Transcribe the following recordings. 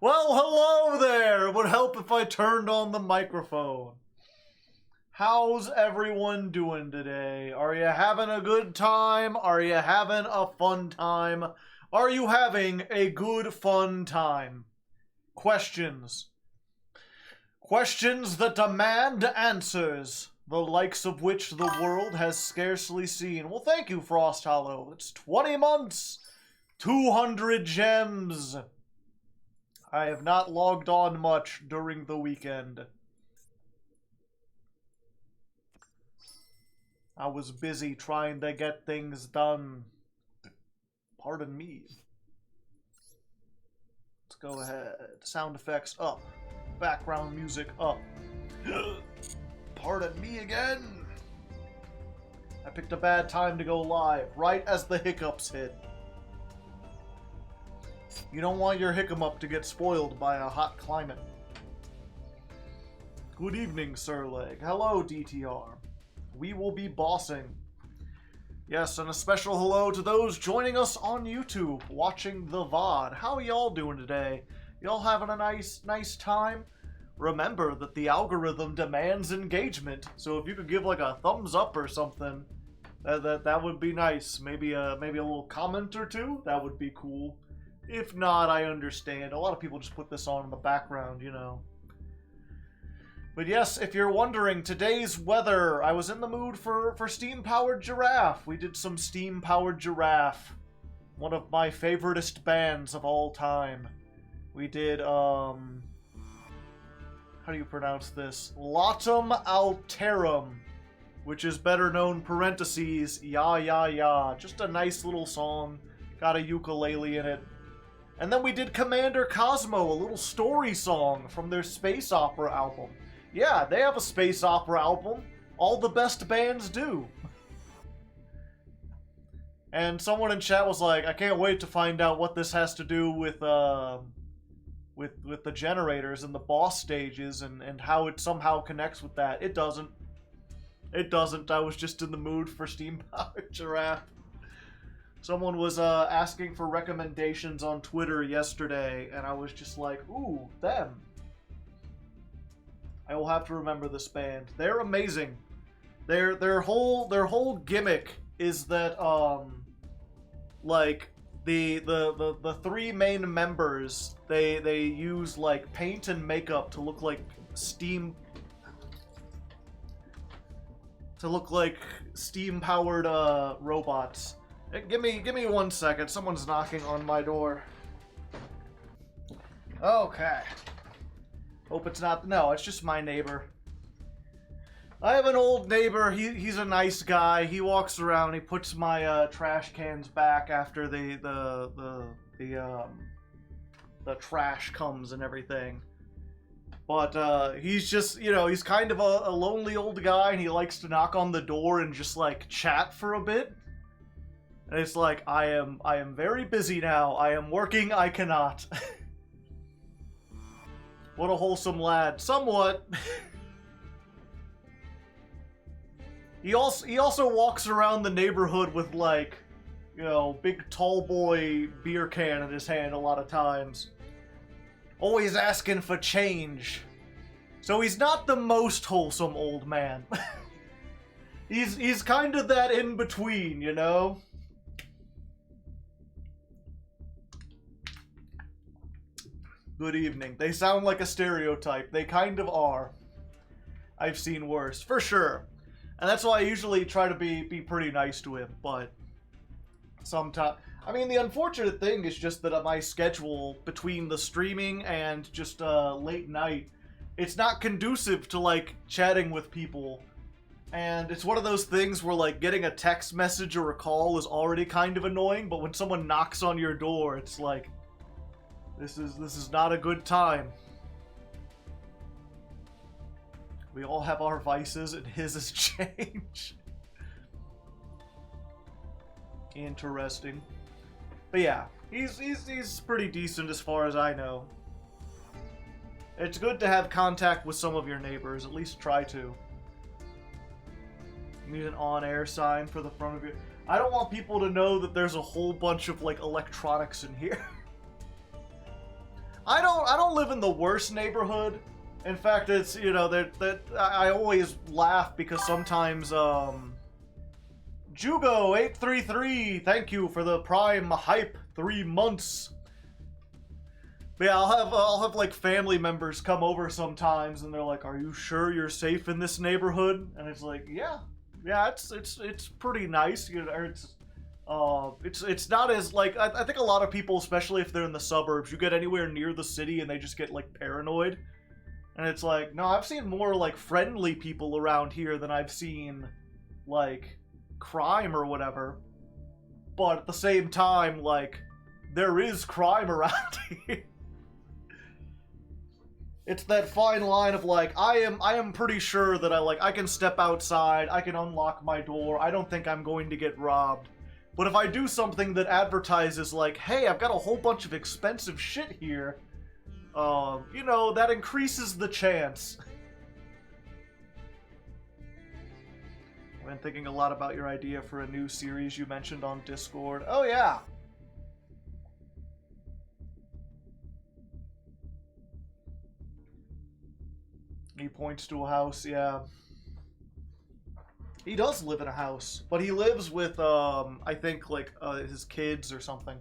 Well, hello there! It would help if I turned on the microphone. How's everyone doing today? Are you having a good time? Are you having a fun time? Are you having a good fun time? Questions. Questions that demand answers, the likes of which the world has scarcely seen. Well, thank you, Frost Hollow. It's 20 months, 200 gems. I have not logged on much during the weekend. I was busy trying to get things done. Pardon me. Let's go ahead. Sound effects up. Background music up. Pardon me again. I picked a bad time to go live, right as the hiccups hit. You don't want your hiccup to get spoiled by a hot climate. Good evening, Sir Leg. Hello, DTR. We will be bossing. Yes, and a special hello to those joining us on YouTube, watching the VOD. How y'all doing today? Y'all having a nice time? Remember that the algorithm demands engagement, so if you could give like a thumbs up or something, that would be nice. Maybe a little comment or two. That would be cool. If not, I understand. A lot of people just put this on in the background, you know. But yes, if you're wondering, today's weather, I was in the mood for steam-powered giraffe. We did some steam-powered giraffe. One of my favoritist bands of all time. We did, how do you pronounce this? Latum Alterum, which is better known parentheses, ya ya ya. Just a nice little song. Got a ukulele in it. And then we did Commander Cosmo, a little story song from their space opera album. Yeah, they have a space opera album. All the best bands do. And someone in chat was like, I can't wait to find out what this has to do with the generators and the boss stages and how it somehow connects with that. It doesn't. It doesn't. I was just in the mood for steam-powered giraffe. Someone was asking for recommendations on Twitter yesterday, and I was just like, ooh, them. I will have to remember this band. They're amazing. Their whole gimmick is that like the three main members, they use like paint and makeup to look like steam powered robots. Give me 1 second. Someone's knocking on my door. Okay. Hope it's not... No, it's just my neighbor. I have an old neighbor. He's a nice guy. He walks around. He puts my trash cans back after the trash comes and everything. But he's just, you know, he's kind of a lonely old guy, and he likes to knock on the door and just like chat for a bit. And it's like, I am very busy now. I am working. I cannot. What a wholesome lad. Somewhat. He also walks around the neighborhood with, like, you know, big tall boy beer can in his hand a lot of times. Always asking for change. So he's not the most wholesome old man. He's kind of that in between, you know? Good evening. They sound like a stereotype. They kind of are. I've seen worse, for sure. And that's why I usually try to be pretty nice to him, but sometimes... I mean, the unfortunate thing is just that my schedule between the streaming and just late night, it's not conducive to, like, chatting with people. And it's one of those things where, like, getting a text message or a call is already kind of annoying, but when someone knocks on your door, it's like... This is not a good time. We all have our vices, and his is change. Interesting. But yeah, he's pretty decent as far as I know. It's good to have contact with some of your neighbors, at least try to. You need an on-air sign for the front of your... I don't want people to know that there's a whole bunch of, like, electronics in here. I don't live in the worst neighborhood. In fact, it's, you know, that I always laugh because sometimes Jugo833, thank you for the Prime Hype 3 months. But yeah, I'll have like family members come over sometimes, and they're like, "Are you sure you're safe in this neighborhood?" And it's like, yeah, it's pretty nice. You know, it's not as like I think a lot of people, especially if they're in the suburbs, you get anywhere near the city and they just get like paranoid. And it's like, no, I've seen more like friendly people around here than I've seen like crime or whatever. But at the same time, like, there is crime around here. It's that fine line of like, I am pretty sure that I can step outside, I can unlock my door, I don't think I'm going to get robbed. But if I do something that advertises like, hey, I've got a whole bunch of expensive shit here, you know, that increases the chance. I've been thinking a lot about your idea for a new series you mentioned on Discord. Oh yeah. He points to a house, yeah. He does live in a house, but he lives with, I think, like, his kids or something.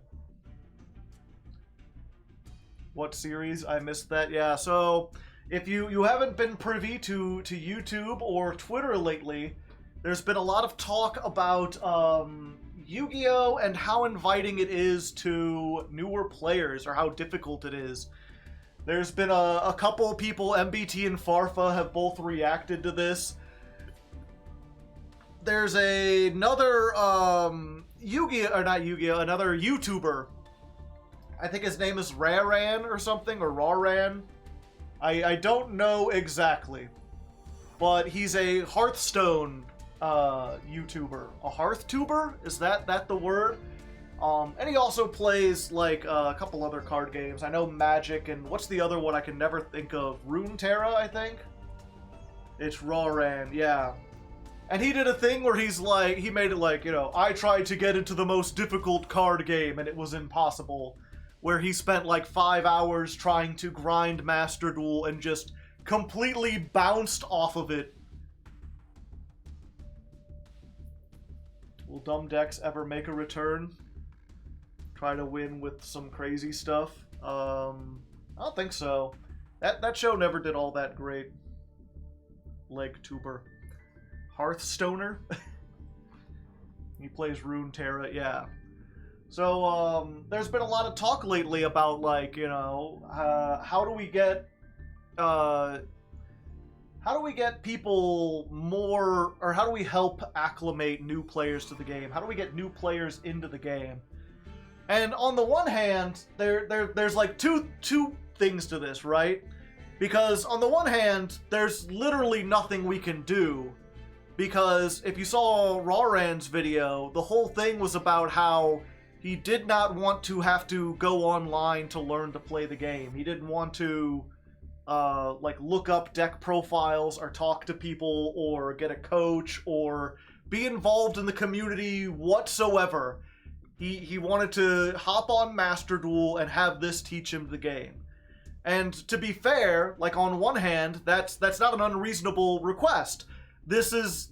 What series? I missed that. Yeah, so if you haven't been privy to YouTube or Twitter lately, there's been a lot of talk about Yu-Gi-Oh! And how inviting it is to newer players, or how difficult it is. There's been a couple people, MBT and Farfa, have both reacted to this. There's another Yu-Gi-Oh! Or not Yu-Gi-Oh! Another YouTuber. I think his name is Raran or something, or Raran. I don't know exactly. But he's a Hearthstone YouTuber. A Hearthtuber? Is that the word? And he also plays, like, a couple other card games. I know Magic, and what's the other one I can never think of? Runeterra, I think? It's Raran, yeah. And he did a thing where he's like, he made it like, you know, I tried to get into the most difficult card game, and it was impossible. Where he spent, like, 5 hours trying to grind Master Duel and just completely bounced off of it. Will Dumb Decks ever make a return? Try to win with some crazy stuff? I don't think so. That show never did all that great. Leg tuber. Hearthstoner? He plays Runeterra, yeah. So, there's been a lot of talk lately about, like, you know, how do we get people more, or how do we help acclimate new players to the game? How do we get new players into the game? And on the one hand, there's like two things to this, right? Because on the one hand, there's literally nothing we can do. Because if you saw Raran's video, the whole thing was about how he did not want to have to go online to learn to play the game. He didn't want to, like, look up deck profiles or talk to people or get a coach or be involved in the community whatsoever. He wanted to hop on Master Duel and have this teach him the game. And to be fair, like, on one hand, that's not an unreasonable request. This is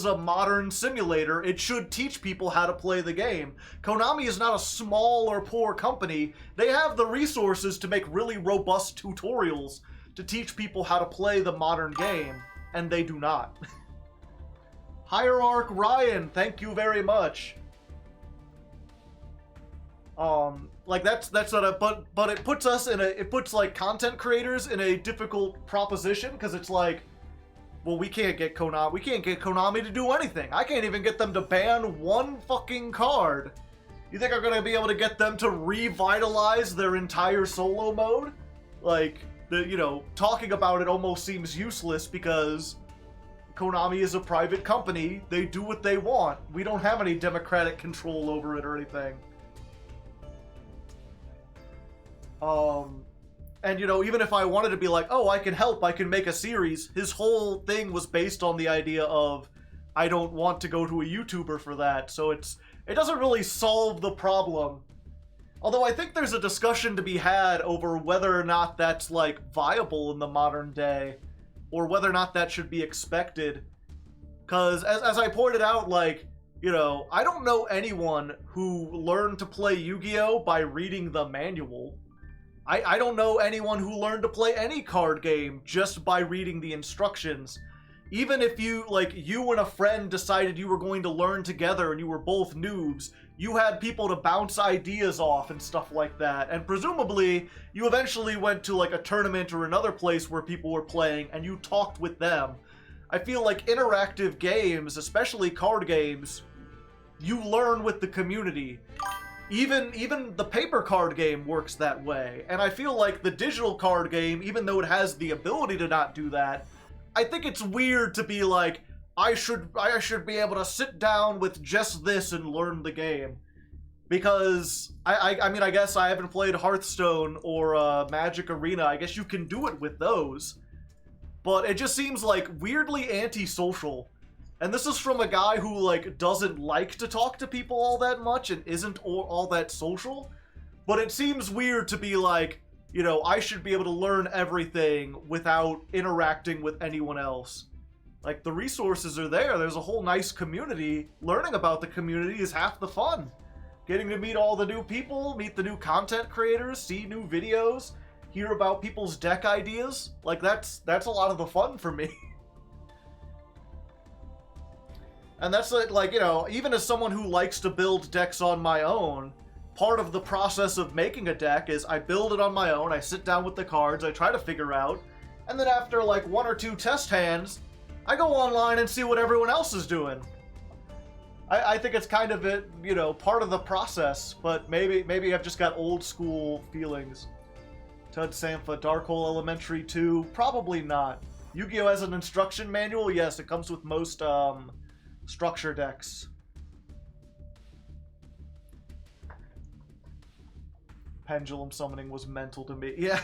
a modern simulator. It should teach people how to play the game. Konami is not a small or poor company. They have the resources to make really robust tutorials to teach people how to play the modern game, and they do not. Hierarch Ryan, thank you very much. Like, that's not a, but it puts us in it puts, like, content creators in a difficult proposition, because it's like, well, we can't get Konami to do anything. I can't even get them to ban one fucking card. You think I'm gonna be able to get them to revitalize their entire solo mode? Like, you know, talking about it almost seems useless because Konami is a private company. They do what they want. We don't have any democratic control over it or anything. And, you know, even if I wanted to be like, oh, I can help, I can make a series, his whole thing was based on the idea of, I don't want to go to a YouTuber for that, so it doesn't really solve the problem. Although I think there's a discussion to be had over whether or not that's, like, viable in the modern day, or whether or not that should be expected. Because, as I pointed out, like, you know, I don't know anyone who learned to play Yu-Gi-Oh! By reading the manual. I don't know anyone who learned to play any card game just by reading the instructions. Even if you, like, you and a friend decided you were going to learn together and you were both noobs, you had people to bounce ideas off and stuff like that. And presumably, you eventually went to, like, a tournament or another place where people were playing and you talked with them. I feel like interactive games, especially card games, you learn with the community. Even the paper card game works that way. And I feel like the digital card game, even though it has the ability to not do that, I think it's weird to be like, I should be able to sit down with just this and learn the game. Because, I mean, I guess I haven't played Hearthstone or Magic Arena. I guess you can do it with those. But it just seems, like, weirdly antisocial. And this is from a guy who, like, doesn't like to talk to people all that much and isn't all that social. But it seems weird to be like, you know, I should be able to learn everything without interacting with anyone else. Like, the resources are there. There's a whole nice community. Learning about the community is half the fun. Getting to meet all the new people, meet the new content creators, see new videos, hear about people's deck ideas. Like, that's a lot of the fun for me. And that's like, you know, even as someone who likes to build decks on my own, part of the process of making a deck is I build it on my own, I sit down with the cards, I try to figure out, and then after like 1 or 2 test hands, I go online and see what everyone else is doing. I think it's kind of it, you know, part of the process, but maybe I've just got old school feelings. Tud Sampha, Darkhole Elementary 2, probably not. Yu-Gi-Oh! Has an instruction manual? Yes, it comes with most, structure decks. Pendulum summoning was mental to me. Yeah.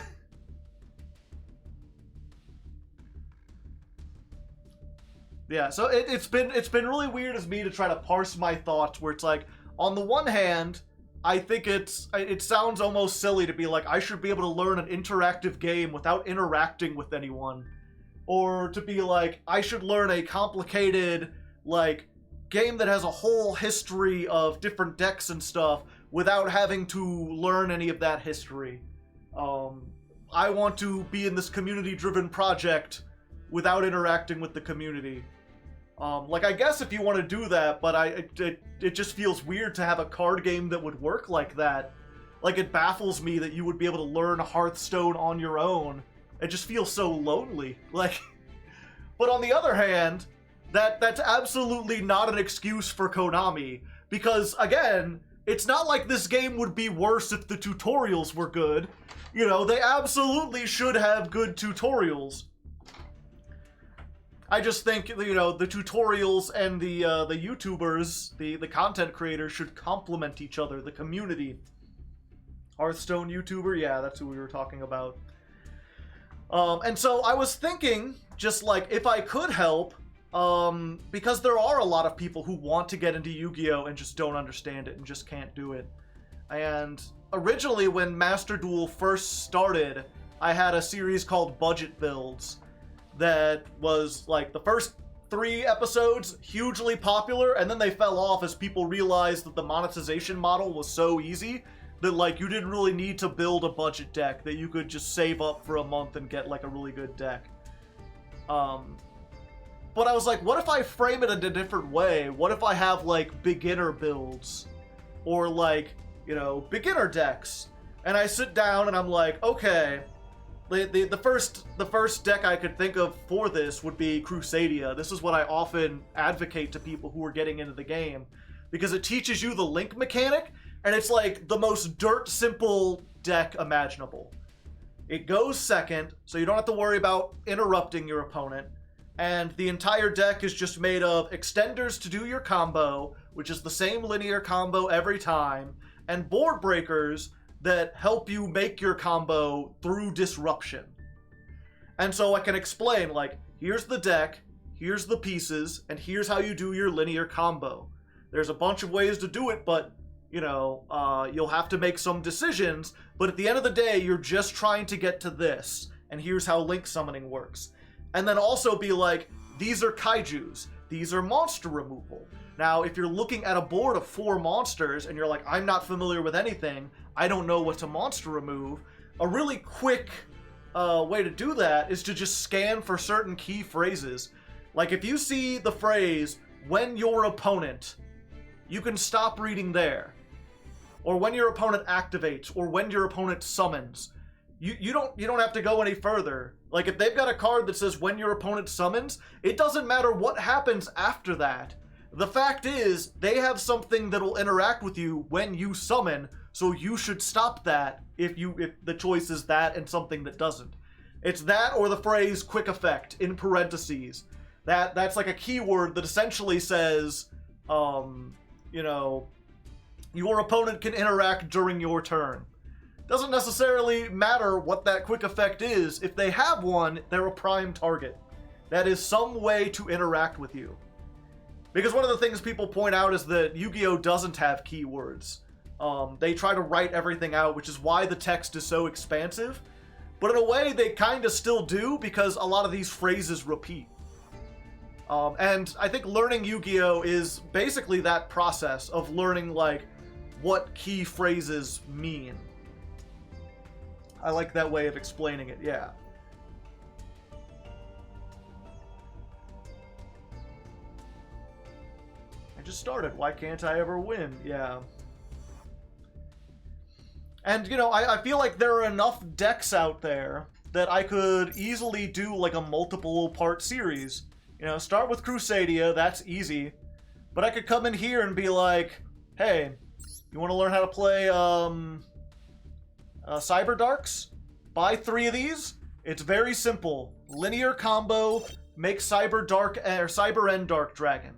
Yeah, so it's been really weird as me to try to parse my thoughts where it's like, on the one hand, I think it sounds almost silly to be like, I should be able to learn an interactive game without interacting with anyone. Or to be like, I should learn a complicated, like, game that has a whole history of different decks and stuff without having to learn any of that history. I want to be in this community-driven project without interacting with the community. Like, I guess if you want to do that, but it just feels weird to have a card game that would work like that. Like, it baffles me that you would be able to learn Hearthstone on your own. It just feels so lonely. Like, but on the other hand, that's absolutely not an excuse for Konami, because, again, it's not like this game would be worse if the tutorials were good. You know, they absolutely should have good tutorials. I just think, you know, the tutorials and the YouTubers, the content creators, should complement each other, the community. Hearthstone YouTuber, yeah, that's who we were talking about. And so I was thinking, just like, if I could help, because there are a lot of people who want to get into Yu-Gi-Oh! And just don't understand it and just can't do it. And originally when Master Duel first started, I had a series called Budget Builds that was like the first 3 episodes hugely popular, and then they fell off as people realized that the monetization model was so easy that, like, you didn't really need to build a budget deck, that you could just save up for a month and get like a really good deck. But I was like, what if I frame it in a different way? What if I have, like, beginner builds? Or, like, you know, beginner decks? And I sit down and I'm like, okay, the first deck I could think of for this would be Crusadia. This is what I often advocate to people who are getting into the game, because it teaches you the link mechanic, and it's, like, the most dirt simple deck imaginable. It goes second, so you don't have to worry about interrupting your opponent. And the entire deck is just made of extenders to do your combo, which is the same linear combo every time, and board breakers that help you make your combo through disruption. And so I can explain, like, here's the deck, here's the pieces, and here's how you do your linear combo. There's a bunch of ways to do it, but you know, you'll have to make some decisions, but at the end of the day, you're just trying to get to this, and here's how link summoning works. And then also be like, these are kaijus, these are monster removal. Now, if you're looking at a board of 4 monsters, and you're like, I'm not familiar with anything, I don't know what to monster remove, a really quick way to do that is to just scan for certain key phrases. Like, if you see the phrase, when your opponent, you can stop reading there. Or when your opponent activates, or when your opponent summons. You don't have to go any further. Like, if they've got a card that says when your opponent summons, it doesn't matter what happens after that. The fact is, they have something that'll interact with you when you summon, so you should stop that if the choice is that and something that doesn't. It's that or the phrase quick effect in parentheses. That's like a keyword that essentially says, you know, your opponent can interact during your turn. Doesn't necessarily matter what that quick effect is. If they have one, they're a prime target. That is some way to interact with you. Because one of the things people point out is that Yu-Gi-Oh! Doesn't have keywords. They try to write everything out, which is why the text is so expansive. But in a way, they kind of still do, because a lot of these phrases repeat. And I think learning Yu-Gi-Oh! Is basically that process of learning, like, what key phrases mean. I like that way of explaining it, yeah. I just started. Why can't I ever win? Yeah. And, you know, I feel like there are enough decks out there that I could easily do, like, a multiple-part series. You know, start with Crusadia, that's easy. But I could come in here and be like, hey, you want to learn how to play, Cyber Darks? Buy 3 of these. It's very simple. Linear combo, make Cyber Dark, or Cyber End Dark Dragon.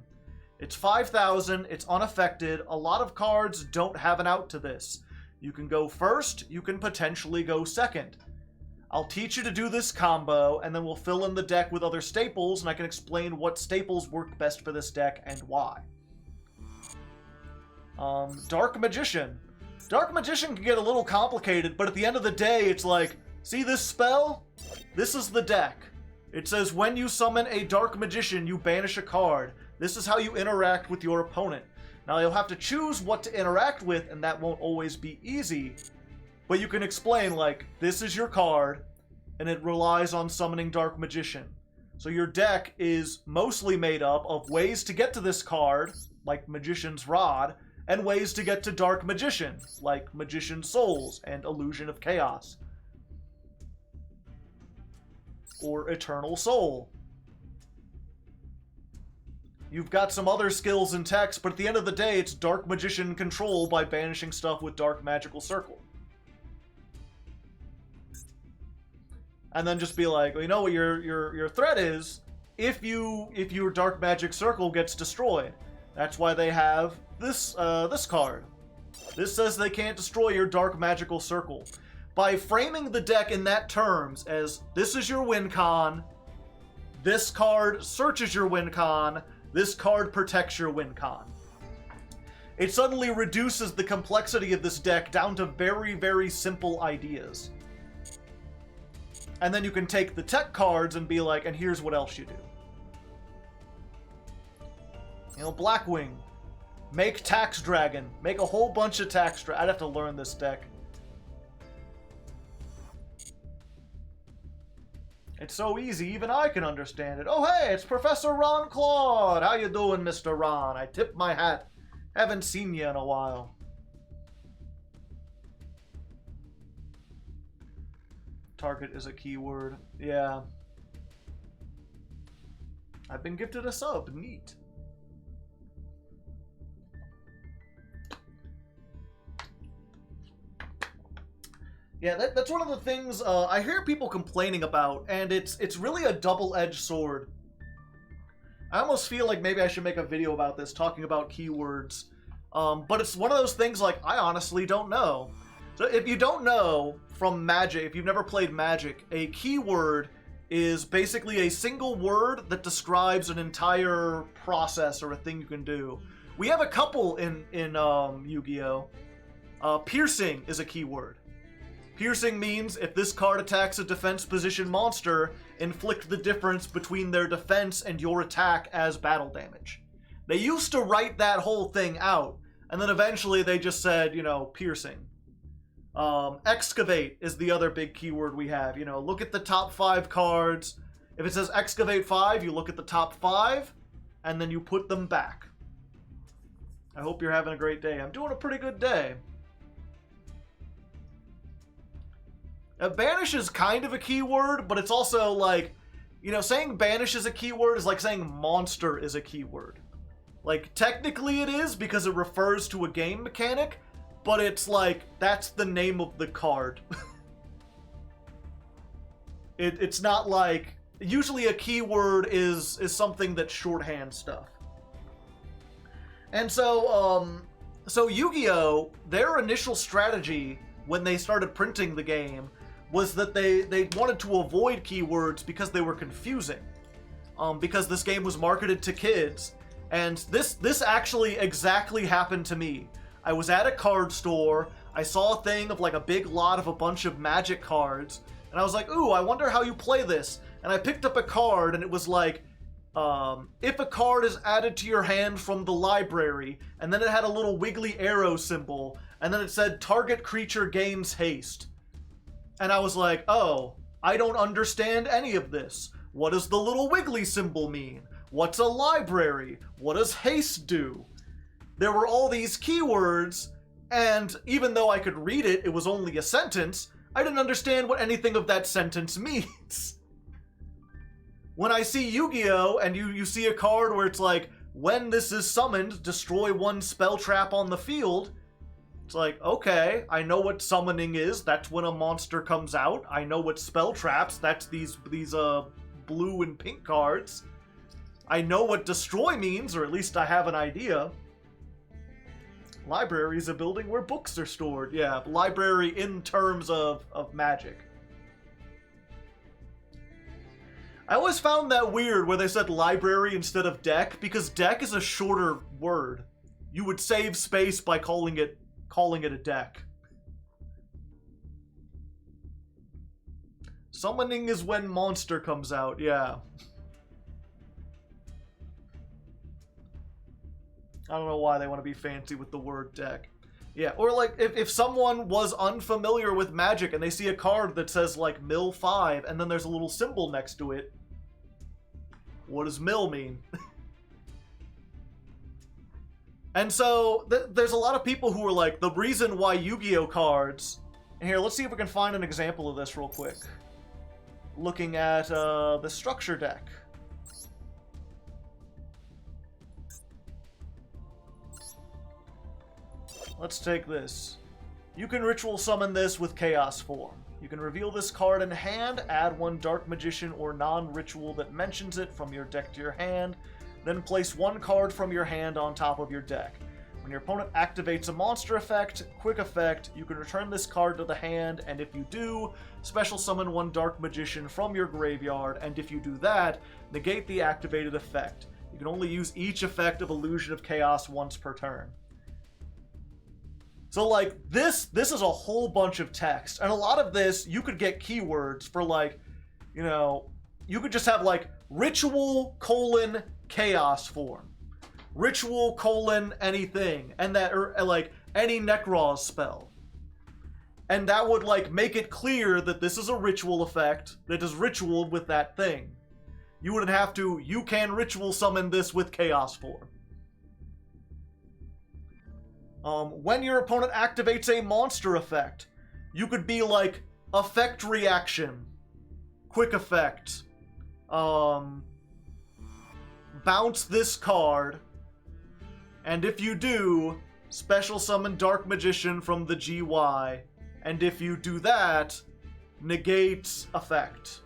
It's 5,000, it's unaffected. A lot of cards don't have an out to this. You can go first, you can potentially go second. I'll teach you to do this combo, and then we'll fill in the deck with other staples, and I can explain what staples work best for this deck and why. Dark Magician. Dark Magician can get a little complicated, but at the end of the day, it's like, see this spell? This is the deck. It says when you summon a Dark Magician, you banish a card. This is how you interact with your opponent. Now, you'll have to choose what to interact with, and that won't always be easy. But you can explain, like, this is your card, and it relies on summoning Dark Magician. So your deck is mostly made up of ways to get to this card, like Magician's Rod, and ways to get to Dark Magician, like Magician's Souls and Illusion of Chaos. Or Eternal Soul. You've got some other skills and text, but at the end of the day, it's Dark Magician control by banishing stuff with Dark Magical Circle. And then just be like, well, you know what your threat is if your Dark Magic Circle gets destroyed. That's why they have this this card. This says they can't destroy your Dark Magical Circle. By framing the deck in that terms as this is your win con, this card searches your win con, this card protects your win con. It suddenly reduces the complexity of this deck down to very, very simple ideas. And then you can take the tech cards and be like, and here's what else you do. You know, Blackwing. Make Tax Dragon. Make a whole bunch of Tax Dragon. I'd have to learn this deck. It's so easy, even I can understand it. Oh, hey, it's Professor Ron Claude. How you doing, Mr. Ron? I tip my hat. Haven't seen you in a while. Target is a keyword. Yeah. I've been gifted a sub. Neat. Yeah, that's one of the things I hear people complaining about, and it's really a double-edged sword. I almost feel like maybe I should make a video about this, talking about keywords. But it's one of those things like, I honestly don't know. So if you don't know from Magic, if you've never played Magic, a keyword is basically a single word that describes an entire process or a thing you can do. We have a couple in Yu-Gi-Oh! Piercing is a keyword. Piercing means if this card attacks a defense position monster, inflict the difference between their defense and your attack as battle damage. They used to write that whole thing out, and then eventually they just said, you know, piercing. Excavate is the other big keyword we have. You know, look at the top 5 cards. If it says excavate 5, you look at the top 5, and then you put them back. I hope you're having a great day. I'm doing a pretty good day. Banish is kind of a keyword, but it's also like, you know, saying banish is a keyword is like saying monster is a keyword. Like, technically it is because it refers to a game mechanic, but it's like, that's the name of the card. It's not like, usually a keyword is something that's shorthand stuff. And so Yu-Gi-Oh! Their initial strategy when they started printing the game was that they wanted to avoid keywords because they were confusing. Because this game was marketed to kids. And this actually exactly happened to me. I was at a card store, I saw a thing of like a big lot of a bunch of Magic cards, and I was like, ooh, I wonder how you play this. And I picked up a card and it was like, if a card is added to your hand from the library, and then it had a little wiggly arrow symbol, and then it said target creature gains haste. And I was like, oh, I don't understand any of this. What does the little wiggly symbol mean? What's a library? What does haste do? There were all these keywords, and even though I could read it, it was only a sentence, I didn't understand what anything of that sentence means. When I see Yu-Gi-Oh! And you see a card where it's like, when this is summoned, destroy 1 spell trap on the field, it's like, okay, I know what summoning is, that's when a monster comes out. I know what spell traps, that's these blue and pink cards. I know what destroy means, or at least I have an idea. Library is a building where books are stored. Yeah, library in terms of Magic. I always found that weird where they said library instead of deck, because deck is a shorter word. You would save space by calling it a deck. Summoning is when monster comes out, yeah. I don't know why they want to be fancy with the word deck. Yeah, or like, if someone was unfamiliar with Magic and they see a card that says like mill 5 and then there's a little symbol next to it, what does mill mean? And so, there's a lot of people who are like, the reason why Yu-Gi-Oh! Cards... And here, let's see if we can find an example of this real quick. Looking at the structure deck. Let's take this. You can ritual summon this with Chaos form. You can reveal this card in hand, add 1 Dark Magician or non-ritual that mentions it from your deck to your hand, then place 1 card from your hand on top of your deck. When your opponent activates a monster effect, quick effect, you can return this card to the hand, and if you do, special summon 1 Dark Magician from your graveyard, and if you do that, negate the activated effect. You can only use each effect of Illusion of Chaos once per turn. So like, this is a whole bunch of text, and a lot of this, you could get keywords for like, you know, you could just have like, ritual, chaos form. Ritual, anything, and that, or like, any Necroz spell. And that would like, make it clear that this is a ritual effect that is ritualed with that thing. You wouldn't have to, you can ritual summon this with chaos form. When your opponent activates a monster effect, you could be like, effect reaction, quick effect, bounce this card, and if you do, special summon Dark Magician from the GY, and if you do that, negate effect.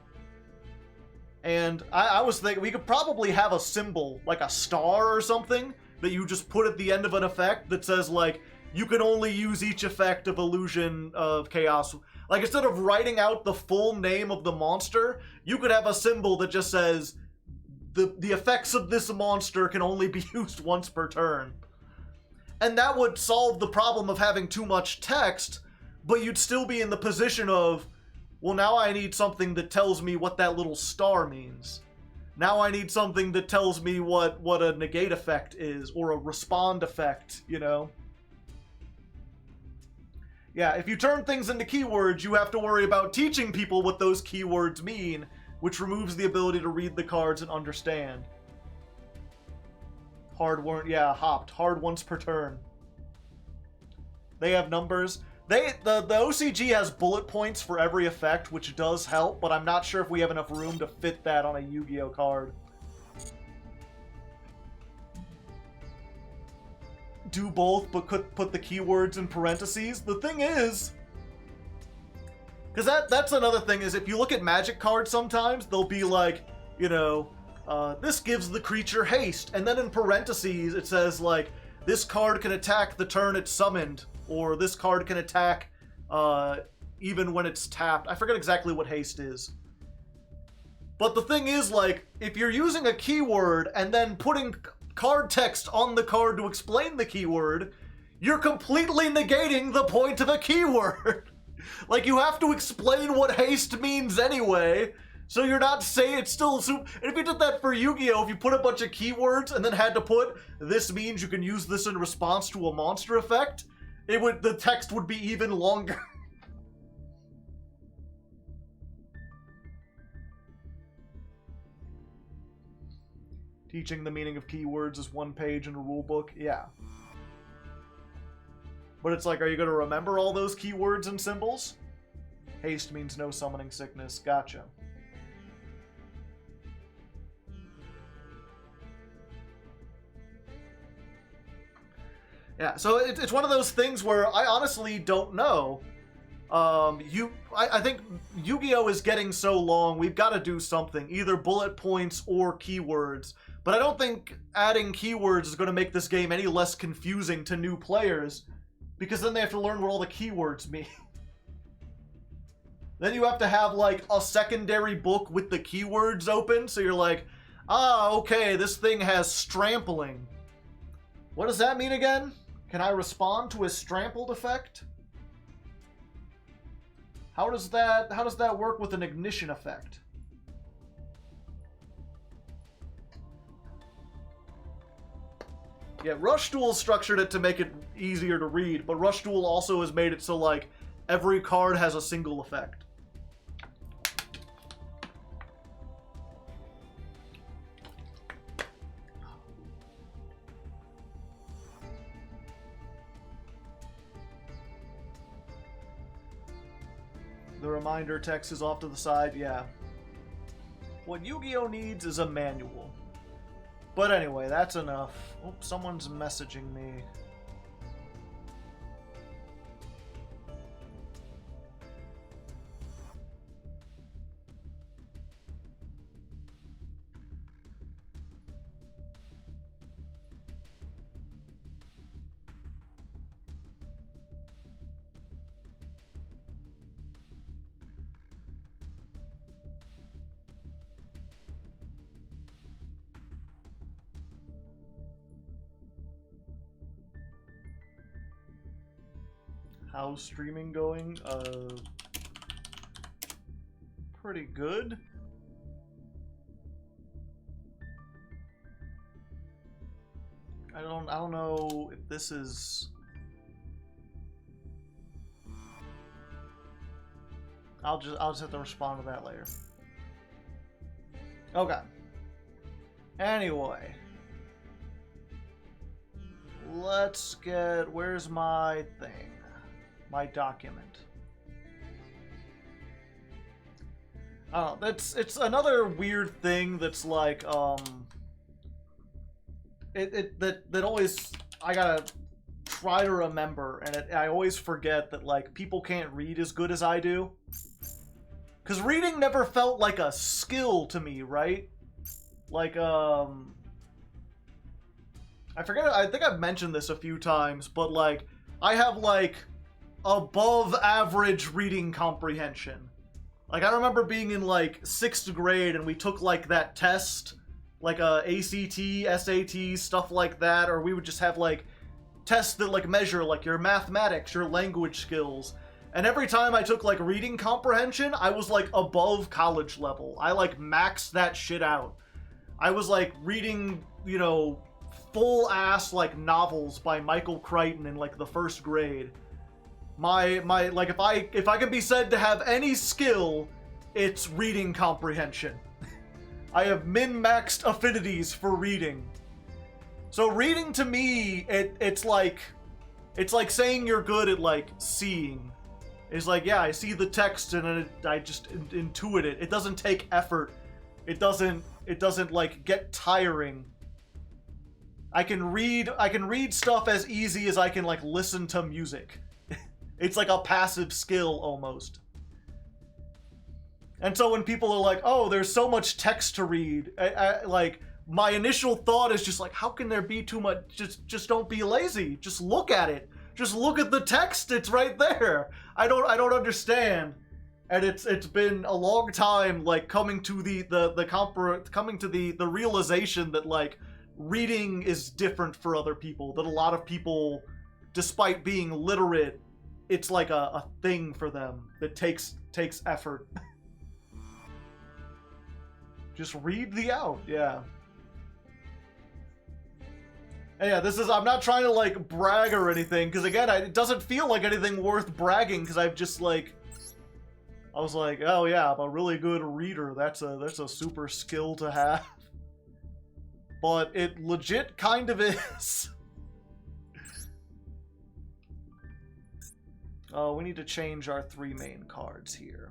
And I was thinking, we could probably have a symbol, like a star or something, that you just put at the end of an effect that says, like, you can only use each effect of Illusion of Chaos. Like, instead of writing out the full name of the monster, you could have a symbol that just says, the effects of this monster can only be used once per turn. And that would solve the problem of having too much text, but you'd still be in the position of, well, now I need something that tells me what that little star means. Now I need something that tells me what a negate effect is, or a respond effect, you know? Yeah, if you turn things into keywords, you have to worry about teaching people what those keywords mean, which removes the ability to read the cards and understand. Hopped. Hard once per turn. They have numbers. The OCG has bullet points for every effect, which does help, but I'm not sure if we have enough room to fit that on a Yu-Gi-Oh card. Do both, but put the keywords in parentheses. The thing is, because that's another thing, is if you look at Magic cards sometimes, they'll be like, you know, this gives the creature haste, and then in parentheses it says like, this card can attack the turn it's summoned, or this card can attack even when it's tapped. I forget exactly what haste is. But the thing is, like, if you're using a keyword and then putting card text on the card to explain the keyword, you're completely negating the point of a keyword. Like, you have to explain what haste means anyway, so you're not saying it's still super. And if you did that for Yu-Gi-Oh, if you put a bunch of keywords and then had to put, this means you can use this in response to a monster effect, the text would be even longer. Teaching the meaning of keywords is one page in a rulebook, yeah. But it's like, are you going to remember all those keywords and symbols? Haste means no summoning sickness. Gotcha. Yeah, so it's one of those things where I honestly don't know. I think Yu-Gi-Oh is getting so long, we've got to do something, either bullet points or keywords. But I don't think adding keywords is going to make this game any less confusing to new players, because then they have to learn what all the keywords mean. Then you have to have like a secondary book with the keywords open, so you're like, ah, okay, this thing has strampling. What does that mean again? Can I respond to a strampled effect? How does that work with an ignition effect? Yeah, Rush Duel structured it to make it easier to read, but Rush Duel also has made it so like every card has a single effect. The reminder text is off to the side, yeah. What Yu-Gi-Oh needs is a manual. But anyway, that's enough. Oops, someone's messaging me. How's streaming going? Pretty good. I don't know if this is. I'll just have to respond to that later. Okay. Anyway. Let's get, where's my thing? My document. Oh, it's another weird thing that's like that always I gotta try to remember, and I always forget that like people can't read as good as I do. Cause reading never felt like a skill to me, right? Like I forget, I think I've mentioned this a few times, but like I have like above average reading comprehension. Like I remember being in like 6th grade and we took like that test, like ACT, SAT, stuff like that, or we would just have like tests that like measure like your mathematics, your language skills. And every time I took like reading comprehension, I was like above college level. I like maxed that shit out. I was like reading, you know, full ass like novels by Michael Crichton in like the first grade. My like if I can be said to have any skill, it's reading comprehension. I have min-maxed affinities for reading. So reading to me, it's like saying you're good at like seeing. It's like, yeah, I see the text and I just intuit it. It doesn't take effort. It doesn't like get tiring. I can read stuff as easy as I can like listen to music. It's like a passive skill almost. And so when people are like, oh, there's so much text to read, like my initial thought is just like, how can there be too much? Just don't be lazy. Just look at it. Just look at the text. It's right there. I don't understand. And it's been a long time like coming to the realization that like reading is different for other people. That a lot of people, despite being literate, it's like a thing for them that takes effort. Just read the out, yeah. And yeah, I'm not trying to like brag or anything, because again, it doesn't feel like anything worth bragging, because I've just like, I was like, oh yeah, I'm a really good reader. That's a super skill to have. But it legit kind of is. Oh, we need to change our 3 main cards here.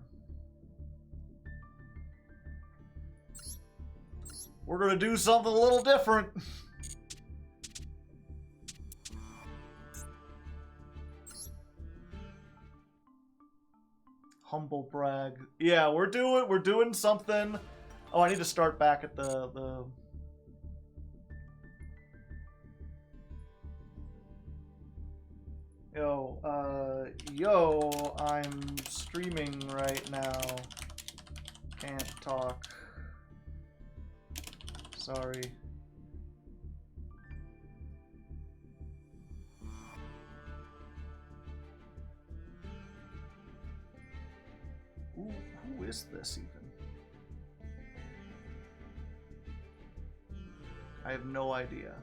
We're gonna do something a little different. Humble brag. Yeah, we're doing something. Oh, I need to start back at the Yo, I'm streaming right now. Can't talk. Sorry. Who is this even? I have no idea.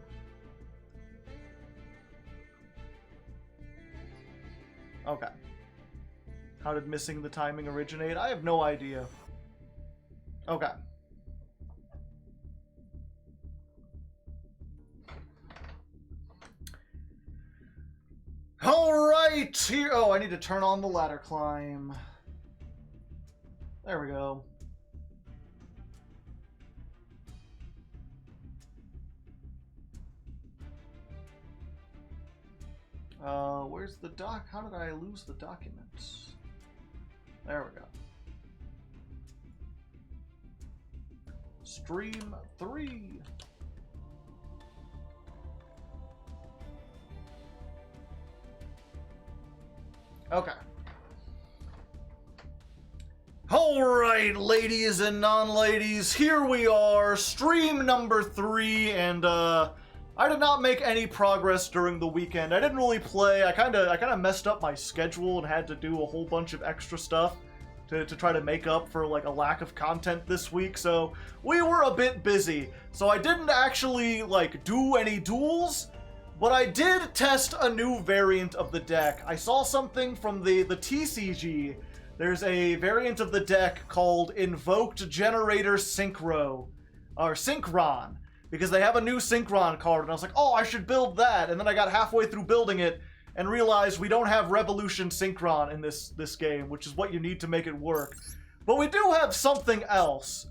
Okay. How did missing the timing originate? I have no idea. Okay. Alright, here. Oh, I need to turn on the ladder climb. There we go. Where's the doc? How did I lose the documents? There we go. Stream 3. Okay. Alright, ladies and non-ladies, here we are, stream number 3, and I did not make any progress during the weekend. I didn't really play. I kind of messed up my schedule and had to do a whole bunch of extra stuff to try to make up for like a lack of content this week, so we were a bit busy. So I didn't actually like do any duels, but I did test a new variant of the deck. I saw something from the TCG. There's a variant of the deck called Invoked Generaider Synchron, because they have a new Synchron card, and I was like, oh, I should build that. And then I got halfway through building it and realized we don't have Revolution Synchron in this game, which is what you need to make it work. But we do have something else.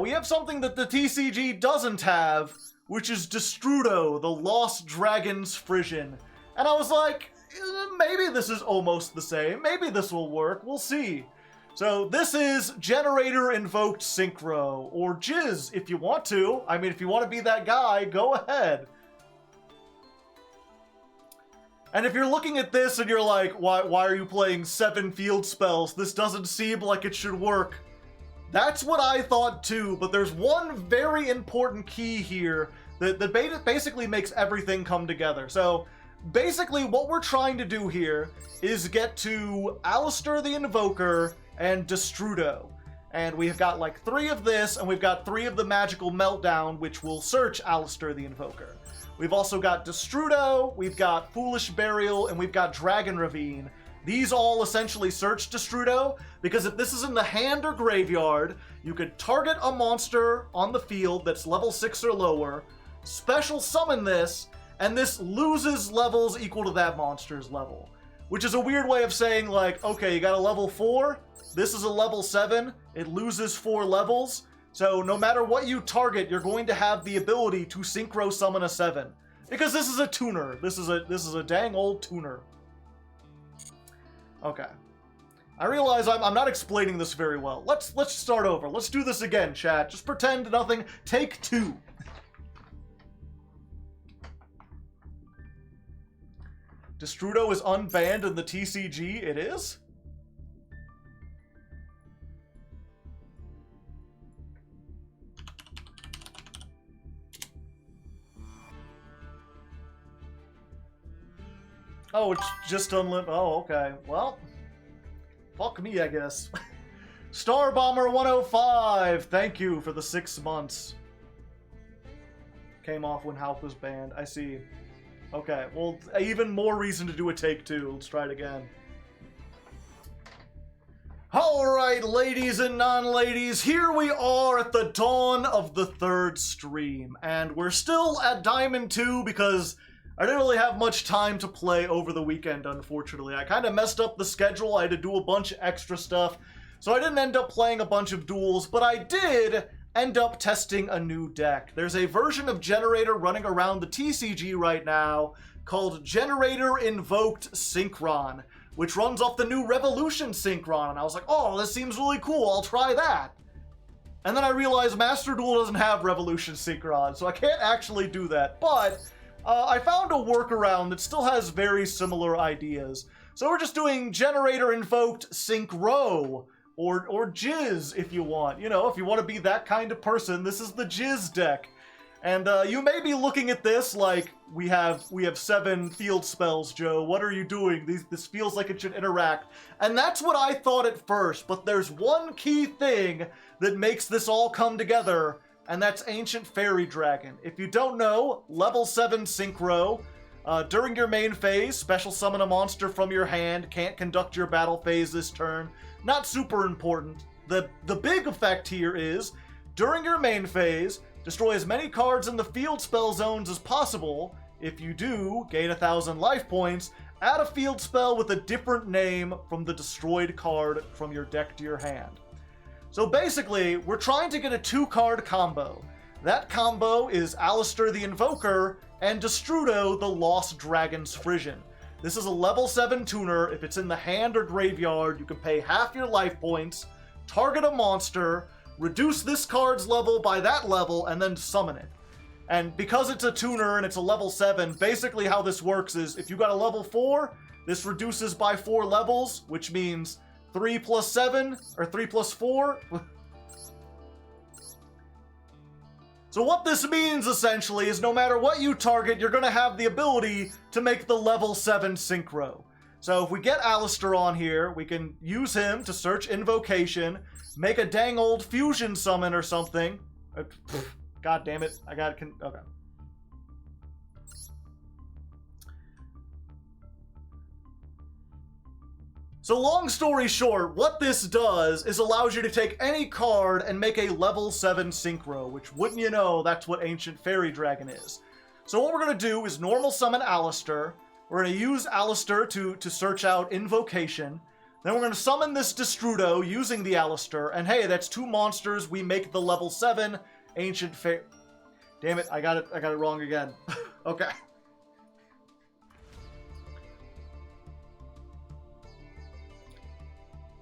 We have something that the TCG doesn't have, which is Destrudo, the Lost Dragon's Frisian. And I was like, maybe this is almost the same. Maybe this will work. We'll see. So this is Generaider Invoked Synchro, or Jizz if you want to. I mean, if you want to be that guy, go ahead. And if you're looking at this and you're like, why are you playing 7 field spells? This doesn't seem like it should work. That's what I thought too, but there's one very important key here that basically makes everything come together. So basically what we're trying to do here is get to Alistair the Invoker and Destrudo. And we've got like 3 of this, and we've got 3 of the Magical Meltdown, which will search Alistair the Invoker. We've also got Destrudo, we've got Foolish Burial, and we've got Dragon Ravine. These all essentially search Destrudo, because if this is in the hand or graveyard, you could target a monster on the field that's level 6 or lower, special summon this, and this loses levels equal to that monster's level. Which is a weird way of saying, like, okay, you got a level 4, this is a level 7, it loses 4 levels, so no matter what you target, you're going to have the ability to synchro summon a 7. Because this is a tuner. This is a dang old tuner. Okay. I realize I'm not explaining this very well. Let's start over. Let's do this again, chat. Just pretend nothing. Take 2. Destrudo is unbanned in the TCG. It is? Oh, it's just unlimited. Oh, okay. Well, fuck me, I guess. Star Bomber 105, thank you for the 6 months. Came off when Halp was banned. I see. Okay, well, even more reason to do a take 2. Let's try it again. Alright, ladies and non-ladies, here we are at the dawn of the 3rd stream. And we're still at Diamond 2 because I didn't really have much time to play over the weekend, unfortunately. I kind of messed up the schedule. I had to do a bunch of extra stuff. So I didn't end up playing a bunch of duels, but I did end up testing a new deck. There's a version of Generaider running around the TCG right now called Generaider Invoked Synchron, which runs off the new Revolution Synchron. And I was like, oh, this seems really cool. I'll try that. And then I realized Master Duel doesn't have Revolution Synchron, so I can't actually do that. But I found a workaround that still has very similar ideas. So we're just doing Generaider Invoked Synchro, or Jizz if you want. You know, if you want to be that kind of person, this is the Jizz deck. And you may be looking at this like, we have 7 field spells, Joe. What are you doing? This feels like it should interact. And that's what I thought at first, but there's one key thing that makes this all come together, and that's Ancient Fairy Dragon. If you don't know, level 7 Synchro. During your main phase, special summon a monster from your hand, can't conduct your battle phase this turn. Not super important. The big effect here is, during your main phase, destroy as many cards in the field spell zones as possible. If you do, gain 1,000 life points, add a field spell with a different name from the destroyed card from your deck to your hand. So basically, we're trying to get a 2-card combo. That combo is Alistair the Invoker and Destrudo the Lost Dragon's Frisian. This is a level 7 tuner. If it's in the hand or graveyard, you can pay half your life points, target a monster, reduce this card's level by that level, and then summon it. And because it's a tuner and it's a level 7, basically how this works is if you got a level 4, this reduces by 4 levels, which means 3 plus 7, or 3 plus 4. So what this means, essentially, is no matter what you target, you're going to have the ability to make the level 7 Synchro. So if we get Alistair on here, we can use him to search Invocation, make a dang old Fusion Summon or something. God damn it, I got it. Okay. So long story short, what this does is allows you to take any card and make a level 7 Synchro, which wouldn't you know, that's what Ancient Fairy Dragon is. So what we're going to do is normal summon Alistair. We're going to use Alistair to search out Invocation. Then we're going to summon this Destrudo using the Alistair, and hey, that's 2 monsters. We make the level 7 Ancient Fairy... Damn it, I got it wrong again. Okay.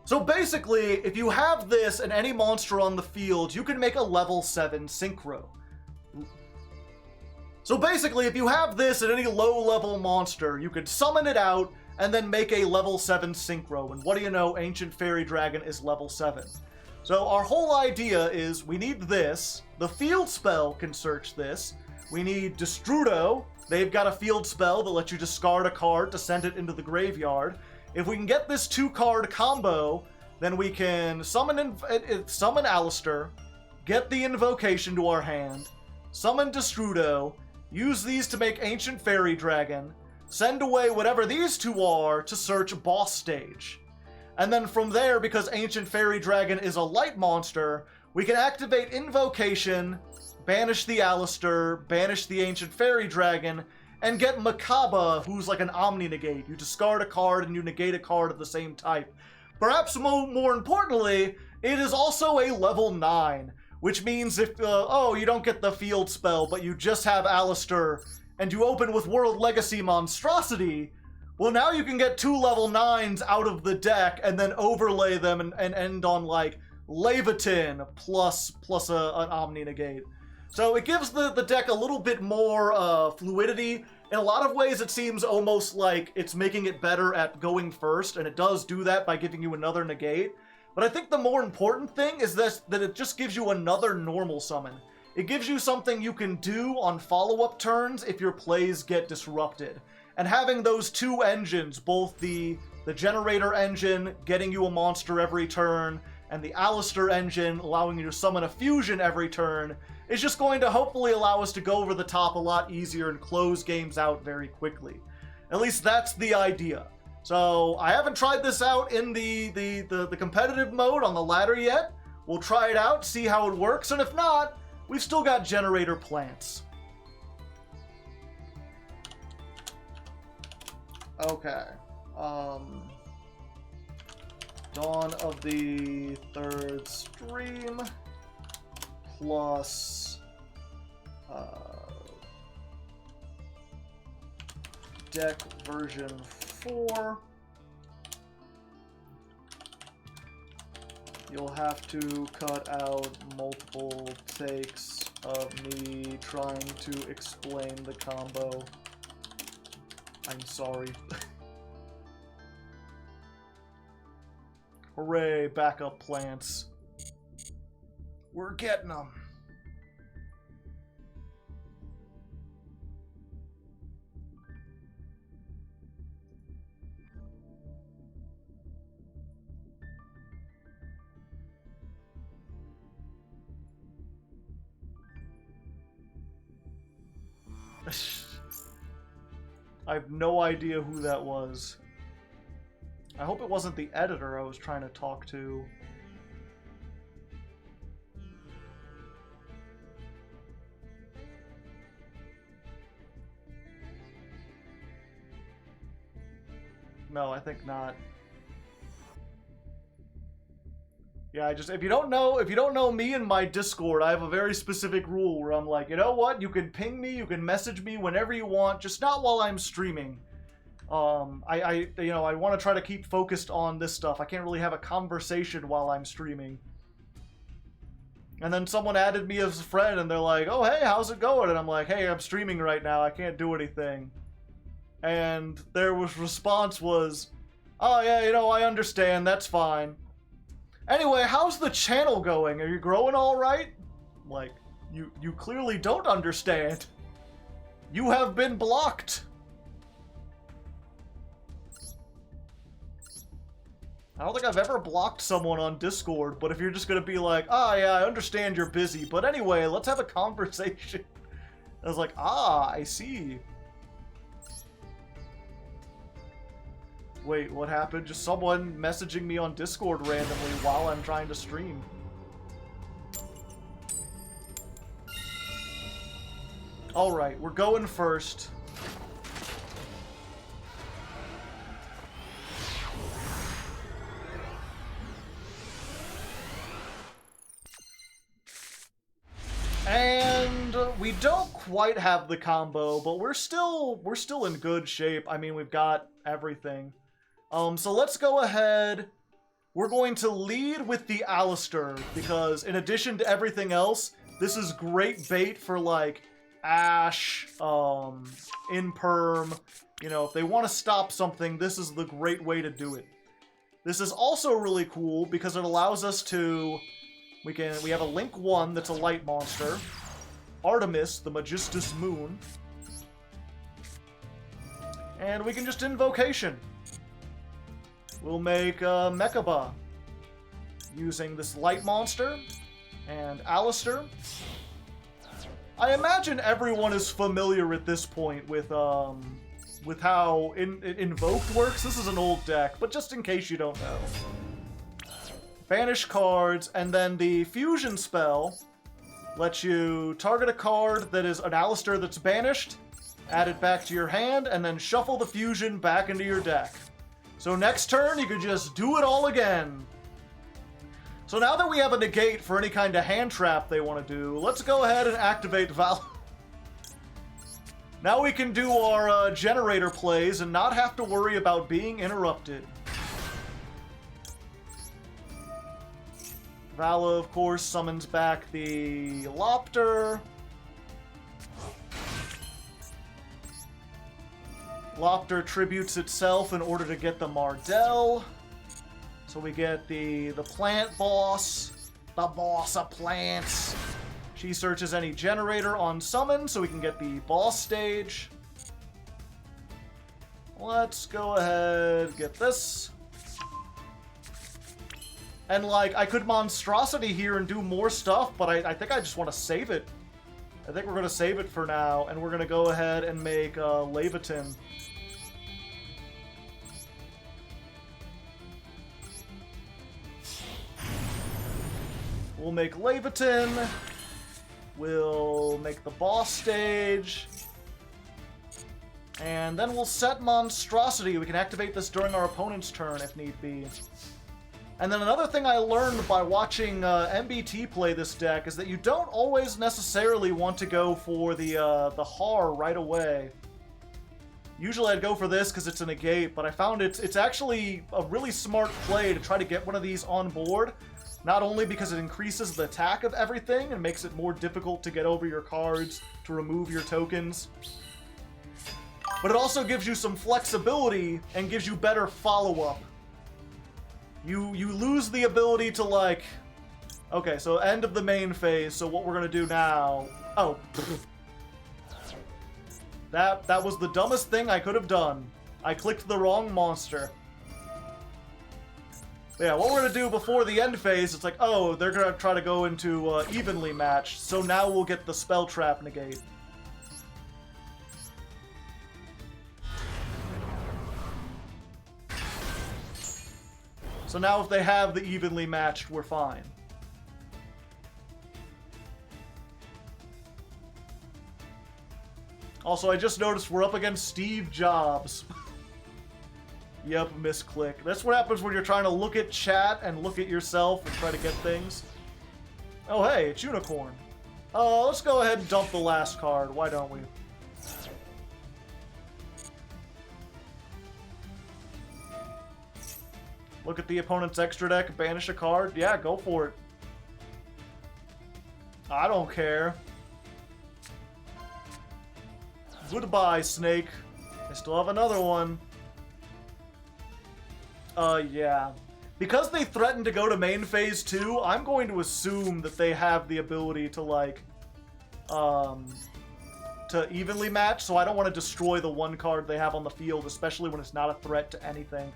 So basically, if you have this and any monster on the field, you can make a level 7 Synchro. So basically, if you have this and any low-level monster, you could summon it out and then make a level 7 Synchro. And what do you know, Ancient Fairy Dragon is level 7. So our whole idea is we need this. The field spell can search this. We need Destrudo, they've got a field spell that lets you discard a card to send it into the graveyard. If we can get this 2-card combo, then we can summon Alistair, get the invocation to our hand, summon Destrudo, use these to make Ancient Fairy Dragon, send away whatever these two are to search boss stage. And then from there, because Ancient Fairy Dragon is a light monster, we can activate Invocation, banish the Alistair, banish the Ancient Fairy Dragon, and get Makaba, who's like an Omni-Negate. You discard a card and you negate a card of the same type. Perhaps more importantly, it is also a level 9, which means if, you don't get the field spell, but you just have Alistair, and you open with World Legacy Monstrosity, well, now you can get 2 level 9s out of the deck and then overlay them and end on, like, Levitin plus an Omni-Negate. So it gives the deck a little bit more fluidity. In a lot of ways, it seems almost like it's making it better at going first, and it does do that by giving you another negate. But I think the more important thing is that it just gives you another normal summon. It gives you something you can do on follow-up turns if your plays get disrupted. And having those 2 engines, both the Generaider engine, getting you a monster every turn, and the Alistair engine, allowing you to summon a fusion every turn, is just going to hopefully allow us to go over the top a lot easier and close games out very quickly. At least that's the idea. So I haven't tried this out in the competitive mode on the ladder yet. We'll try it out, see how it works, and if not, we've still got Generaider plants. Okay. Dawn of the 3rd stream plus deck version 4. You'll have to cut out multiple takes of me trying to explain the combo. I'm sorry. Hooray, backup plants. We're getting them. I have no idea who that was. I hope it wasn't the editor I was trying to talk to. No, I think not. Yeah, if you don't know me and my Discord, I have a very specific rule where I'm like, you know what? You can ping me, you can message me whenever you want, just not while I'm streaming. I want to try to keep focused on this stuff. I can't really have a conversation while I'm streaming. And then someone added me as a friend, and they're like, oh, hey, how's it going? And I'm like, hey, I'm streaming right now. I can't do anything. And their response was, oh, yeah, I understand. That's fine. Anyway, how's the channel going? Are you growing all right? Like, you clearly don't understand. You have been blocked. I don't think I've ever blocked someone on Discord, but if you're just gonna be like, ah, yeah, I understand you're busy, but anyway, let's have a conversation. I was like, ah, I see. Wait, what happened? Just someone messaging me on Discord randomly while I'm trying to stream. Alright, we're going first. And we don't quite have the combo, but we're still in good shape. I mean, we've got everything. So let's go ahead. We're going to lead with the Alistair, because in addition to everything else, this is great bait for, like, Ash, Imperm. If they want to stop something, this is the great way to do it. This is also really cool because it allows us to... We have a Link 1 that's a light monster. Artemis, the Magistus Moon. And we can just invocation. We'll make Mechaba using this light monster and Alistair. I imagine everyone is familiar at this point with how invoked works. This is an old deck, but just in case you don't know. Banish cards, and then the fusion spell lets you target a card that is an Alistair that's banished, add it back to your hand, and then shuffle the fusion back into your deck. So next turn, you could just do it all again. So now that we have a negate for any kind of hand trap they want to do, let's go ahead and activate Val. Now we can do our Generator plays and not have to worry about being interrupted. Vala, of course, summons back the Lopter. Lopter tributes itself in order to get the Mardell. So we get the plant boss, the boss of plants. She searches any generator on summon so we can get the boss stage. Let's go ahead, get this. And, like, I could Monstrosity here and do more stuff, but I think I just want to save it. I think we're going to save it for now, and we're going to go ahead and make Levitin. We'll make Levitin. We'll make the boss stage. And then we'll set Monstrosity. We can activate this during our opponent's turn if need be. And then another thing I learned by watching MBT play this deck is that you don't always necessarily want to go for the Har right away. Usually I'd go for this because it's a negate, but I found it's actually a really smart play to try to get one of these on board. Not only because it increases the attack of everything and makes it more difficult to get over your cards, to remove your tokens, but it also gives you some flexibility and gives you better follow-up. You lose the ability to, like... Okay, so end of the main phase, so what we're gonna do now... Oh. That was the dumbest thing I could have done. I clicked the wrong monster. Yeah, what we're gonna do before the end phase, it's like, oh, they're gonna try to go into evenly matched, so now we'll get the spell trap negate. So now if they have the evenly matched, we're fine. Also, I just noticed we're up against Steve Jobs. Yep, misclick. That's what happens when you're trying to look at chat and look at yourself and try to get things. Oh, hey, it's Unicorn. Let's go ahead and dump the last card. Why don't we? Look at the opponent's extra deck, banish a card. Yeah, go for it. I don't care. Goodbye, Snake. I still have another one. Yeah. Because they threatened to go to main phase 2, I'm going to assume that they have the ability to, like, to evenly match, so I don't want to destroy the one card they have on the field, especially when it's not a threat to anything.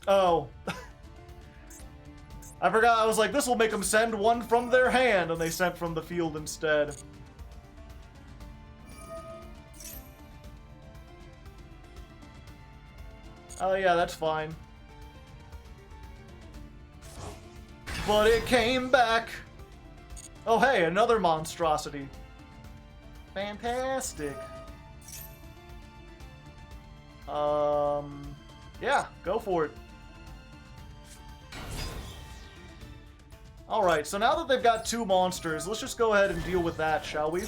Oh. I forgot, I was like, this will make them send one from their hand, and they sent from the field instead. Oh yeah, that's fine. But it came back! Oh hey, another monstrosity. Fantastic. Yeah, go for it. Alright, so now that they've got two monsters, let's just go ahead and deal with that, shall we?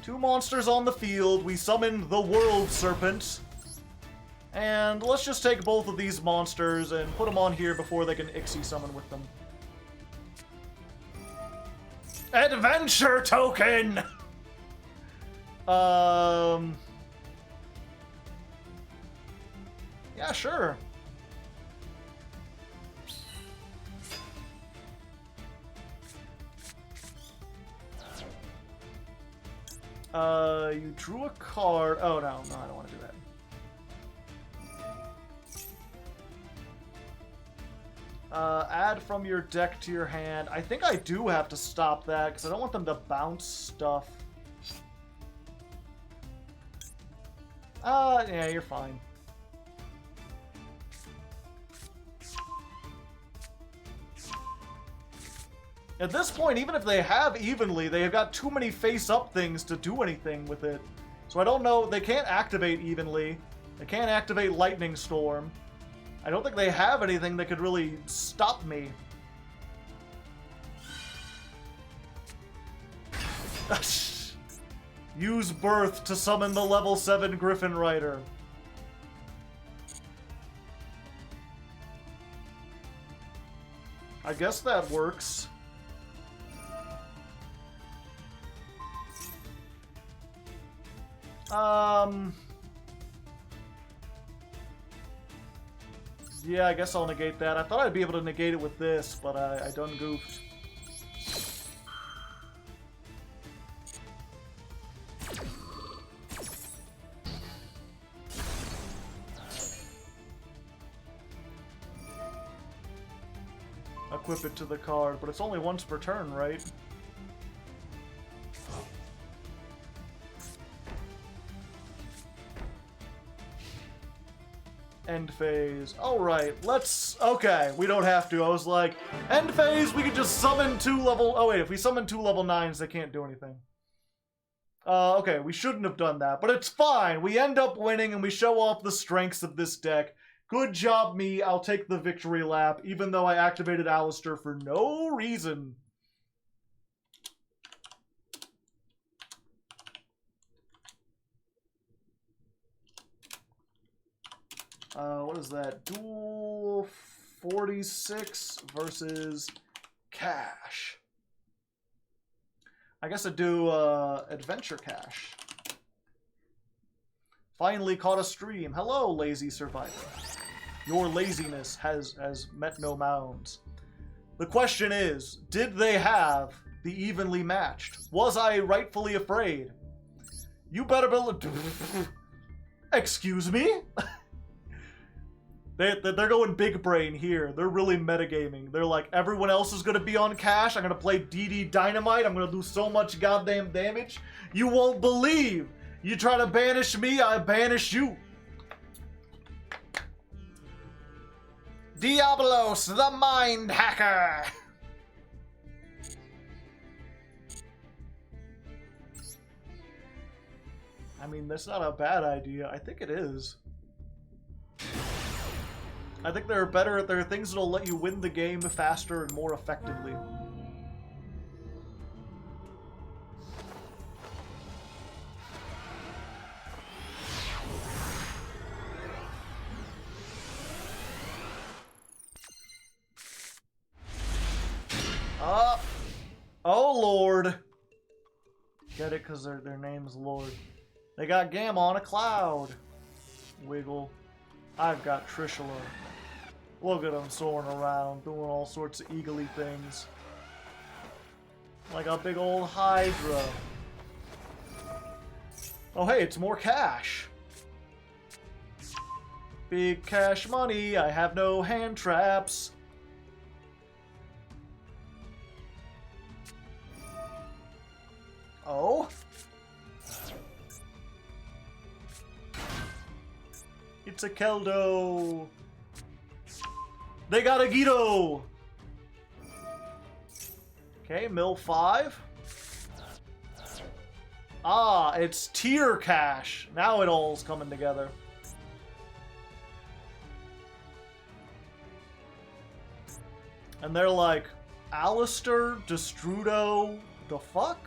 Two monsters on the field, we summon the World Serpent. And let's just take both of these monsters and put them on here before they can Ixie summon with them. Adventure token! Yeah, sure. You drew a card. Oh, no, I don't want to do that. Add from your deck to your hand. I think I do have to stop that because I don't want them to bounce stuff. Yeah, you're fine. At this point, even if they have evenly, they have got too many face-up things to do anything with it. So I don't know. They can't activate evenly. They can't activate Lightning Storm. I don't think they have anything that could really stop me. Use Birth to summon the level 7 Griffin Rider. I guess that works. Yeah, I guess I'll negate that. I thought I'd be able to negate it with this, but I done goofed. Equip it to the card, but it's only once per turn, right? End phase. Alright, let's... Okay, we don't have to. I was like, end phase, we could just summon 2 level... Oh wait, if we summon 2 level 9s, they can't do anything. Okay, we shouldn't have done that, but it's fine. We end up winning and we show off the strengths of this deck. Good job, me. I'll take the victory lap, even though I activated Alistair for no reason. What is that? Duel 46 versus Cash. I guess I'd do Adventure Cash. Finally caught a stream. Hello, lazy survivor. Your laziness has met no bounds. The question is, did they have the evenly matched? Was I rightfully afraid? You better be... Excuse me? They're going big brain here. They're really metagaming. They're like, everyone else is going to be on Cash. I'm going to play DD Dynamite. I'm going to do so much goddamn damage. You won't believe. You try to banish me, I banish you. Diablos, the Mind Hacker. I mean, that's not a bad idea. I think it is. I think there are things that'll let you win the game faster and more effectively. Oh Lord. Get it? Because their name's Lord. They got Gam on a cloud. Wiggle. I've got Trishula. Look at him soaring around, doing all sorts of eagly things. Like a big old Hydra. Oh hey, it's more cash. Big cash money, I have no hand traps. Oh? It's a Keldo. They got a Guido. Okay, mill 5. Ah, it's tier cash. Now it all's coming together. And they're like, Alistair, Destrudo, the fuck?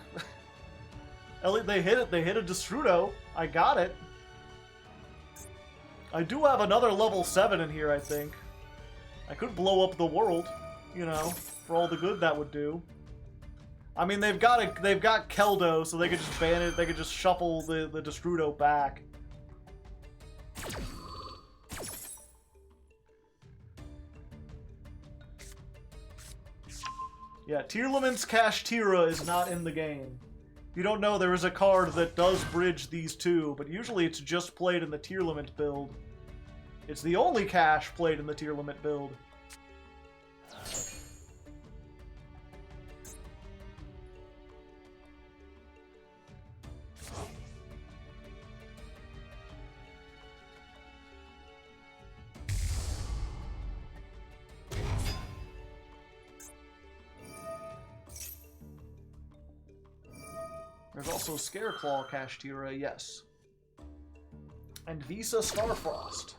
At least they hit it. They hit a Destrudo. I got it. I do have another level 7 in here, I think. I could blow up the world, you know, for all the good that would do. I mean, they've got Keldo, so they could just ban it. They could just shuffle the Destrudo back. Yeah, Tearlament's Kashtira is not in the game. you don't know, there is a card that does bridge these two, but usually it's just played in the tier limit build. It's the only cash played in the tier limit build. There's also Scareclaw Kashtira, yes. And Visa Starfrost.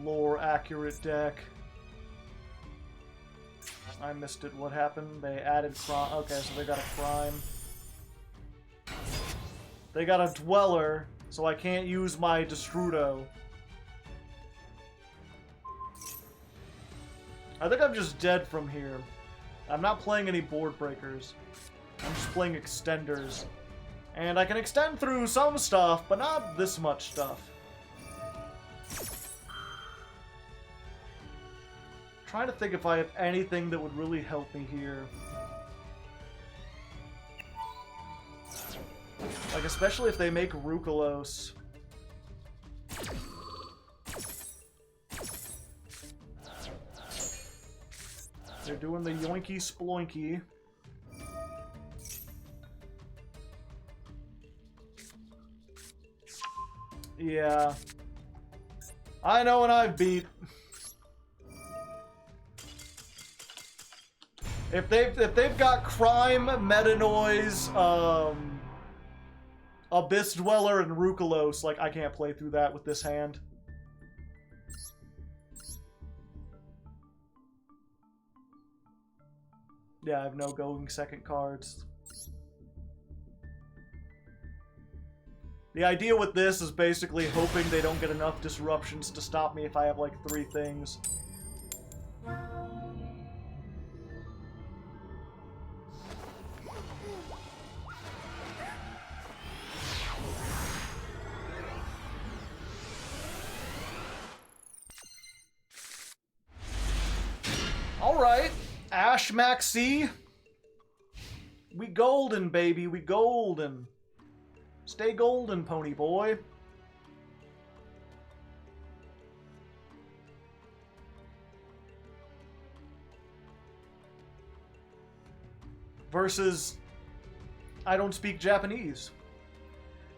Lore accurate deck. I missed it. What happened? They added crime. Okay, so they got a crime. They got a dweller, so I can't use my Destrudo. I think I'm just dead from here. I'm not playing any board breakers. I'm just playing extenders. And I can extend through some stuff, but not this much stuff. Trying to think if I have anything that would really help me here. Like, especially if they make Rukalos. They're doing the yoinky sploinky. Yeah. I know when I've beat. If they've got Crime, Meta Noise, Abyss Dweller, and Rukalos, like, I can't play through that with this hand. Yeah, I have no going second cards. The idea with this is basically hoping they don't get enough disruptions to stop me if I have, like, 3 things. Alright, Maxx C. We golden, baby, we golden. Stay golden, pony boy. Versus, I don't speak Japanese.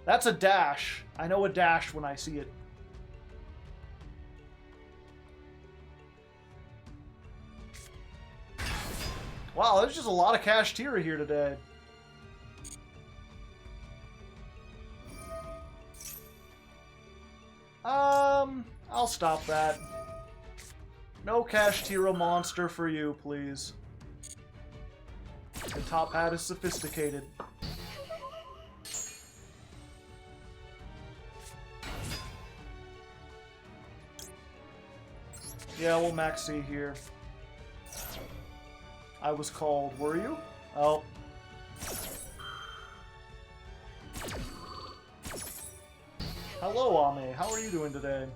That's a dash. I know a dash when I see it. Wow, there's just a lot of Kashtira here today. I'll stop that. No Kashtira monster for you, please. The top hat is sophisticated. Yeah, we'll Maxx C here. I was called, were you? Oh. Hello, Ame. How are you doing today?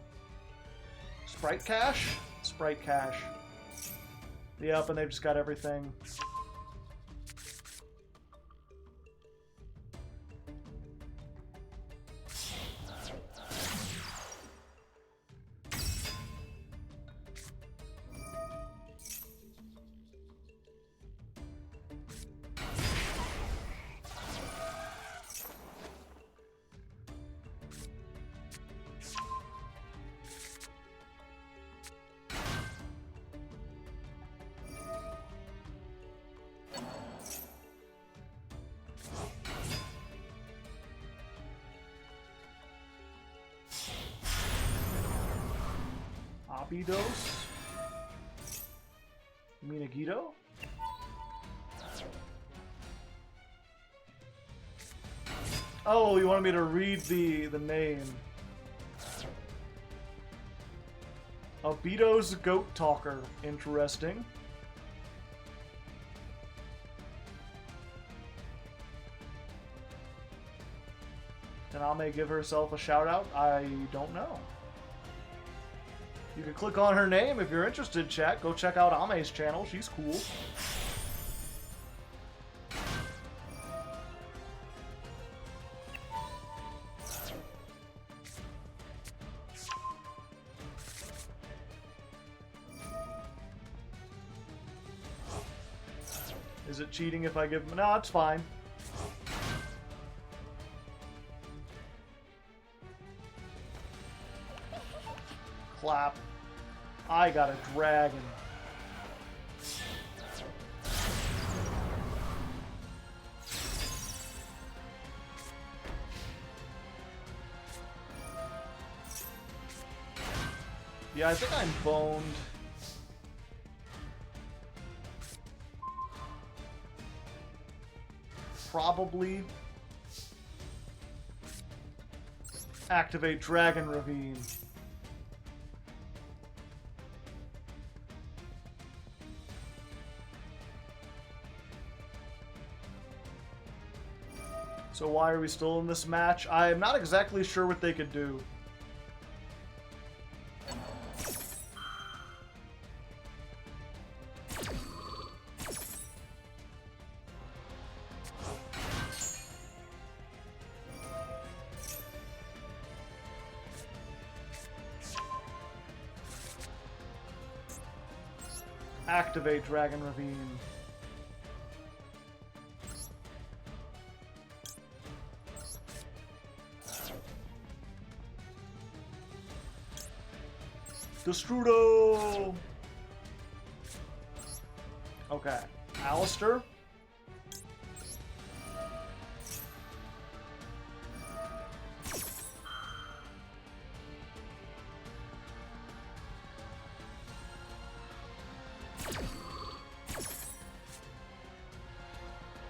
Sprite Cash? Sprite Cash. Yep, and they've just got everything. Abidos? You mean Agito? Oh, you wanted me to read the name. Obito's Goat Talker. Interesting. Did Ame give herself a shout out? I don't know. You can click on her name if you're interested, chat. Go check out Ame's channel. She's cool. Is it cheating if I give... No, it's fine. Clap. I got a dragon. Yeah, I think I'm boned. Probably activate Dragon Ravine. So why are we still in this match? I'm not exactly sure what they could do. Activate Dragon Ravine. Destrudo! Okay. Alistair?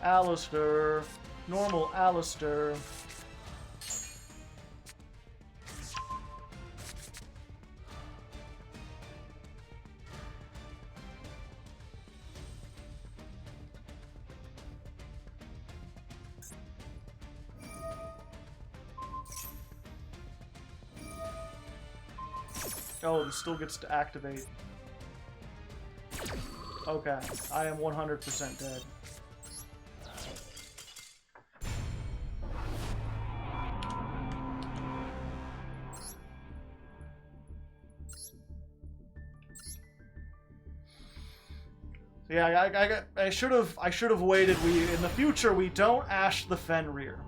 Alistair. Normal Alistair. Oh, this still gets to activate. Okay, I am 100% dead. Yeah, I should have waited. In the future we don't Ash the Fenrir.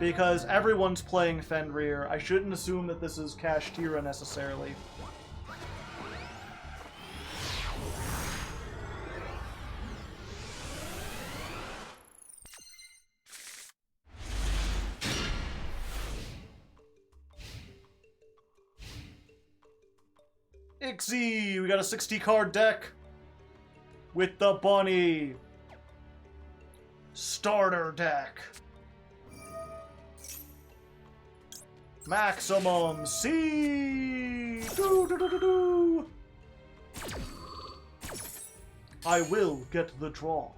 Because everyone's playing Fenrir. I shouldn't assume that this is Kashtira necessarily. Ixie! We got a 60 card deck with the bunny. Starter deck. Maximum C! Do, do, do, do, do. I will get the draw.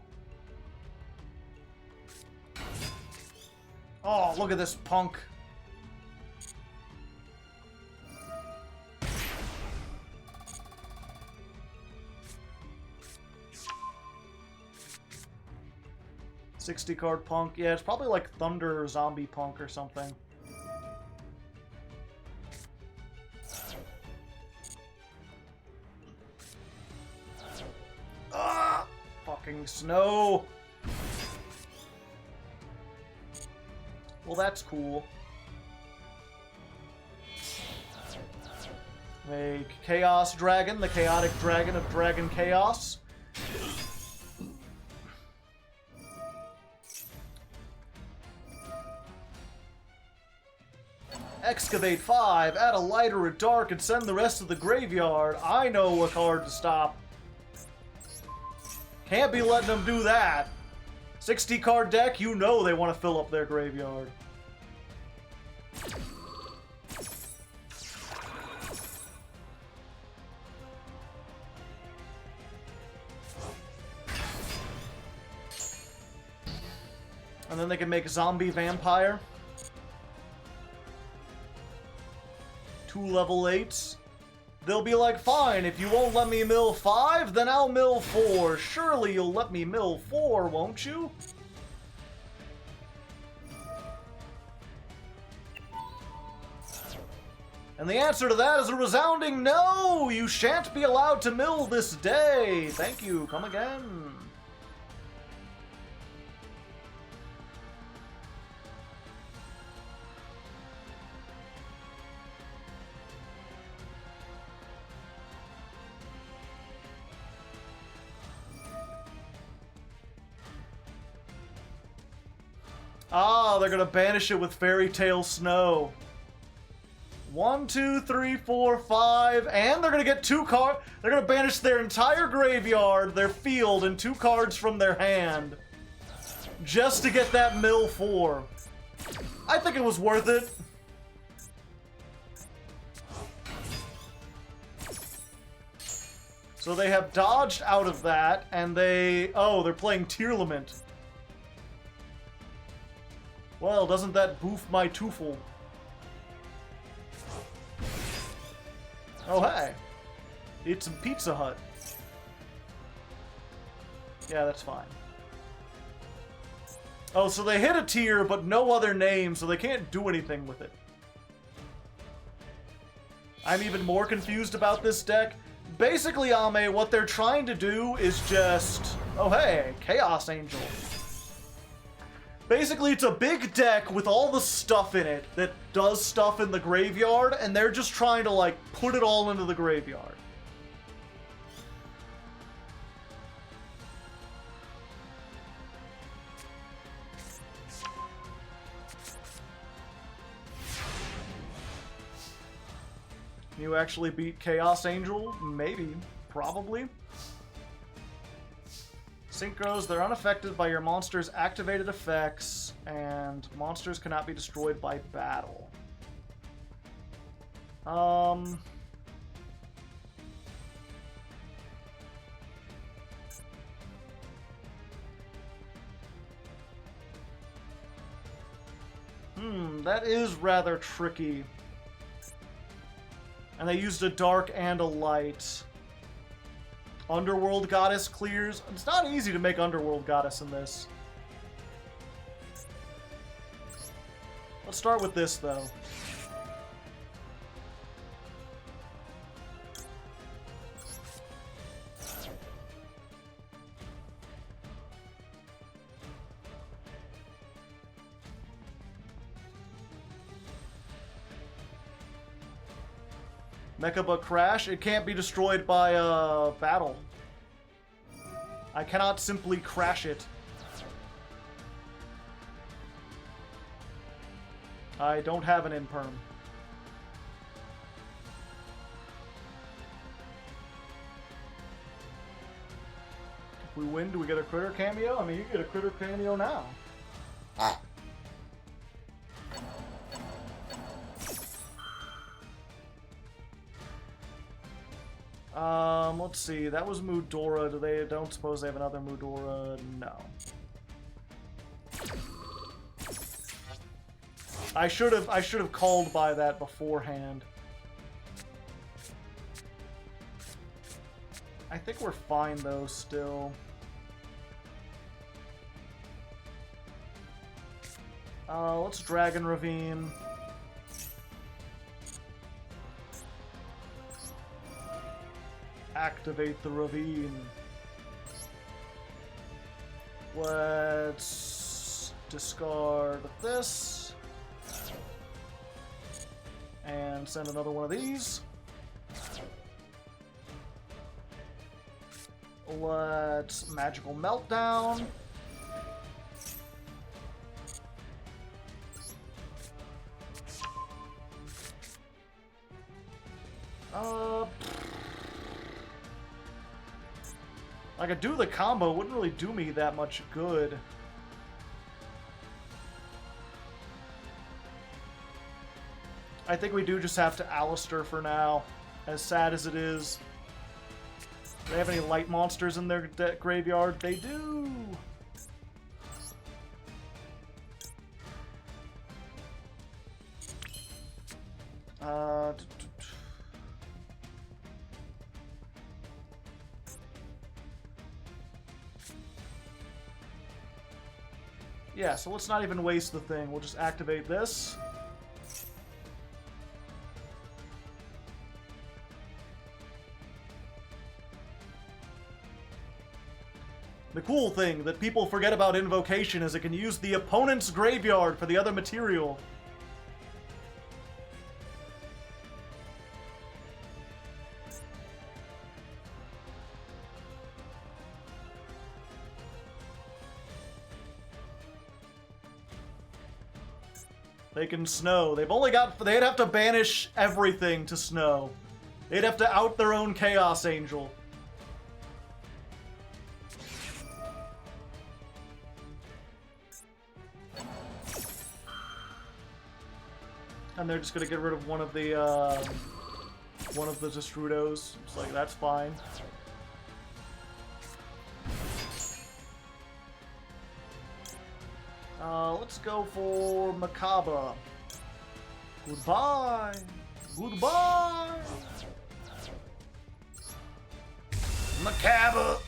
Oh, look at this punk. $60 card punk. Yeah, it's probably like Thunder or Zombie Punk or something. Ah! Fucking snow! Well, that's cool. A Chaos Dragon, the Chaotic Dragon of Dragon Chaos. Excavate 5, add a light or a dark, and send the rest of the graveyard. I know a card to stop. Can't be letting them do that. 60 card deck, you know they want to fill up their graveyard. And then they can make zombie vampire. 2 level 8s. They'll be like, fine, if you won't let me mill 5, then I'll mill 4. Surely you'll let me mill 4, won't you? And the answer to that is a resounding no! You shan't be allowed to mill this day! Thank you, come again. Ah, they're gonna banish it with Fairy Tale Snow. 1, 2, 3, 4, 5, and they're gonna get 2 cards. They're gonna banish their entire graveyard, their field, and 2 cards from their hand. Just to get that mill 4. I think it was worth it. So they have dodged out of that, and they... Oh, they're playing Tearlament. Well, doesn't that boof my toofle? Oh, hey. Eat some Pizza Hut. Yeah, that's fine. Oh, so they hit a tier, but no other name, so they can't do anything with it. I'm even more confused about this deck. Basically, Ame, what they're trying to do is just... Oh, hey, Chaos Angel. Basically, it's a big deck with all the stuff in it that does stuff in the graveyard, and they're just trying to, like, put it all into the graveyard. Can you actually beat Chaos Angel? Maybe. Probably. Synchros, they're unaffected by your monster's activated effects, and monsters cannot be destroyed by battle. That is rather tricky. And they used a dark and a light. Underworld Goddess clears. It's not easy to make Underworld Goddess in this. Let's start with this, though. Mechaba Crash, it can't be destroyed by battle. I cannot simply crash it. I don't have an imperm. If we win, do we get a critter cameo? I mean, you get a critter cameo now. Let's see. That was Mudora. Don't suppose they have another Mudora? No. I should have called by that beforehand. I think we're fine though still. Let's Dragon Ravine. Activate the ravine. Let's discard this. And send another one of these. Let's Magical Meltdown. I could do the combo, wouldn't really do me that much good. I think we do just have to Alistair for now, as sad as it is. Do they have any light monsters in their graveyard? They do! Yeah, so let's not even waste the thing. We'll just activate this. The cool thing that people forget about Invocation is it can use the opponent's graveyard for the other material. They can snow. They'd have to banish everything to snow. They'd have to out their own Chaos Angel. And they're just gonna get rid of one of the Destrudos. It's like, that's fine. Let's go for Macabre. Goodbye! Goodbye! Macabre!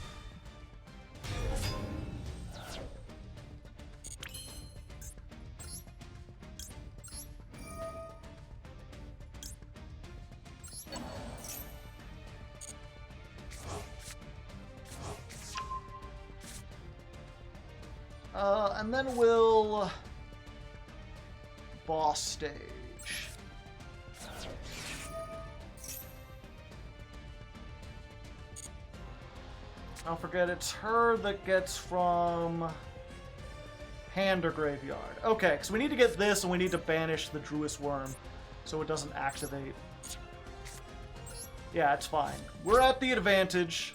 And then we'll boss stage. Don't forget, it's her that gets from hand or graveyard. Okay, because we need to get this and we need to banish the Druis Worm so it doesn't activate. Yeah, it's fine. We're at the advantage.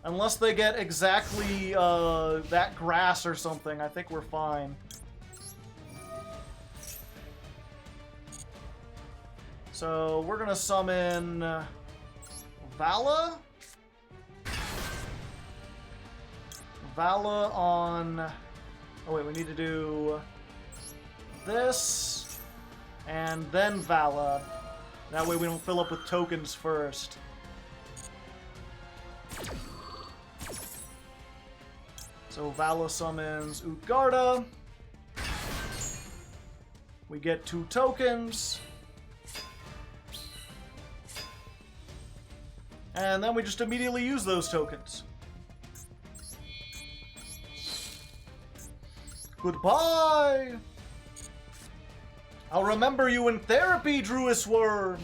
Unless they get exactly that grass or something, I think we're fine. So we're gonna summon Vala. Vala on... Oh wait, we need to do this, and then Vala. That way we don't fill up with tokens first. So Vala summons Utgarda. We get 2 tokens. And then we just immediately use those tokens. Goodbye! I'll remember you in therapy, Druis Worm!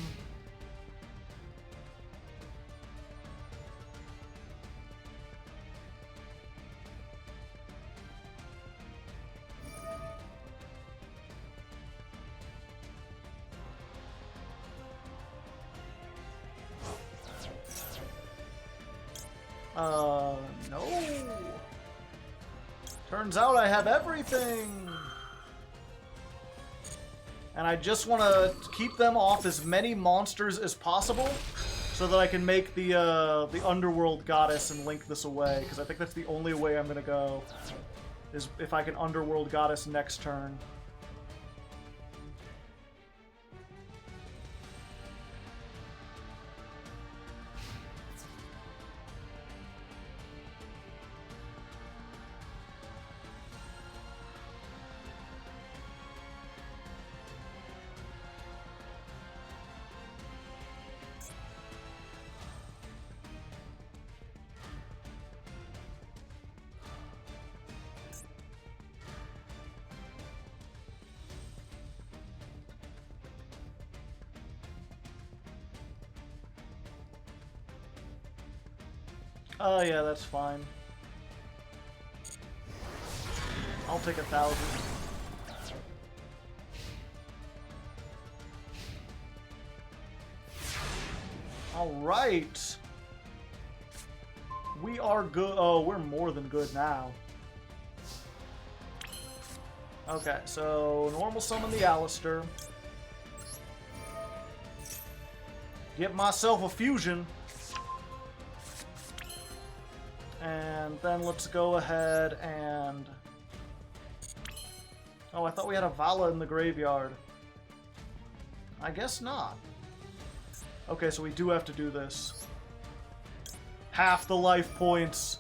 No. Turns out I have everything. And I just want to keep them off as many monsters as possible so that I can make the Underworld Goddess and link this away, because I think that's the only way I'm going to go, is if I can Underworld Goddess next turn. Oh yeah, that's fine. I'll take 1,000. Alright. We are good. Oh, we're more than good now. Okay, so normal summon the Alistair. Get myself a fusion. And then let's go ahead and... Oh, I thought we had a Vala in the graveyard. I guess not. Okay, so we do have to do this. Half the life points.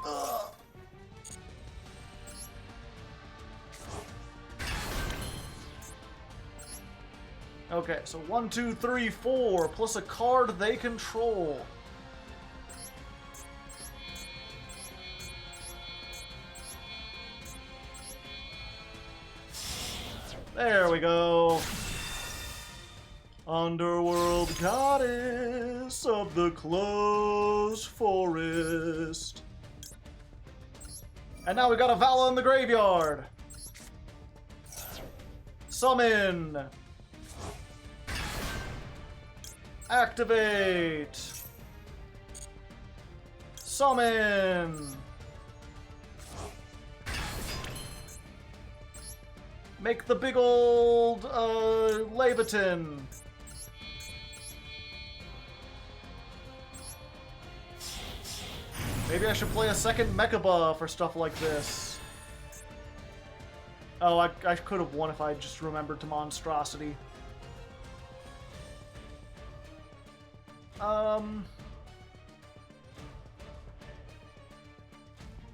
Ugh. Okay, so 1, 2, 3, 4, plus a card they control. There we go. Underworld goddess of the closed forest. And now we got a Vala in the graveyard. Summon. Activate. Summon. Make the big old Leviton. Maybe I should play a second Mecha Buff or stuff like this. Oh, I could have won if I just remembered to Monstrosity.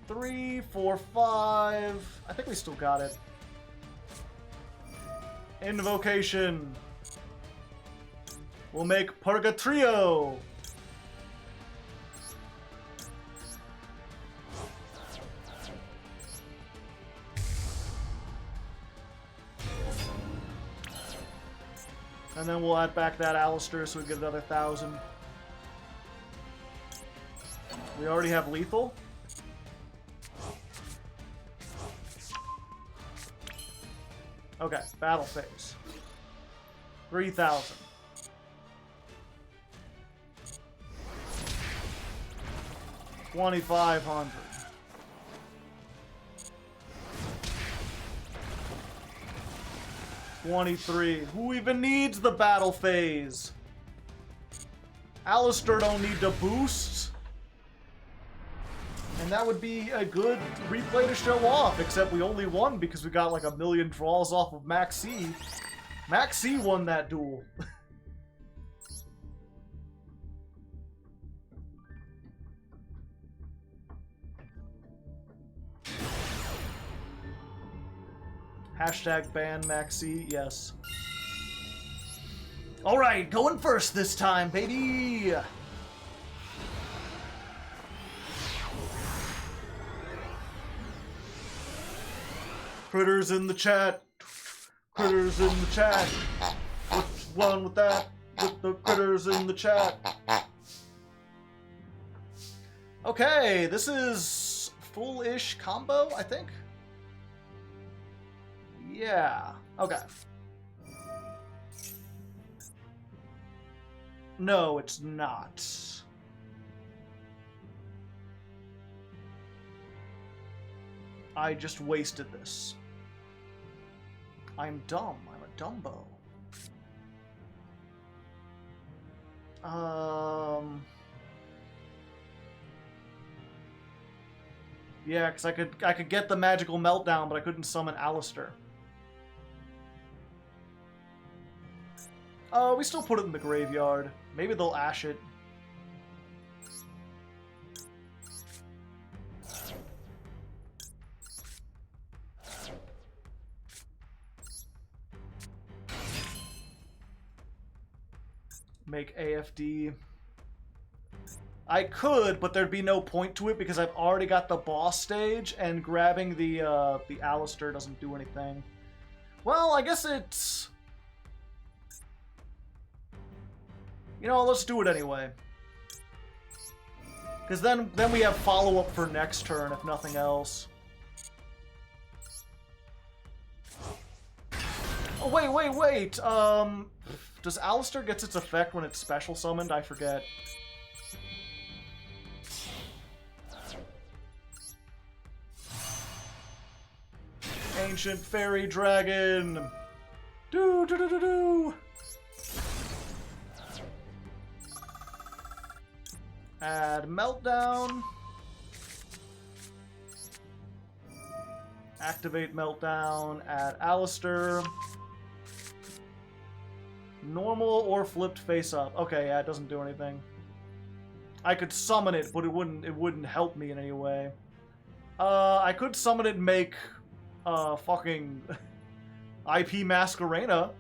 3, 4, 5. I think we still got it. Invocation. We'll make Purgatrio. And then we'll add back that Alistair so we get another 1,000. We already have lethal. Okay, battle phase. 3,000. $2,500. 23. Who even needs the battle phase? Alistair don't need to boost. And that would be a good replay to show off, except we only won because we got like 1,000,000 draws off of Maxx C. Maxx C won that duel. Hashtag ban Maxx C, yes. Alright, going first this time, baby! Critters in the chat. Critters in the chat. Which one with that? With the critters in the chat. Okay, this is full-ish combo, I think. Yeah. Okay. No, it's not. I just wasted this. I'm dumb. I'm a Dumbo. Yeah, because I could get the magical meltdown, but I couldn't summon Alistair. Oh, we still put it in the graveyard. Maybe they'll ash it. Make AFD. I could, but there'd be no point to it because I've already got the boss stage, and grabbing the Alistair doesn't do anything. Well, I guess it's... You know, let's do it anyway. Because then we have follow-up for next turn, if nothing else. Oh, wait! Does Alistair get its effect when it's special summoned? I forget. Ancient Fairy Dragon! Do. Add Meltdown. Activate Meltdown. Add Alistair. Normal or flipped face up. Okay, yeah, it doesn't do anything. I could summon it, but it wouldn't help me in any way. I could summon it and make fucking IP Masquerena.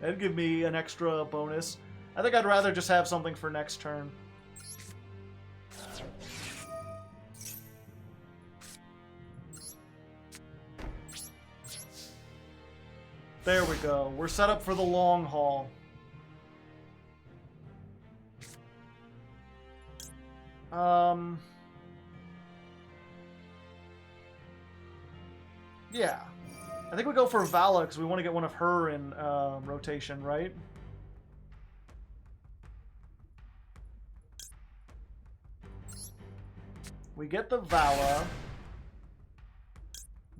That'd give me an extra bonus. I think I'd rather just have something for next turn. There we go. We're set up for the long haul. Yeah. I think we go for Vala because we want to get one of her in rotation, right? We get the Vala.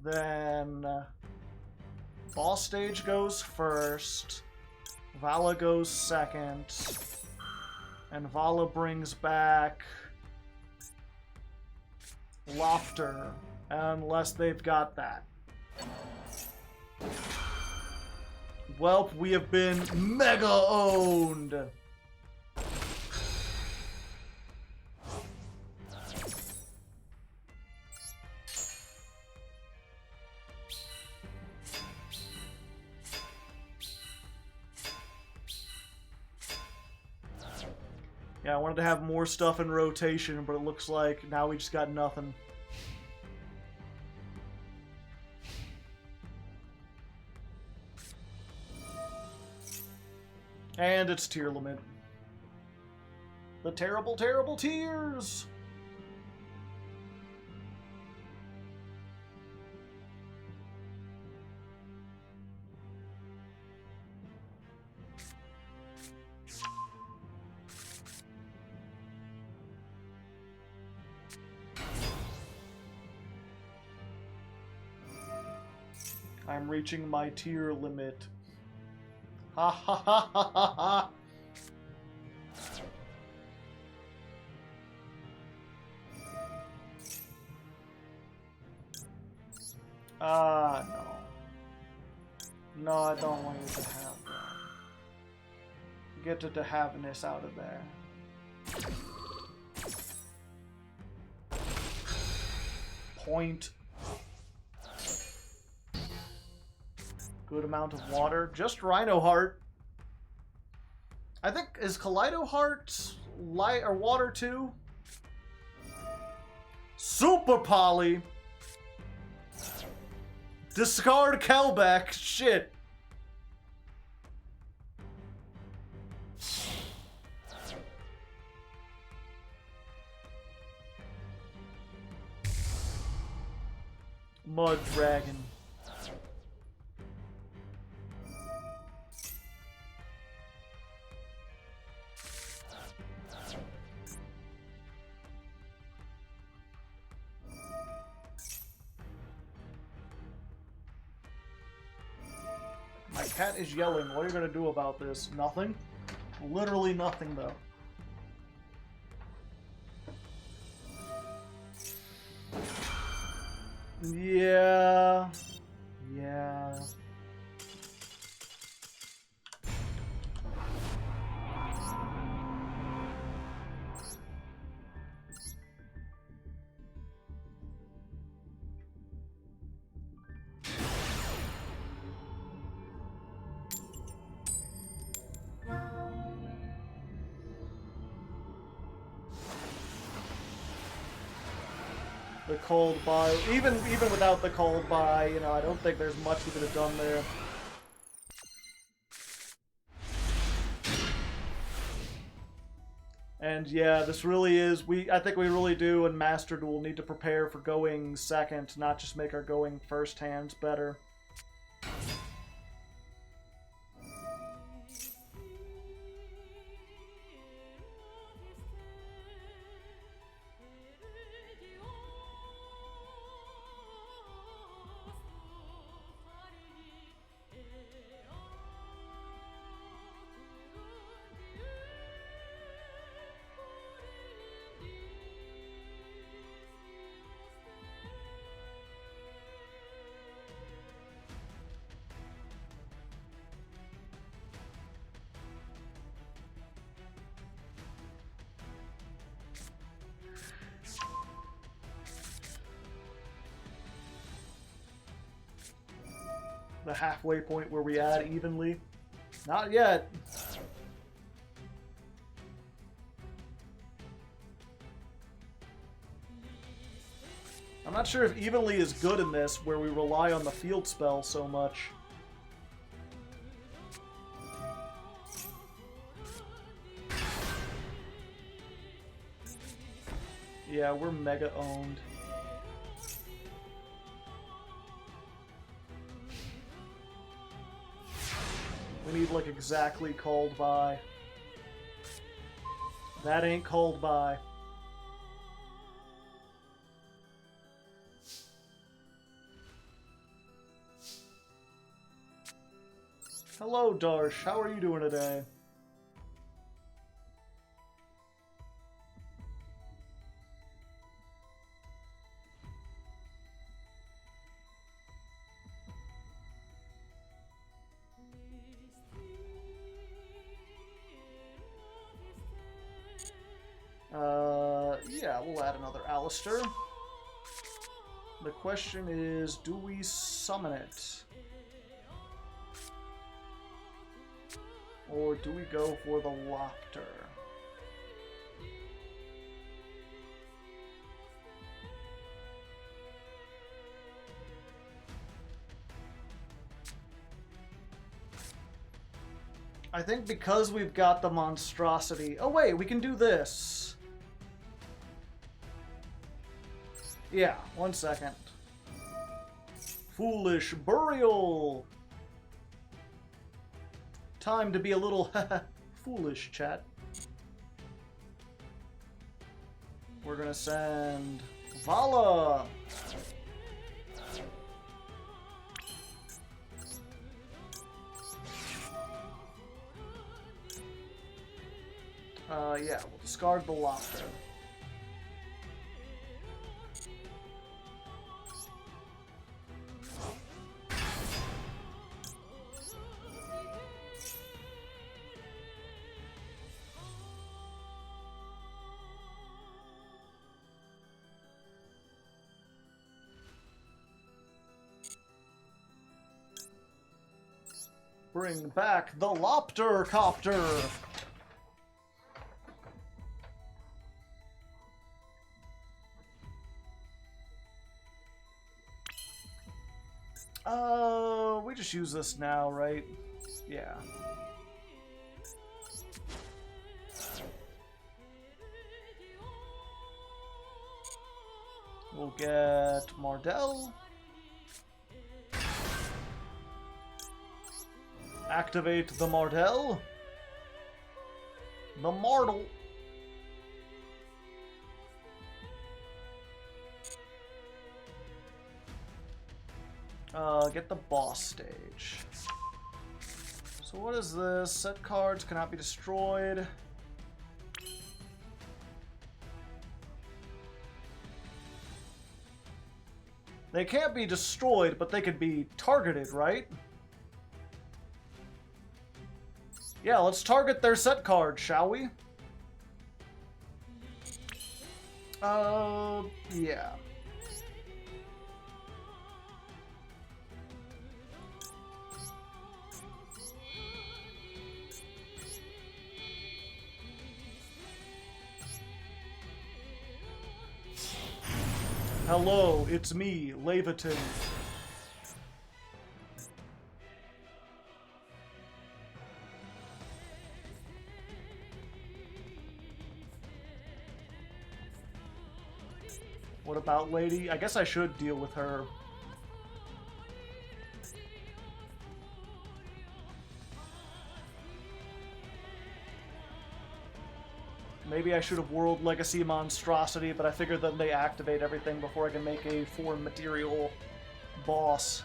Then boss stage goes first. Vala goes second. And Vala brings back Lofter, unless they've got that. Welp, we have been mega owned. Yeah, I wanted to have more stuff in rotation, but it looks like now we just got nothing. And it's tier limit. The terrible, terrible tiers! I'm reaching my tier limit. Ha ha ha ha ha ha! No. No, I don't want you to have that. Get the haviness out of there. Point. Good amount of water. Just Rhino Heart. I think, is Kaleido Heart light or water too? Super Poly. Discard Kelbeck. Shit. Mud Dragon. My cat is yelling. What are you going to do about this? Nothing? Literally nothing, though. Yeah. Yeah. The cold buy, even without the cold buy, you know, I don't think there's much we could have done there. And yeah, this really is, I think we really do in Master Duel need to prepare for going second, not just make our going first hands better. the halfway point where we add evenly? Not yet. I'm not sure if evenly is good in this, where we rely on the field spell so much. Yeah, we're mega owned. We need, like, exactly called by. That ain't called by. Hello, Darsh. How are you doing today? Yeah, we'll add another Alistair. The question is, do we summon it? Or do we go for the Lopter? I think because we've got the monstrosity... Oh wait, we can do this. Yeah, 1 second. Foolish Burial! Time to be a little foolish, chat. We're gonna send Vala! Yeah, we'll discard the Lopter. Bring back the Lopter Copter! We just use this now, right? Yeah. We'll get Mardell. Activate the Mardell. The Mardell. Get the boss stage. So what is this? Set cards cannot be destroyed. They can't be destroyed, but they could be targeted, right? Yeah, let's target their set card, shall we? Yeah. Hello, it's me, Leviton. What about Lady? I guess I should deal with her. Maybe I should have World Legacy Monstrosity, but I figured then they activate everything before I can make a foreign material boss.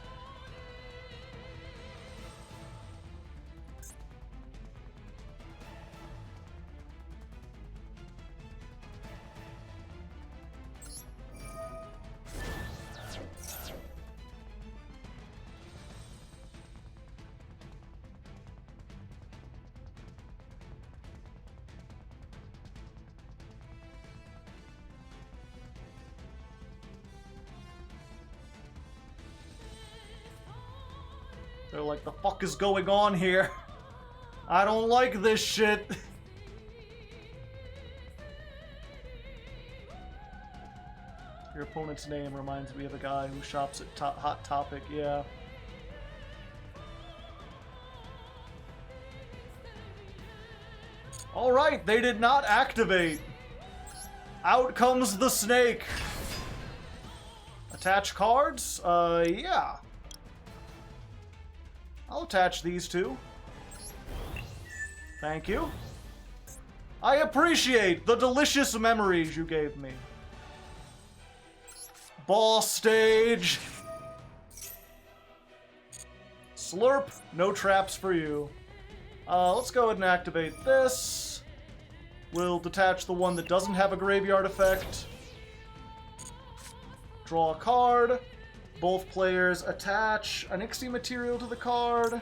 They're like, the fuck is going on here? I don't like this shit. Your opponent's name reminds me of a guy who shops at Hot Topic, yeah. Alright, they did not activate. Out comes the snake. Attach cards? Yeah. I'll attach these two. Thank you. I appreciate the delicious memories you gave me. Boss stage. Slurp, no traps for you. Let's go ahead and activate this. We'll detach the one that doesn't have a graveyard effect. Draw a card. Both players attach an Ixie material to the card.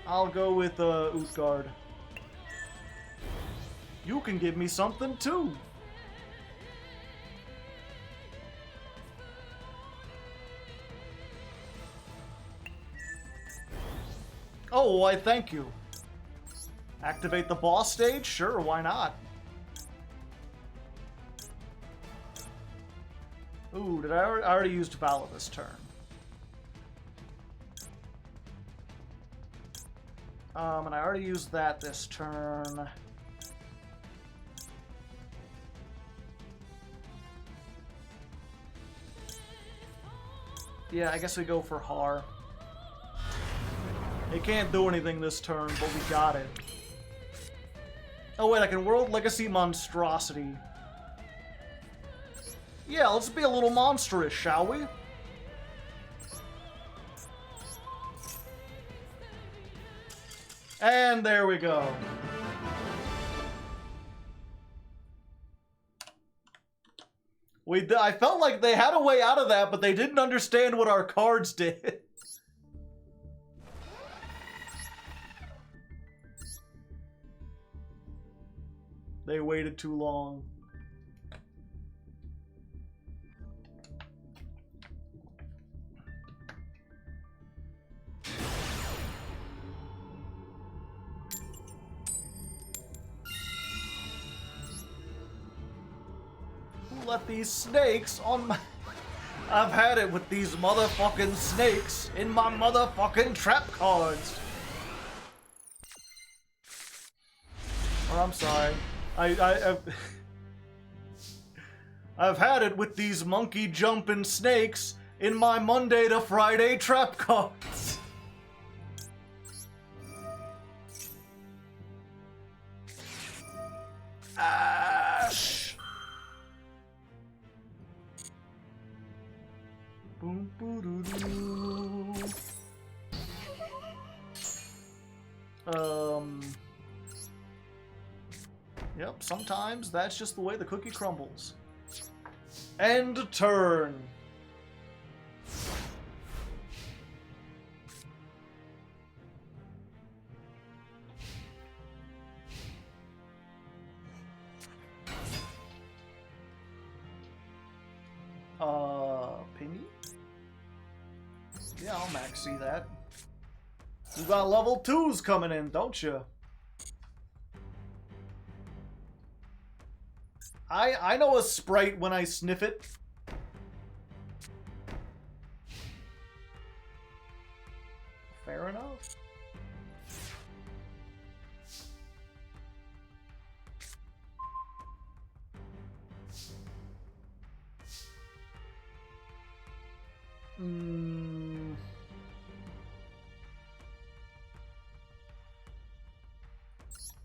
I'll go with Utgard. You can give me something too. Oh, why thank you. Activate the boss stage? Sure, why not? Ooh, I already used Valor this turn. And I already used that this turn. Yeah, I guess we go for Har. It can't do anything this turn, but we got it. Oh wait, I can World Legacy Monstrosity. Yeah, let's be a little monstrous, shall we? And there we go. I felt like they had a way out of that, but they didn't understand what our cards did. They waited too long. Who let these snakes on my... I've had it with these motherfucking snakes in my motherfucking trap cards. Or I'm sorry. I've had it with these monkey jumping snakes in my Monday to Friday trap cards. Ash. Boom, boo, doo, doo. Yep, sometimes that's just the way the cookie crumbles. End turn. Pingy? Yeah, I'll Maxx C that. You got level 2s coming in, don't you? I know a sprite when I sniff it. Fair enough.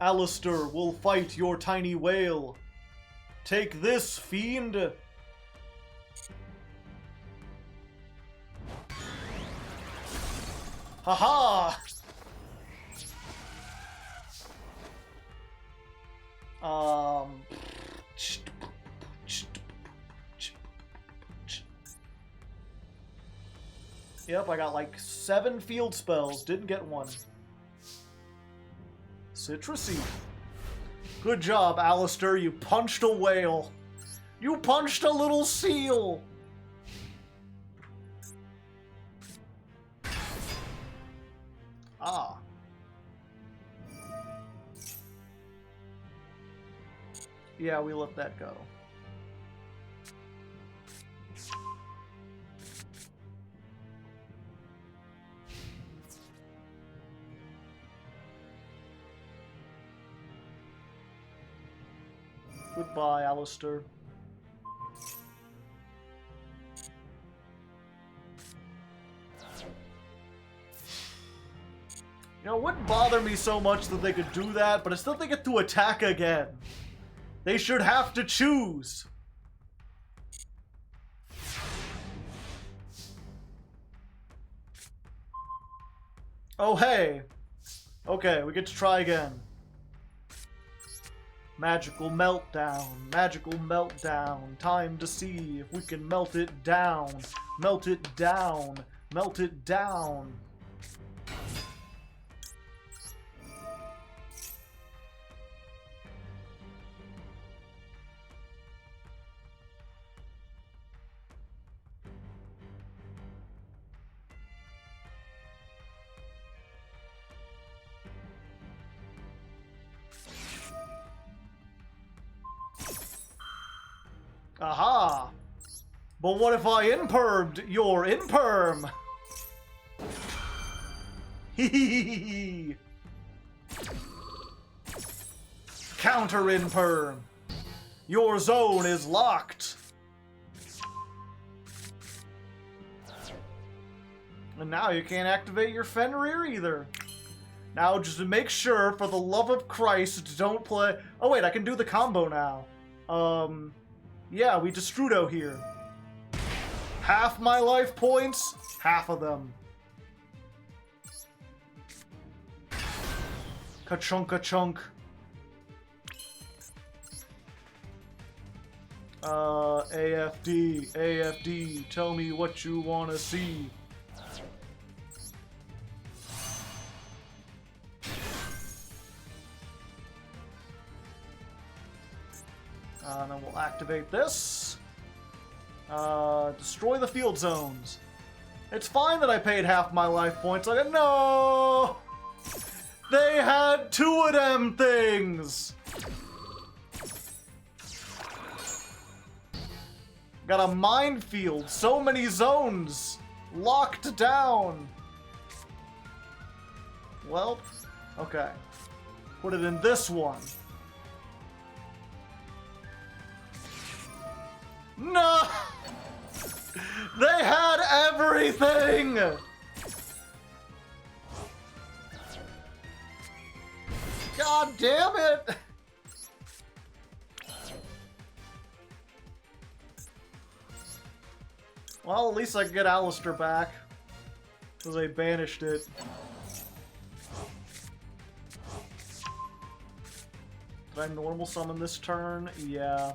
Alistair will fight your tiny whale. Take this, fiend! Haha! Yep, I got like 7 field spells. Didn't get one. Citrusy. Good job, Alistair. You punched a whale. You punched a little seal. Ah. Yeah, we let that go. Goodbye, Alistair. You know, it wouldn't bother me so much that they could do that, but I still think they get to attack again. They should have to choose. Oh, hey. Okay, we get to try again. Magical meltdown, magical meltdown. Time to see if we can melt it down. Melt it down, melt it down. Aha! But what if I impermed your imperm? Hehehehe. Counter imperm. Your zone is locked. And now you can't activate your Fenrir either. Now just to make sure, for the love of Christ, don't play... Oh wait, I can do the combo now. Yeah, we Destrudo here. Half my life points, half of them. Ka-chunk. AFD, tell me what you wanna see. And then we'll activate this. Destroy the field zones. It's fine that I paid half my life points. Like, no! They had 2 of them things! Got a minefield. So many zones. Locked down. Well, okay. Put it in this one. No! They had everything! God damn it! Well, at least I can get Alistair back. Because they banished it. Did I normal summon this turn? Yeah.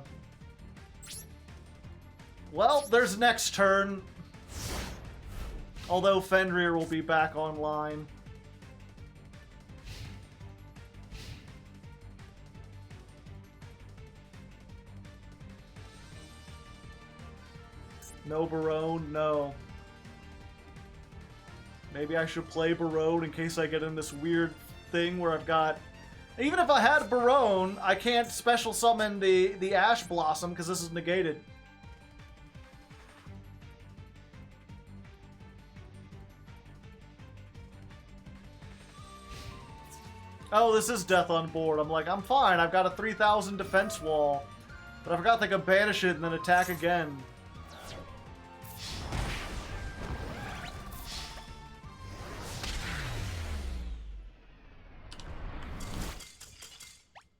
Well, there's next turn. Although Fenrir will be back online. No Barone? No. Maybe I should play Barone in case I get in this weird thing where I've got... Even if I had Barone, I can't special summon the Ash Blossom because this is negated. Oh, this is death on board. I'm like, I'm fine. I've got a 3,000 defense wall. But I forgot they can banish it and then attack again.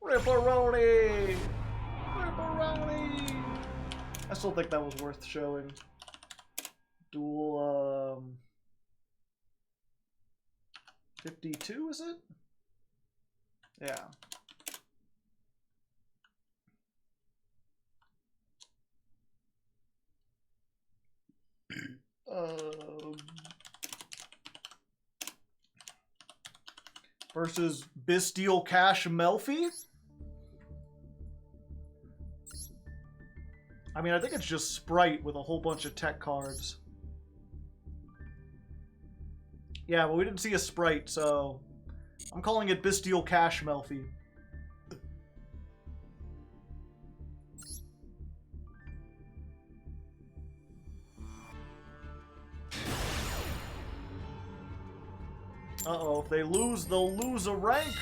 Ripperoni! Ripperoni! I still think that was worth showing. Duel, 52, is it? Yeah. Versus Bestial Cash Melfi? I mean, I think it's just Sprite with a whole bunch of tech cards. Yeah, but we didn't see a sprite, so I'm calling it Bestial Cash Melfi. Uh-oh, if they lose, they'll lose a rank.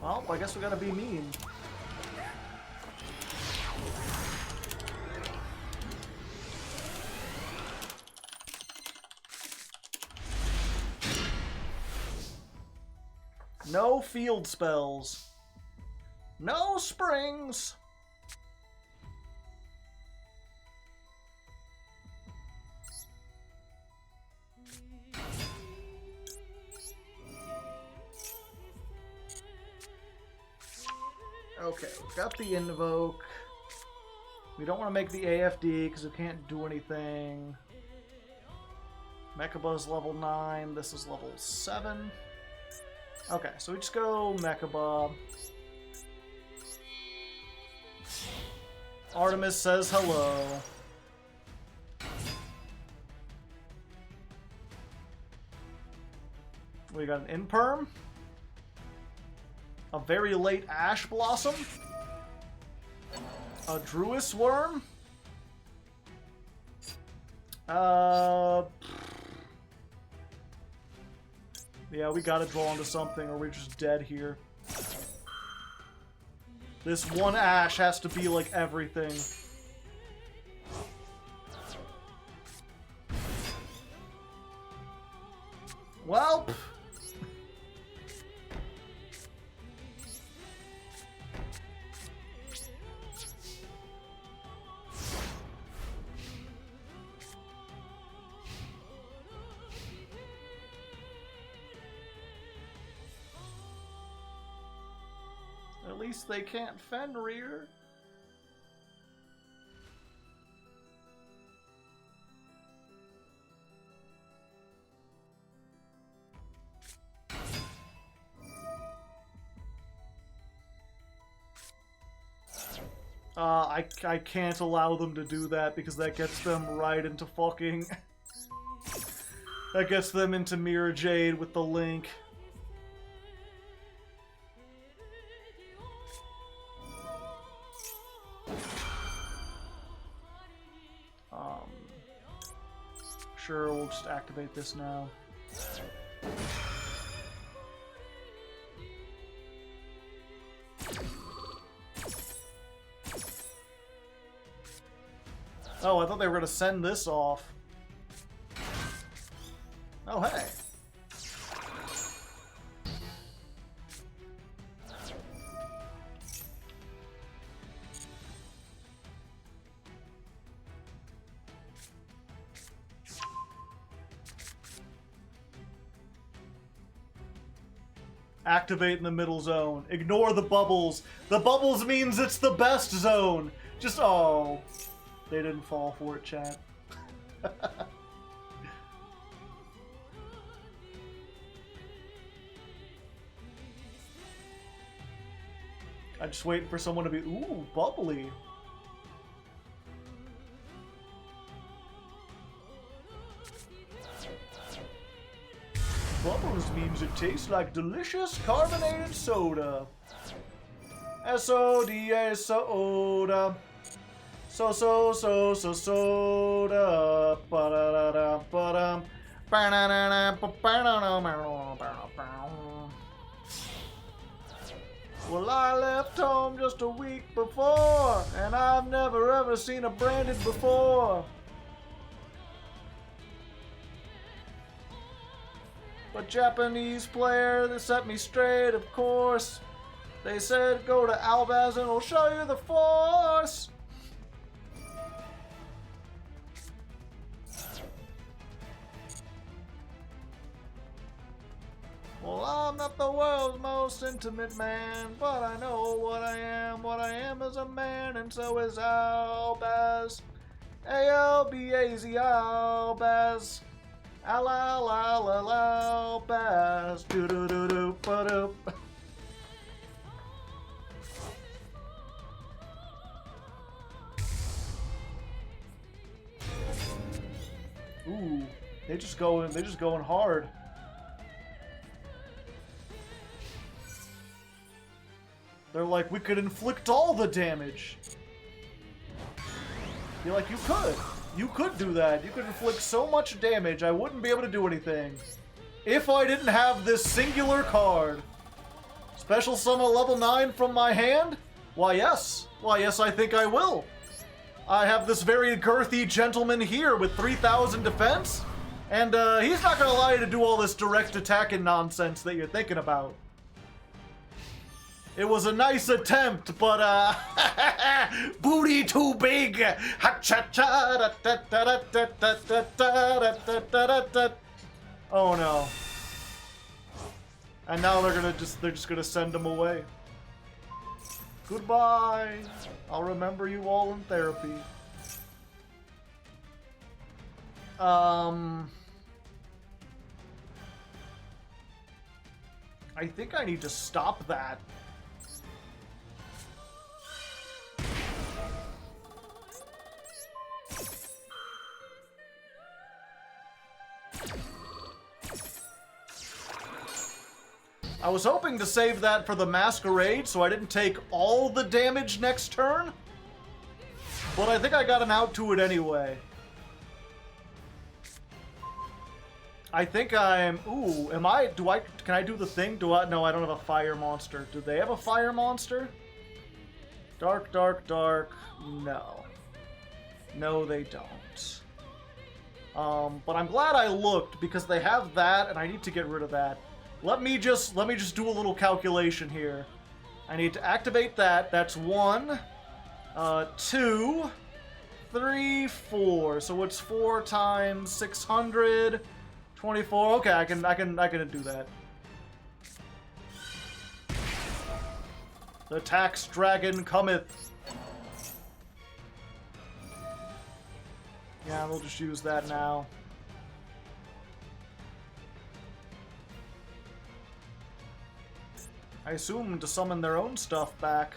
Well, I guess we gotta be mean. No field spells. No springs. Okay, got the invoke. We don't want to make the AFD because we can't do anything. Mechabuzz level 9. This is level 7. Okay, so we just go Mechabuzz. Artemis says hello. We got an Imperm. A very late Ash Blossom. A Druis Worm. Yeah, we gotta draw into something or we're just dead here. This one Ash has to be like everything. Well... At least they can't Fenrir. I can't allow them to do that because that gets them right into fucking... that gets them into Mirror Jade with the Link. Sure, we'll just activate this now. Oh, I thought they were going to send this off. Oh, hey. Activate in the middle zone. Ignore the bubbles. The bubbles means it's the best zone. Just, oh. They didn't fall for it, chat. I'm just waiting for someone to be, ooh, bubbly. Bubbles means it tastes like delicious carbonated soda. S-O-D-A soda. Soda. Ba-da-da-da-ba-dum. Well, I left home just a week before, and I've never ever seen a branded before. But Japanese player, they set me straight, of course. They said, go to Albaz and we'll show you the force. Well, I'm not the world's most intimate man, but I know what I am. What I am is a man, and so is Albaz. A-L-B-A-Z, Albaz. Albaz. Do-do-do-do-ba-do. They just going hard. They're like, we could inflict all the damage. You're like, you could. You could do that. You could inflict so much damage, I wouldn't be able to do anything. If I didn't have this singular card. Special summon level 9 from my hand? Why, yes. Why, yes, I think I will. I have this very girthy gentleman here with 3,000 defense. And he's not going to allow you to do all this direct attacking nonsense that you're thinking about. It was a nice attempt, but booty too big. Oh no. And now they're just gonna send him away. Goodbye. I'll remember you all in therapy. I think I need to stop that. I was hoping to save that for the Masquerade so I didn't take all the damage next turn. But I think I got an out to it anyway. I think I'm... Ooh, can I do the thing? No, I don't have a fire monster. Do they have a fire monster? Dark, dark, dark. No. No, they don't. But I'm glad I looked because they have that and I need to get rid of that. Let me just do a little calculation here. I need to activate that. That's 1, 2, 3, 4. So it's 4 times 600, 24. Okay, I can do that. The tax dragon cometh. Yeah, we'll just use that now. I assume to summon their own stuff back.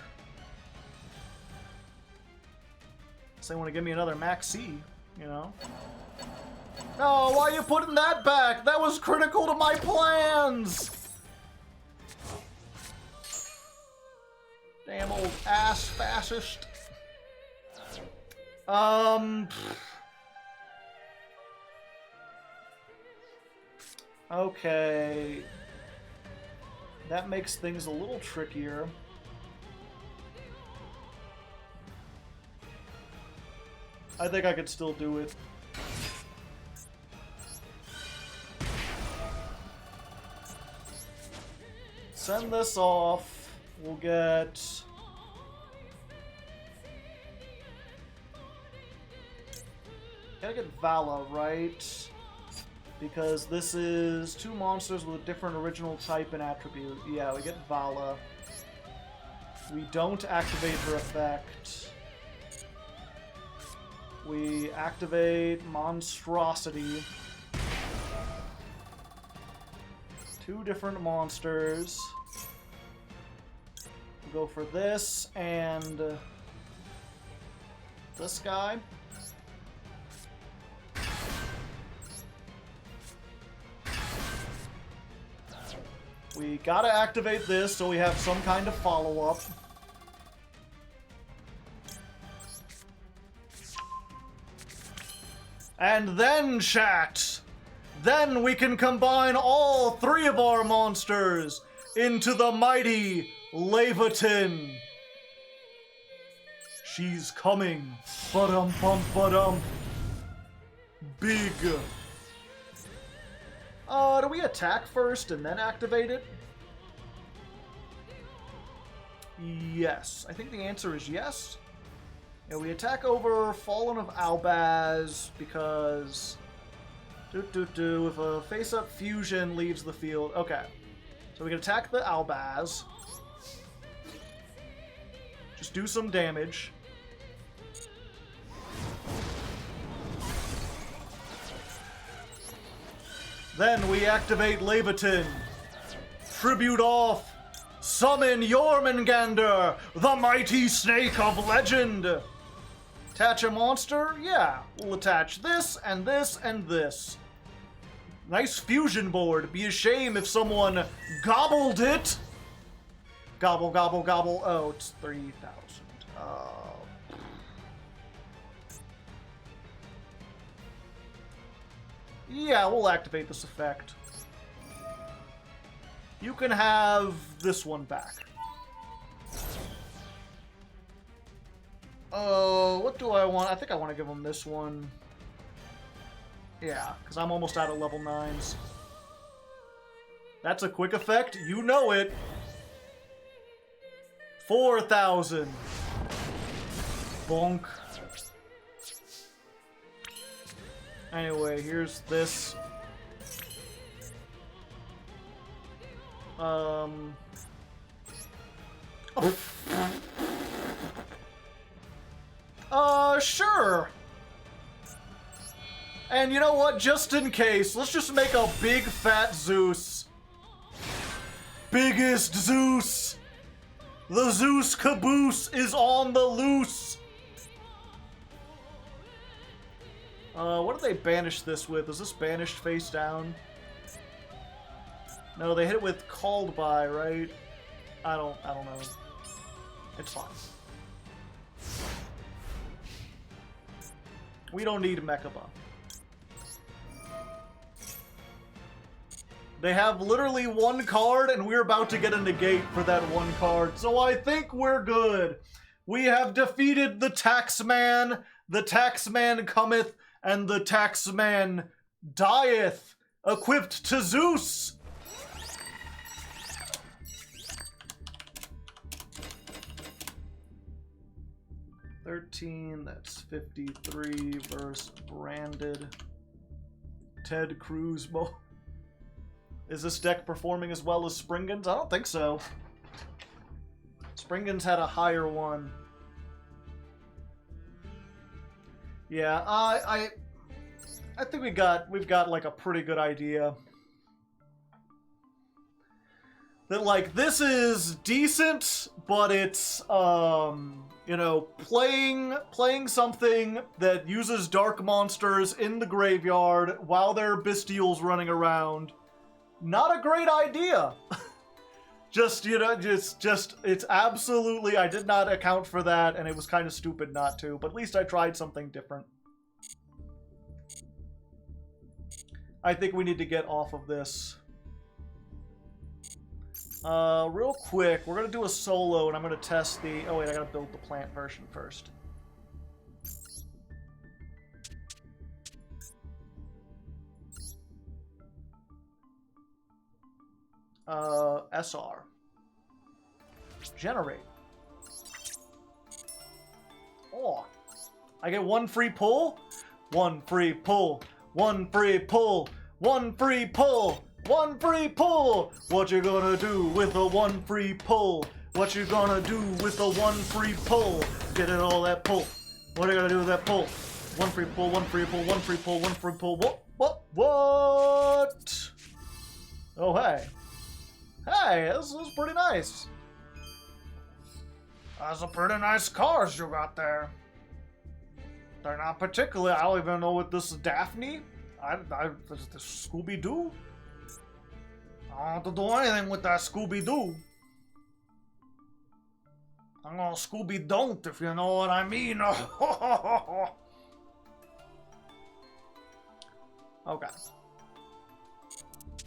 So they want to give me another Maxx C, you know? No, why are you putting that back? That was critical to my plans! Damn old ass fascist. Okay. That makes things a little trickier. I think I could still do it. Send this off. We'll get... Gotta get Vala, right? Because this is 2 monsters with a different original type and attribute. Yeah, we get Vala. We don't activate her effect. We activate Monstrosity. 2 different monsters. We'll go for this and this guy. We gotta activate this so we have some kind of follow-up. And then, chat! Then we can combine all 3 of our monsters into the mighty Leviathan. She's coming. Ba-dum-bum-ba-dum. Big. Do we attack first and then activate it? Yes. I think the answer is yes. Yeah, we attack over Fallen of Albaz because... If a face-up fusion leaves the field... Okay. So we can attack the Albaz. Just do some damage. Then we activate Leviathan. Tribute off. Summon Yormungandr, the mighty snake of legend. Attach a monster? Yeah. We'll attach this and this and this. Nice fusion board. Be a shame if someone gobbled it. Gobble, gobble, gobble. Oh, it's 3,000. Yeah, we'll activate this effect. You can have this one back. What do I want? I think I want to give him this one. Yeah, because I'm almost out of level 9s. That's a quick effect. You know it. 4,000. Bonk. Anyway, here's this. Sure. And you know what? Just in case, let's just make a big fat Zeus. Biggest Zeus. The Zeus caboose is on the loose. What do they banish this with? Is this banished face down? No, they hit it with called by, right? I don't know. It's fine. We don't need Mechaba. They have literally one card, and we're about to get a negate for that one card, so I think we're good. We have defeated the Taxman. The Taxman cometh, and the Taxman dieth, equipped to Zeus. $13, that's 53 versus branded Ted Cruz. Is this deck performing as well as Springen's? I don't think so. Springen's had a higher one. Yeah, I think we've got like a pretty good idea. That like this is decent, but it's you know, playing something that uses dark monsters in the graveyard while there are bestials running around. Not a great idea. Just, you know, it's absolutely, I did not account for that, and it was kind of stupid not to, but at least I tried something different. I think we need to get off of this. Real quick, we're gonna do a solo, and I'm gonna test the... Oh wait, I gotta build the plant version first. SR. Generate. Oh. I get one free pull? One free pull. One free pull. One free pull. One free pull! What you gonna do with a one free pull? What you gonna do with a one free pull? Get it all that pull. What are you gonna do with that pull? One free pull, one free pull, one free pull, one free pull. What? Oh, hey. Hey, this is pretty nice. That's a pretty nice cars you got there. They're not particularly, I don't even know what this is, Daphne? This Scooby-Doo? I don't have to do anything with that Scooby-Doo. I'm gonna Scooby-Don't, if you know what I mean. Okay.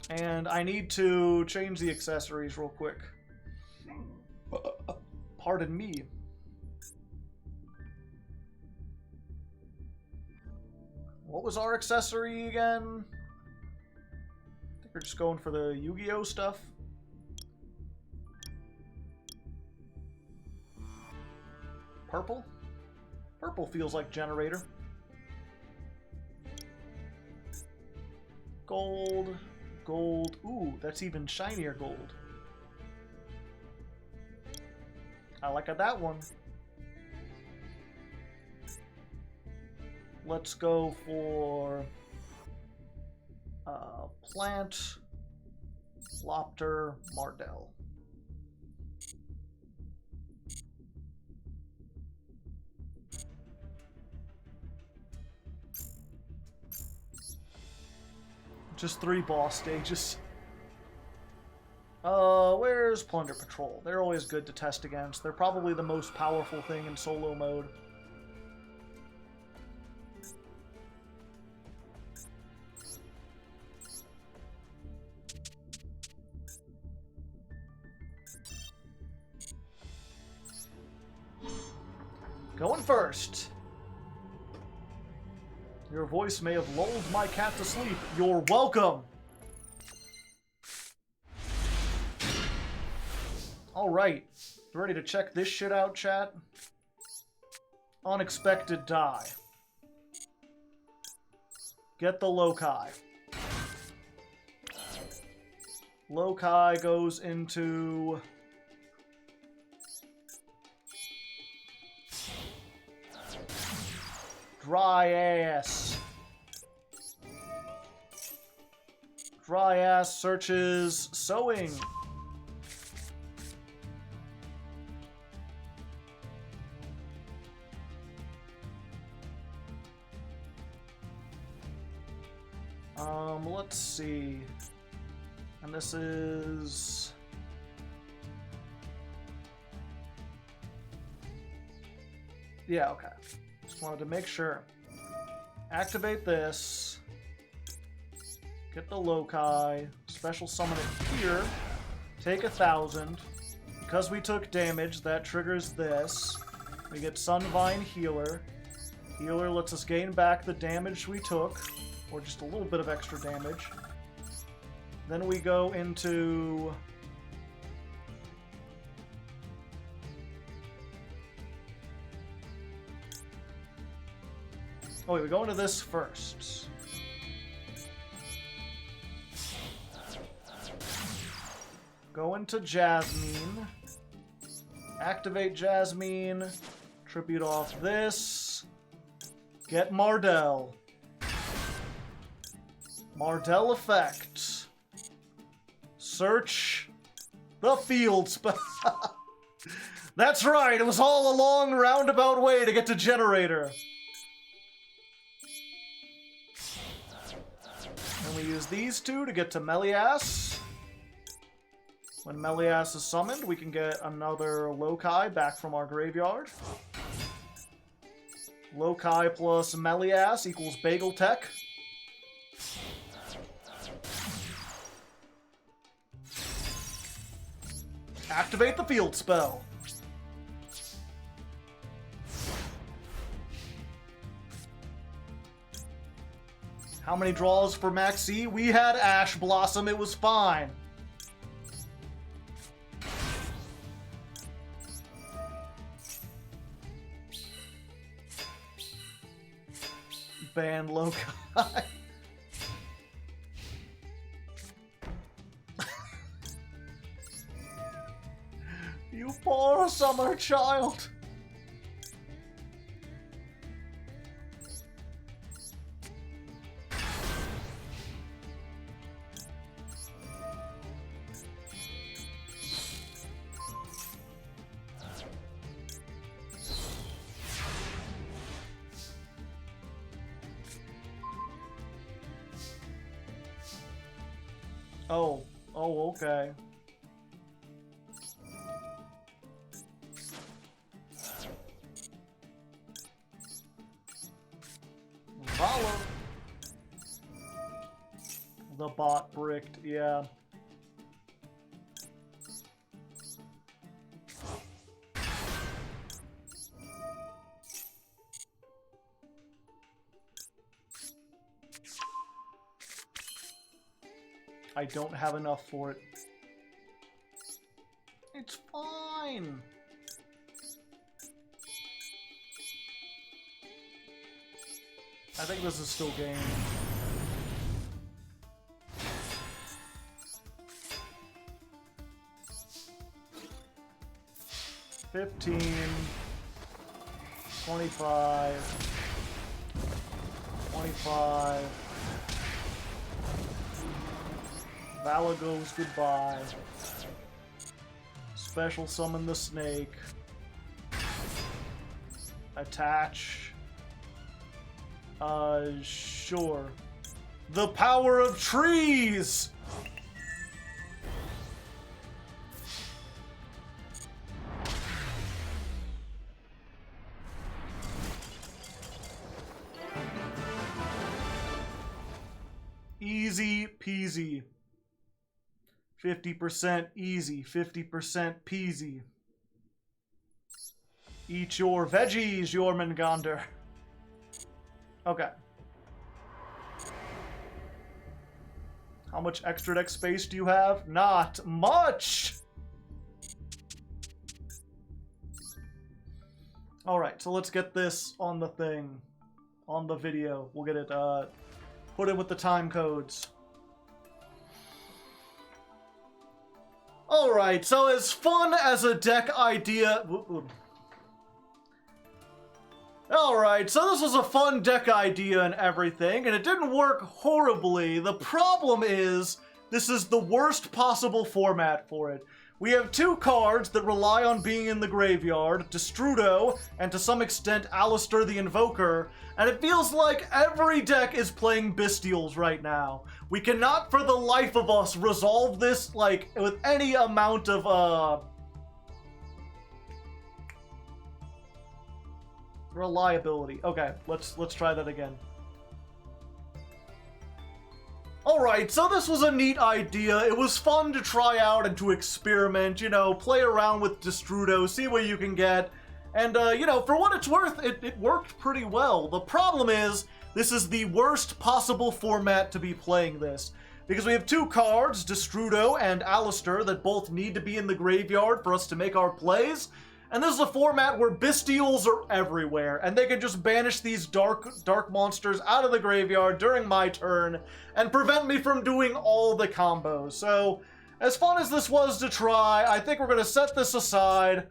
And I need to change the accessories real quick. Pardon me. What was our accessory again? We're just going for the Yu-Gi-Oh stuff. Purple? Purple feels like Generaider. Gold. Gold. Ooh, that's even shinier gold. I like that one. Let's go for... Plant, Lopter, Mardell. Just 3 boss stages. Where's Plunder Patrol? They're always good to test against. They're probably the most powerful thing in solo mode. Going first. Your voice may have lulled my cat to sleep. You're welcome. Alright. Ready to check this shit out, chat? Unexpected die. Get the Loci. Loci goes into... Dry ass. Dry ass searches sewing. Let's see. And this is... Yeah, okay. Just wanted to make sure. Activate this. Get the Loci. Special summon it here. Take 1,000. Because we took damage, that triggers this. We get Sunvine Healer. Healer lets us gain back the damage we took. Or just a little bit of extra damage. Then we go into... Oh wait, we go into this first. Go into Jasmine. Activate Jasmine. Tribute off this. Get Mardell. Mardell effect. Search the field spell. That's right, it was all a long roundabout way to get to Generaider. And we use these two to get to Melias. When Melias is summoned, we can get another Loci back from our graveyard. Loci plus Melias equals Bagel Tech. Activate the field spell. How many draws for Maxx C? We had Ash Blossom, it was fine. Ban Loci. You poor summer child. Oh, okay. Follow. The bot bricked, yeah. I don't have enough for it. It's fine. I think this is still game. $15, $25, $25. Vala goes goodbye. Special summon the snake. Attach. Sure. The power of trees! Easy peasy. 50% easy, 50% peasy. Eat your veggies, Yormungandr. Okay. How much extra deck space do you have? Not much! Alright, so let's get this on the thing. On the video. We'll get it, put in with the time codes. Alright, so as fun as a deck idea... Alright, so this was a fun deck idea and everything, and it didn't work horribly. The problem is, this is the worst possible format for it. We have two cards that rely on being in the graveyard, Destrudo, and to some extent Alistair the Invoker, and it feels like every deck is playing Bestials right now. We cannot for the life of us resolve this, like, with any amount of, reliability. Okay, let's try that again. Alright, so this was a neat idea. It was fun to try out and to experiment, you know, play around with Destrudo, see what you can get. And, you know, for what it's worth, it worked pretty well. The problem is, this is the worst possible format to be playing this. Because we have two cards, Destrudo and Alistair, that both need to be in the graveyard for us to make our plays. And this is a format where Bestials are everywhere, and they can just banish these dark monsters out of the graveyard during my turn, and prevent me from doing all the combos. So, as fun as this was to try, I think we're going to set this aside,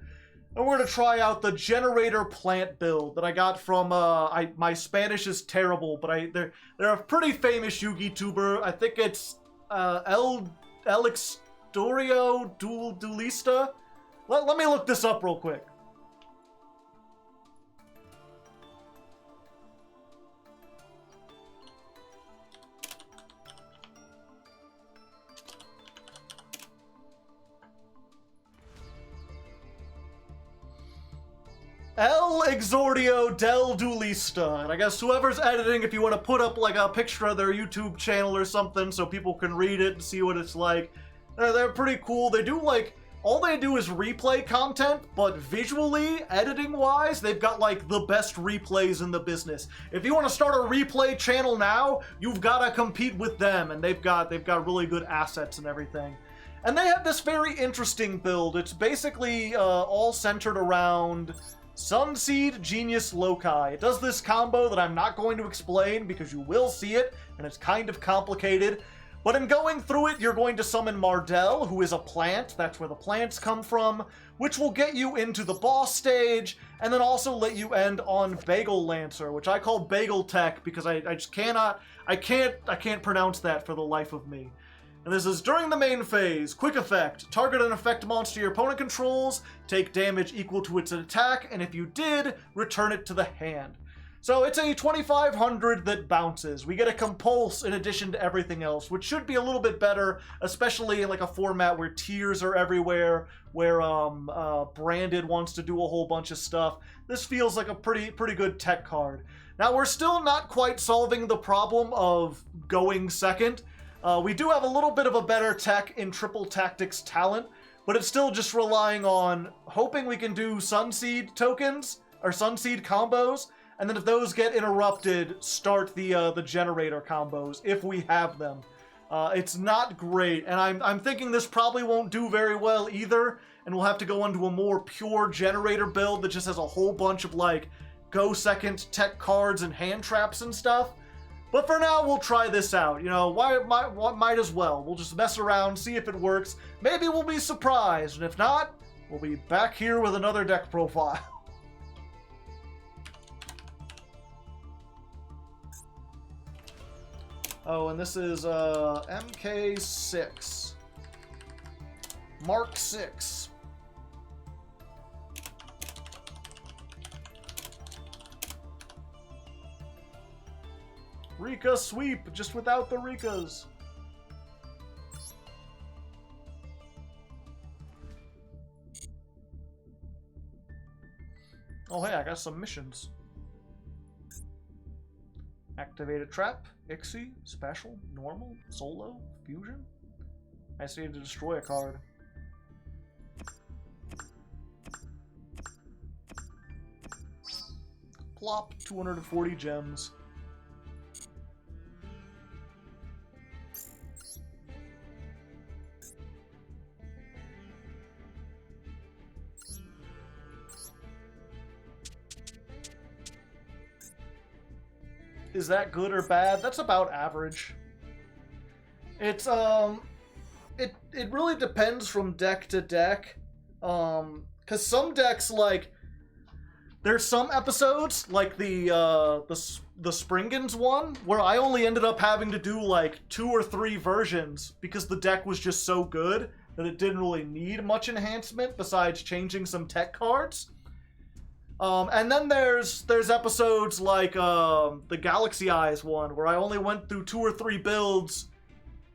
and we're going to try out the Generaider plant build that I got from, my Spanish is terrible, but they're a pretty famous Yugi tuber. I think it's, El Extorio Duelista? Let me look this up real quick. El Exordio del Duelista. And I guess whoever's editing, if you want to put up like a picture of their YouTube channel or something so people can read it and see what it's like. They're pretty cool. They do like... All they do is replay content, but visually, editing-wise, they've got, like, the best replays in the business. If you want to start a replay channel now, you've got to compete with them, and they've got really good assets and everything. And they have this very interesting build. It's basically all centered around Sunseed Genius Loci. It does this combo that I'm not going to explain because you will see it, and it's kind of complicated. But in going through it, you're going to summon Mardell, who is a plant. That's where the plants come from, which will get you into the boss stage, and then also let you end on Bagel Lancer, which I call Bagel Tech because I just cannot, I can't pronounce that for the life of me. And this is during the main phase. Quick effect. Target an effect monster your opponent controls, take damage equal to its attack, and if you did, return it to the hand. So it's a 2500 that bounces. We get a compulse in addition to everything else, which should be a little bit better, especially in like a format where tiers are everywhere, where Branded wants to do a whole bunch of stuff. This feels like a pretty good tech card. Now we're still not quite solving the problem of going second. We do have a little bit of a better tech in Triple Tactics Talent, but it's still just relying on hoping we can do Sunseed tokens or Sunseed combos. And then if those get interrupted, start the Generaider combos, if we have them. It's not great, and I'm thinking this probably won't do very well either, and we'll have to go into a more pure Generaider build that just has a whole bunch of, like, go second tech cards and hand traps and stuff. But for now, we'll try this out. You know, might as well. We'll just mess around, see if it works. Maybe we'll be surprised, and if not, we'll be back here with another deck profile. Oh, and this is MK6. Mark 6. Rika sweep, just without the Rikas. Oh hey, I got some missions. Activate a trap, Ixie, special, normal, solo, fusion. I just need to destroy a card. Plop, 240 gems. Is that good or bad? That's about average. It's it really depends from deck to deck. Cause some decks, like, there's some episodes like the Springans one where I only ended up having to do like 2 or 3 versions because the deck was just so good that it didn't really need much enhancement besides changing some tech cards. And then there's episodes like the Galaxy Eyes one where I only went through 2 or 3 builds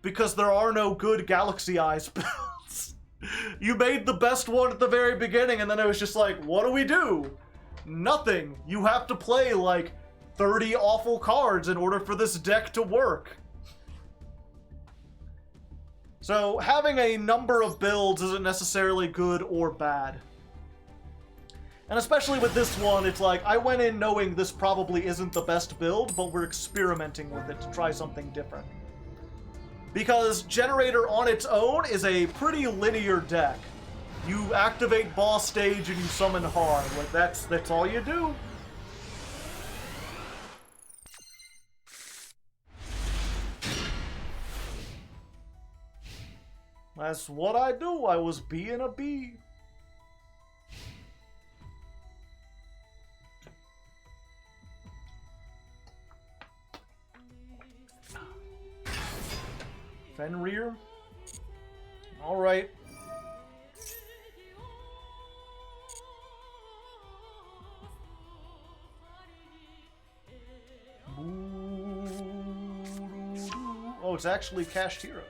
because there are no good Galaxy Eyes builds. You made the best one at the very beginning and then it was just like, what do we do? Nothing. You have to play like 30 awful cards in order for this deck to work. So having a number of builds isn't necessarily good or bad. And especially with this one, it's like, I went in knowing this probably isn't the best build, but we're experimenting with it to try something different. Because Generaider on its own is a pretty linear deck. You activate boss stage and you summon hard. Like, that's all you do. That's what I do. I was being a bee. Fenrir. All right. Oh, it's actually Kashtira.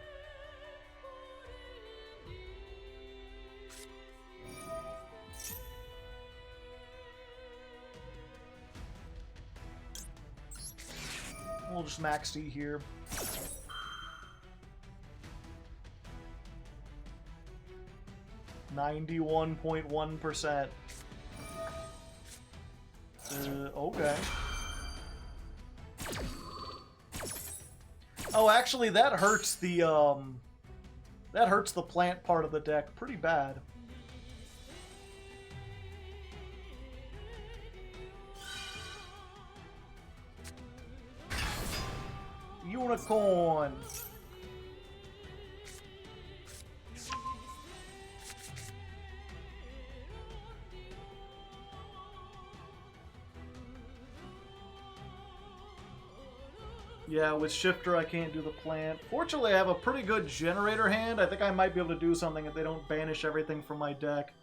We'll just Maxx C here. %91.1%. Okay. Oh, actually, that hurts the plant part of the deck pretty bad. Unicorn. Yeah, with Shifter I can't do the plant. Fortunately, I have a pretty good Generaider hand. I think I might be able to do something if they don't banish everything from my deck.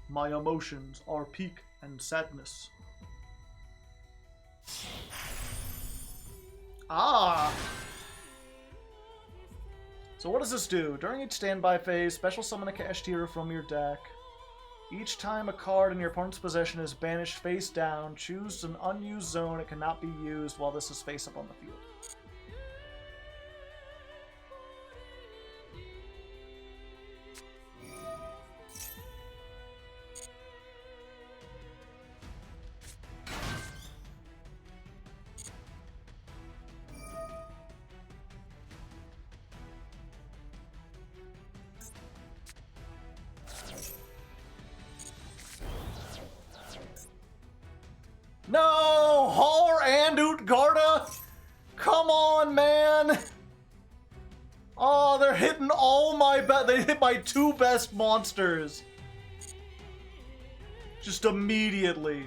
My emotions are pique and sadness. Ah! So what does this do? During each standby phase, special summon a Kashtira from your deck. Each time a card in your opponent's possession is banished face down, choose an unused zone. It cannot be used while this is face up on the field. No! Har and Utgarda? Come on, man! Oh, they're hitting all my they hit my 2 best monsters. Just immediately.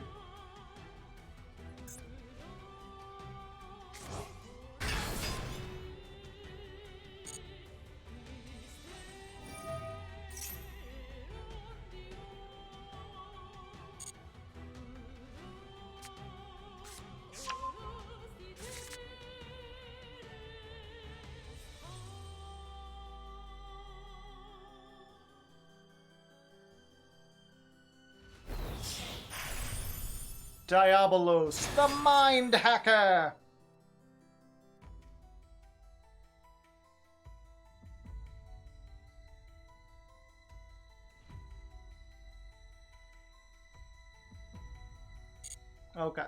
Diabolos, the Mind Hacker! Okay.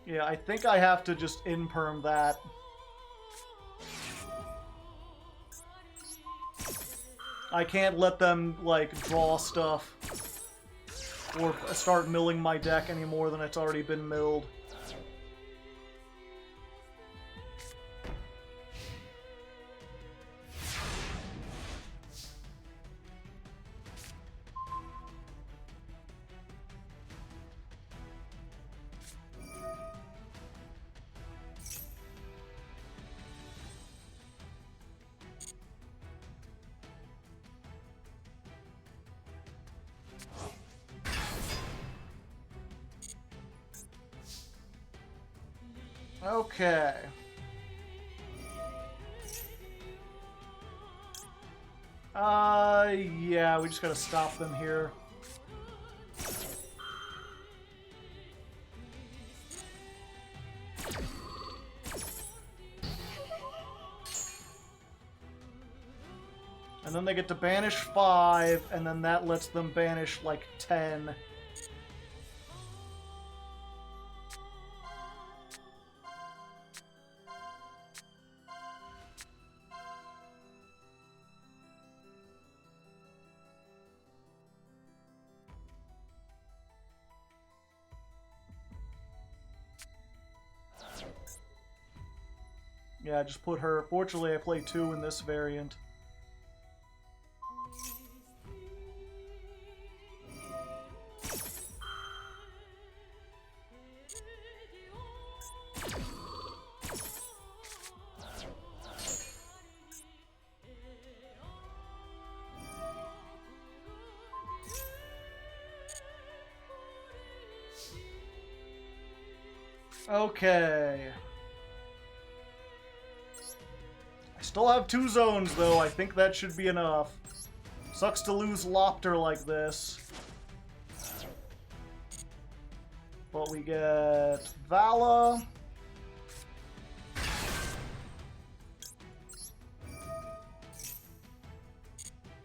Yeah, I think I have to just in-perm that. I can't let them, like, draw stuff or start milling my deck any more than it's already been milled. Okay. Yeah, we just gotta stop them here. And then they get to banish 5, and then that lets them banish, like, 10. Yeah, just put her. Fortunately, I play 2 in this variant. Okay. I still have 2 zones, though. I think that should be enough. Sucks to lose Lopter like this. But we get Vala.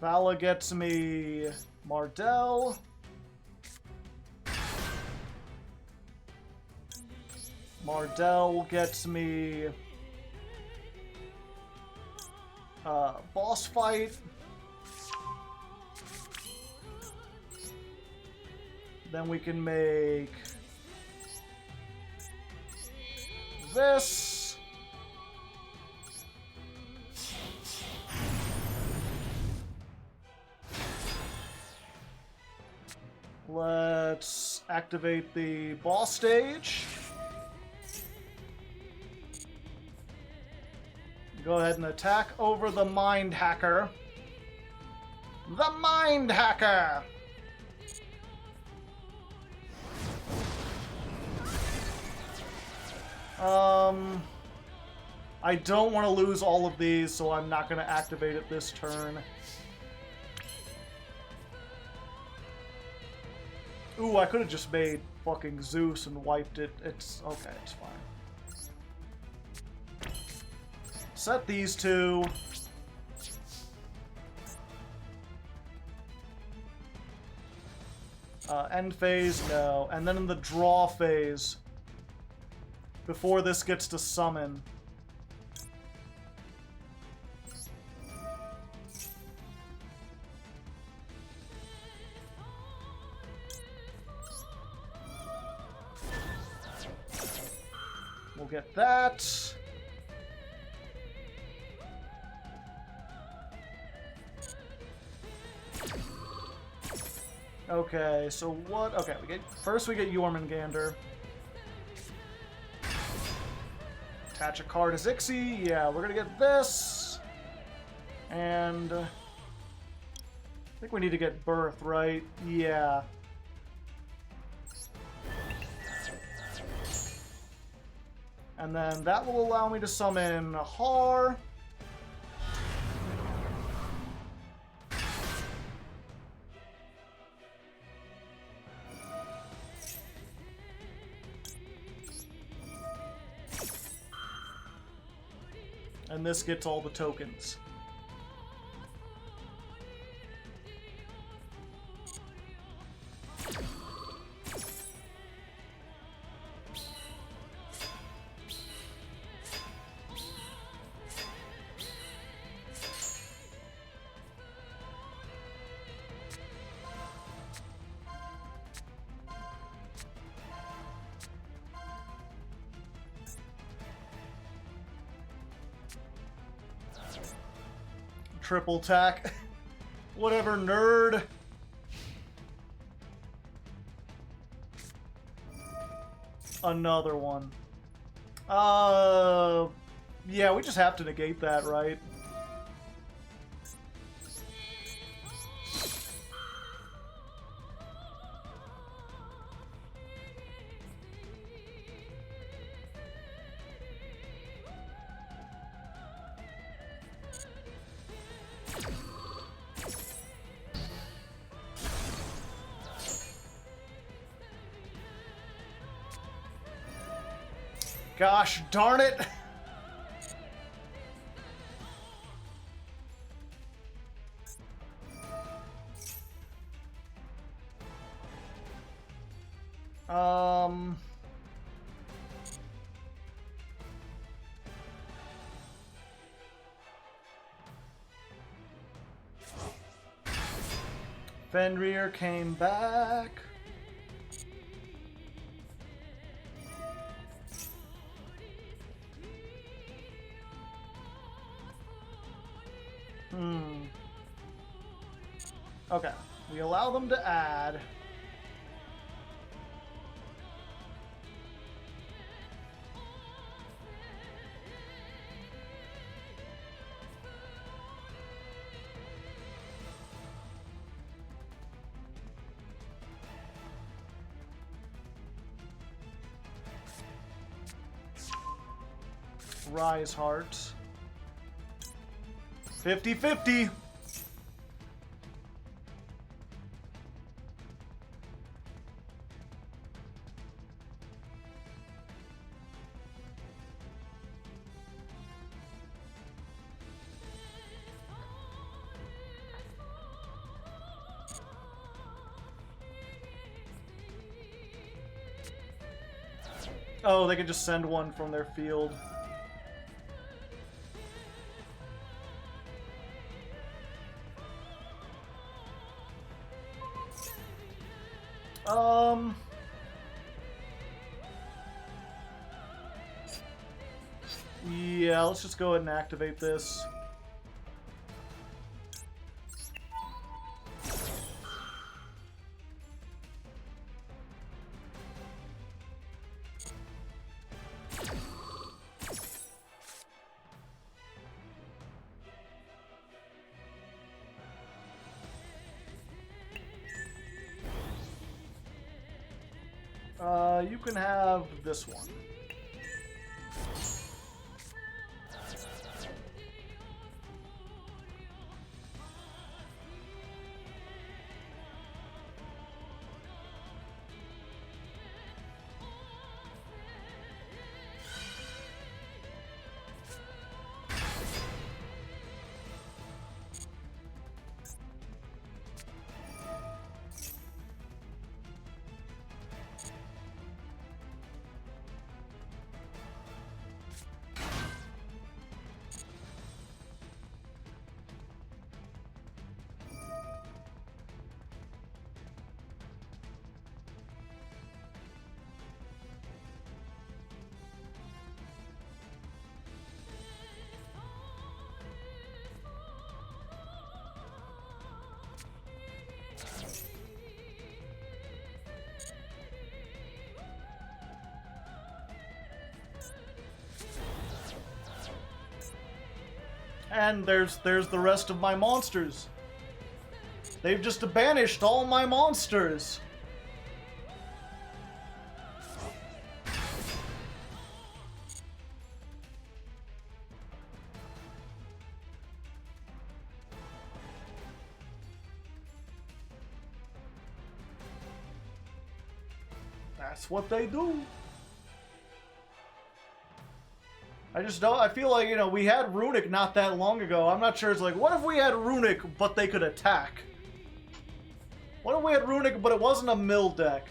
Vala gets me Mardell. Mardell gets me boss fight. Then we can make this. Let's activate the boss stage. Go ahead and attack over the Mind Hacker. The Mind Hacker! I don't want to lose all of these, so I'm not going to activate it this turn. Ooh, I could have just made fucking Zeus and wiped it. It's okay, it's fine. Set these 2. End phase, no. And then in the draw phase, before this gets to summon. We'll get that. Okay, so what? Okay, first we get Yormungandr. Attach a card as Ixie. Yeah, we're gonna get this. And I think we need to get Birth, right? Yeah. And then that will allow me to summon Har. And this gets all the tokens. Triple tack. Whatever, nerd. Another one. Yeah, we just have to negate that, right? Gosh darn it! Fenrir came back. Okay, we allow them to add. Rise Heart. 50-50. Oh, they can just send one from their field. Yeah, let's just go ahead and activate this. You can have this one. And there's the rest of my monsters. They've just banished all my monsters. That's what they do. I just don't. I feel like, you know, we had Runic not that long ago. I'm not sure. It's like, what if we had Runic, but they could attack? What if we had Runic, but it wasn't a mill deck?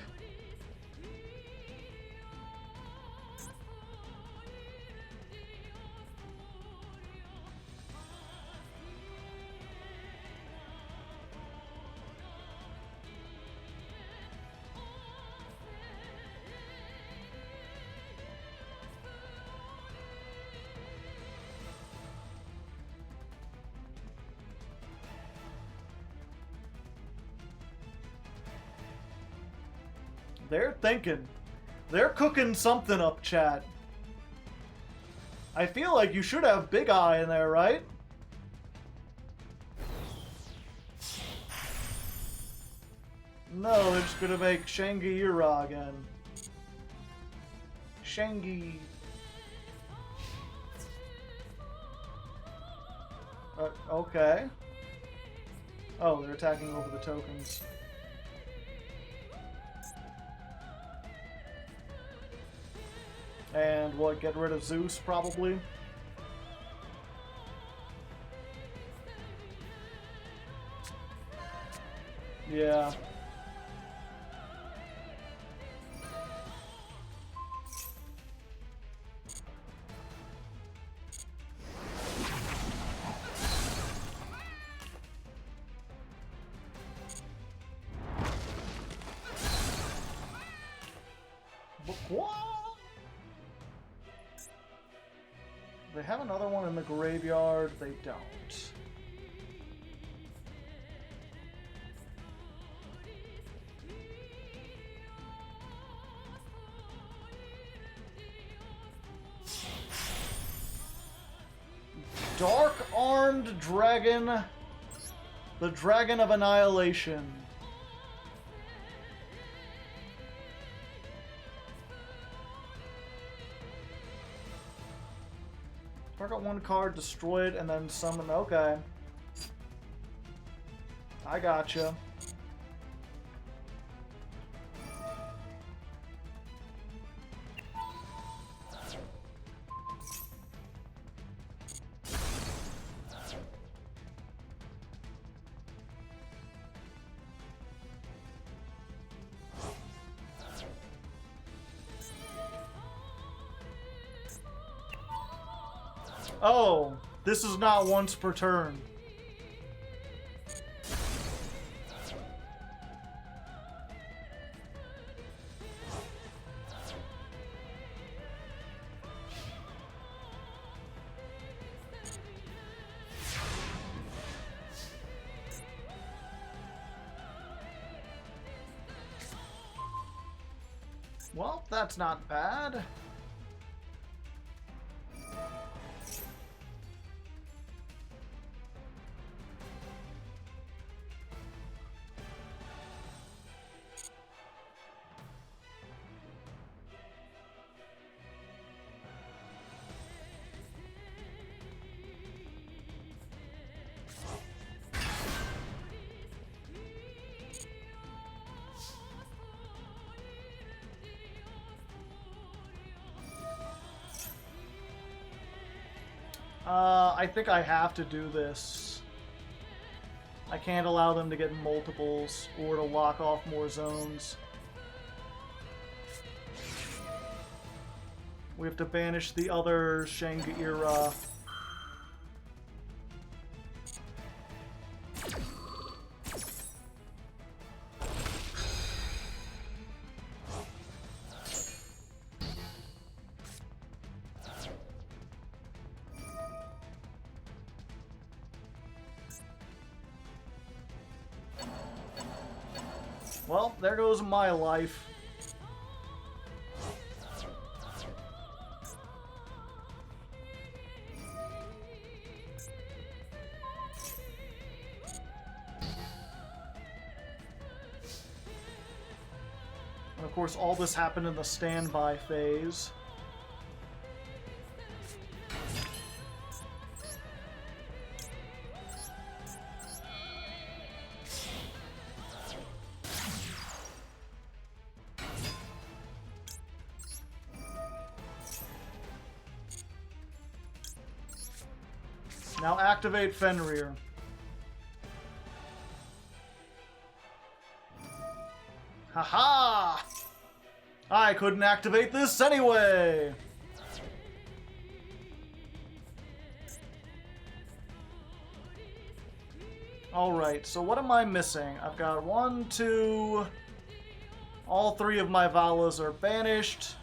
They're thinking. They're cooking something up, chat. I feel like you should have Big Eye in there, right? No, they're just gonna make Generaider again. Shangi. Okay. Oh, they're attacking over the tokens. And what, get rid of Zeus, probably? Yeah. What? They have another one in the graveyard. They don't. Dark-armed dragon. The Dragon of Annihilation. Target one card, destroy it, and then summon. Okay. I gotcha. Oh, this is not once per turn. Well, that's not bad. I think I have to do this. I can't allow them to get multiples or to lock off more zones. We have to banish the other Generaider. Well, there goes my life. And of course, all this happened in the standby phase. Now activate Fenrir. Haha! I couldn't activate this anyway! Alright, so what am I missing? I've got 1, 2... All 3 of my Valas are banished.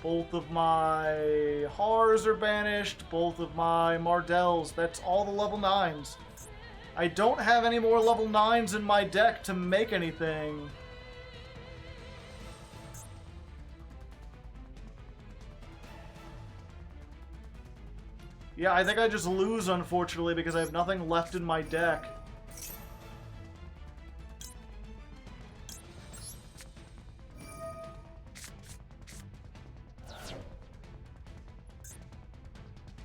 Both of my Hars are banished. Both of my Mardells. That's all the level 9s. I don't have any more level 9s in my deck to make anything. Yeah, I think I just lose, unfortunately, because I have nothing left in my deck.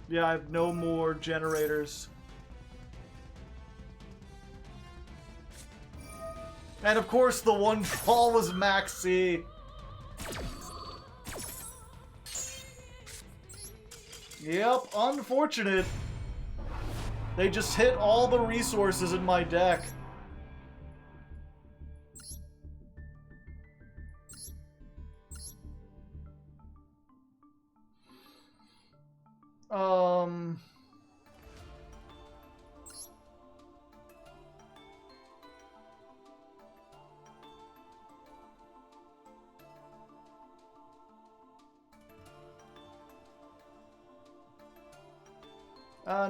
Yeah, I have no more generators. And of course, the one fall was Maxx C. Yep, unfortunate. They just hit all the resources in my deck.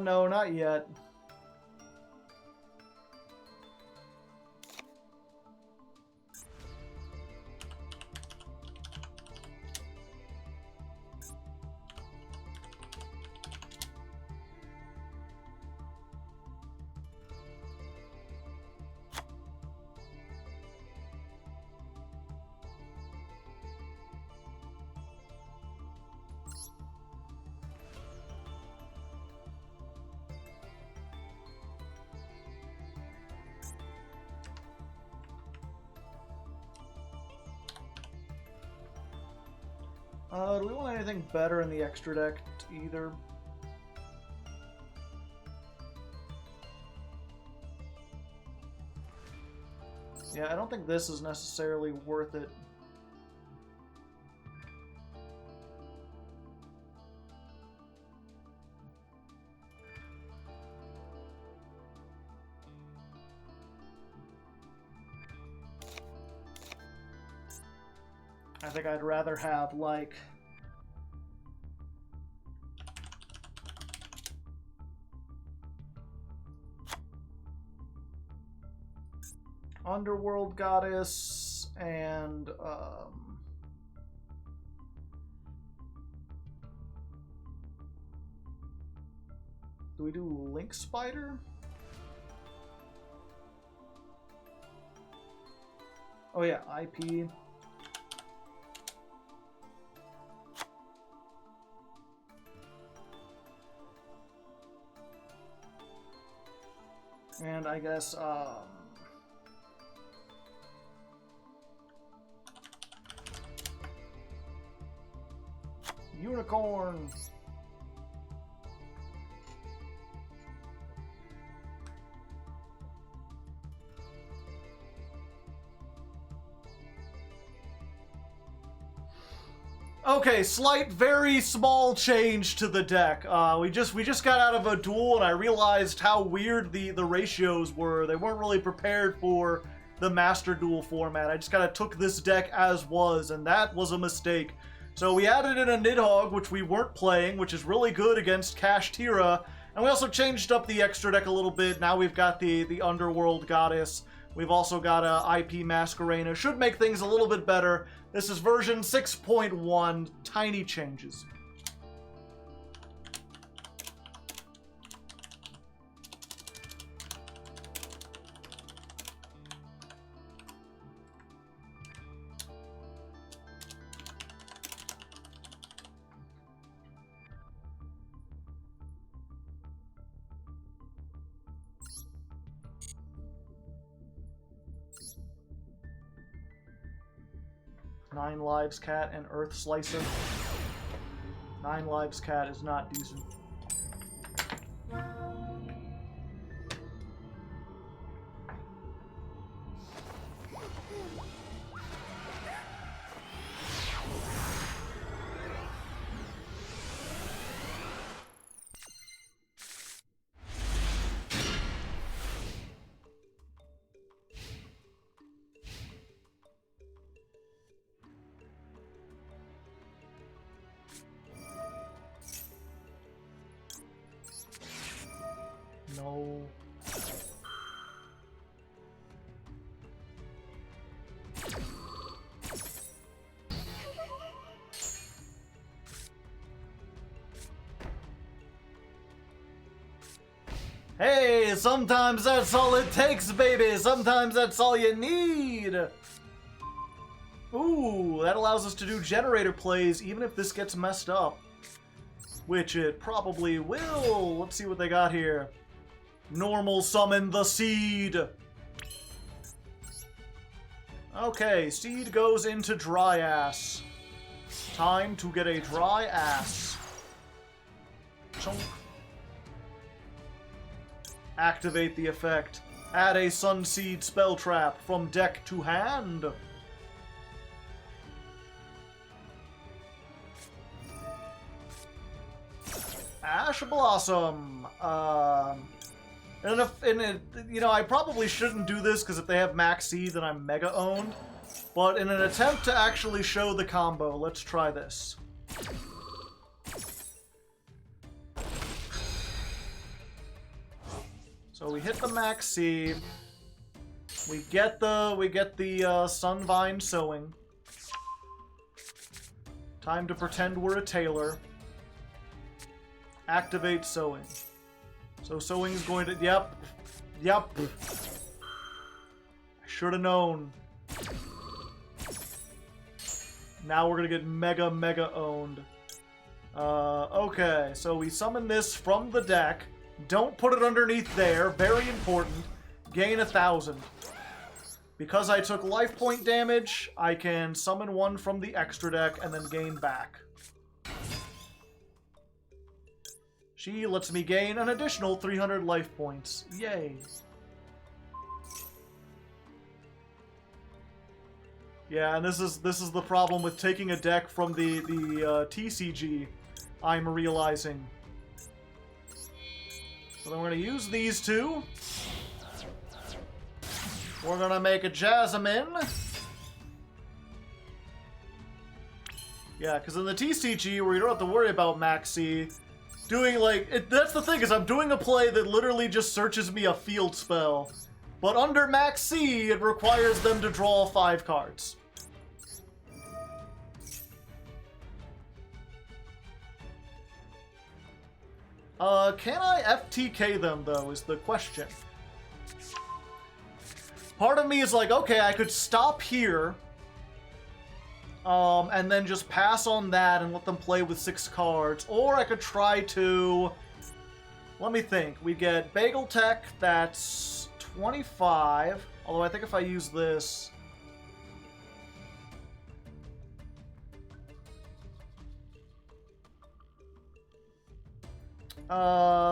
No, not yet. Do we want anything better in the extra deck either? Yeah, I don't think this is necessarily worth it. I think I'd rather have, like... Underworld Goddess and, do we do Link Spider? Oh yeah, IP. And I guess, Unicorn! Okay, slight, very small change to the deck. We just got out of a duel, and I realized how weird the ratios were. They weren't really prepared for the Master Duel format. I just kind of took this deck as was, and that was a mistake. So we added in a Nidhogg, which we weren't playing, which is really good against Kashtira, and we also changed up the extra deck a little bit. Now we've got the Underworld Goddess. We've also got a IP Masquerena. Should make things a little bit better. This is version 6.1, tiny changes. Nine Lives Cat and Earth Slicer. 9 Lives Cat is not decent. Hey, sometimes that's all it takes, baby. Sometimes that's all you need. Ooh, that allows us to do Generaider plays even if this gets messed up. Which it probably will. Let's see what they got here. Normal summon the seed. Okay, seed goes into dry ass. Time to get a dry ass. Chunk. Activate the effect. Add a Sun Seed spell trap from deck to hand. Ash Blossom. You know, I probably shouldn't do this because if they have Maxx C, then I'm mega owned. But in an attempt to actually show the combo, let's try this. So we hit the Maxx C. We get the Sunvine Sewing. Time to pretend we're a tailor. Activate Sewing. So Sewing is going to... Yep. I should have known. Now we're going to get mega owned. Okay, so we summon this from the deck. Don't put it underneath there. Very important. Gain 1,000. Because I took life point damage, I can summon one from the extra deck and then gain back. She lets me gain an additional 300 life points. Yay. Yeah, and this is the problem with taking a deck from the TCG, I'm realizing. So then we're going to use these two. We're going to make a Jasmine. Yeah, because in the TCG, where you don't have to worry about Maxx C, doing that's the thing, is I'm doing a play that literally just searches me a field spell. But under Maxx C, it requires them to draw 5 cards. Can I FTK them, though, is the question. Part of me is like, okay, I could stop here, and then just pass on that and let them play with 6 cards, or I could try to... Let me think. We get Bagel Tech, that's 25, although I think if I use this...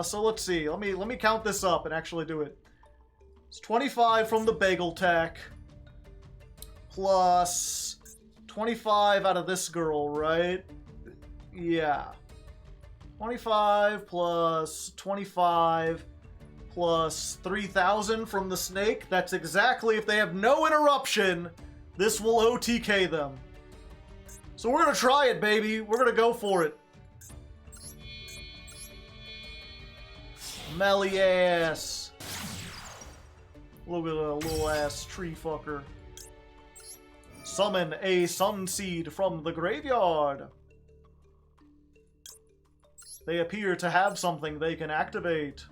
So let's see. Let me count this up and actually do it. It's 25 from the Bagel Tech, plus 25 out of this girl, right? Yeah. 25 plus 25 plus 3,000 from the snake. That's exactly, if they have no interruption, this will OTK them. So we're gonna try it, baby. We're gonna go for it. Melly ass. Look at a little ass tree fucker. Summon a Sun Seed from the graveyard. They appear to have something they can activate.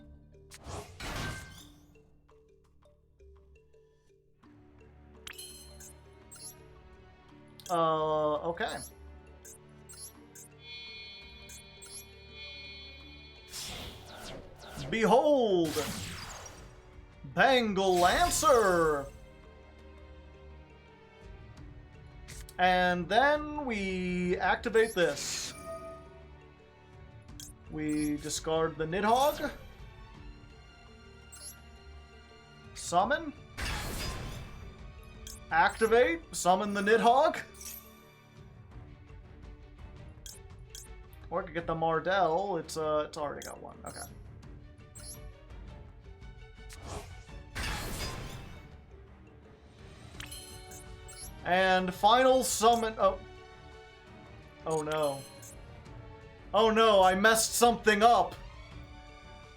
Okay. Behold! Bangle Lancer! And then we activate this. We discard the Nidhogg. Summon. Activate. Summon the Nidhogg. Or I could get the Mardell. It's already got one. Okay. And final summon. Oh no. Oh no, I messed something up.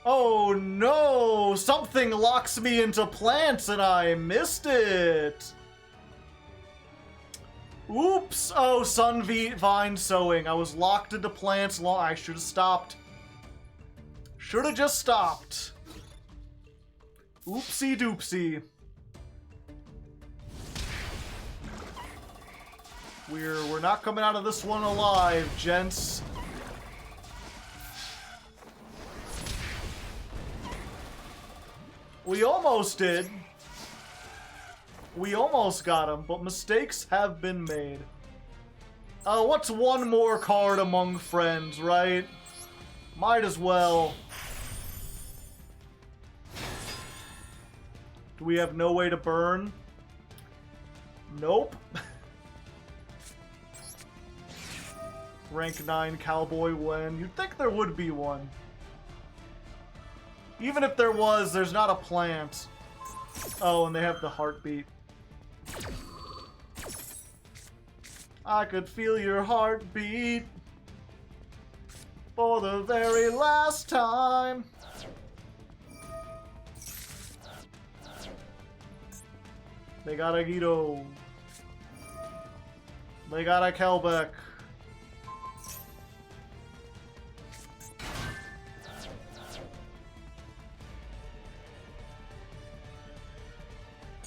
Oh no! Something locks me into plants and I missed it! Oops! Oh, vine sowing. I was locked into plants long. I should have stopped. Should have just stopped. Oopsie doopsie. We're not coming out of this one alive, gents. We almost did. We almost got him, but mistakes have been made. What's one more card among friends, right? Might as well. Do we have no way to burn? Nope. Rank 9 Cowboy Wen. You'd think there would be one. Even if there was, there's not a plant. Oh, and they have the heartbeat. I could feel your heartbeat for the very last time. They got a Guido. They got a Kelbeck.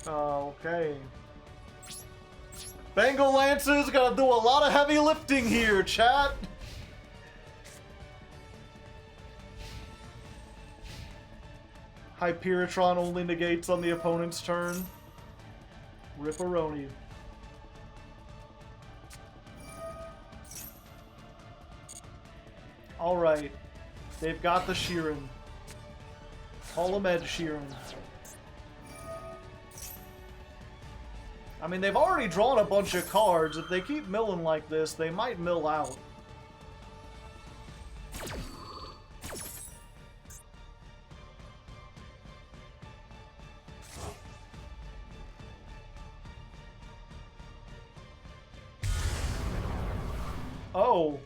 Okay. Bengal Lancers gotta do a lot of heavy lifting here, chat. Hyperitron only negates on the opponent's turn. Ripperoni. Alright. They've got the Sheeran. Call him Ed Sheeran. I mean, they've already drawn a bunch of cards. If they keep milling like this, they might mill out. Oh.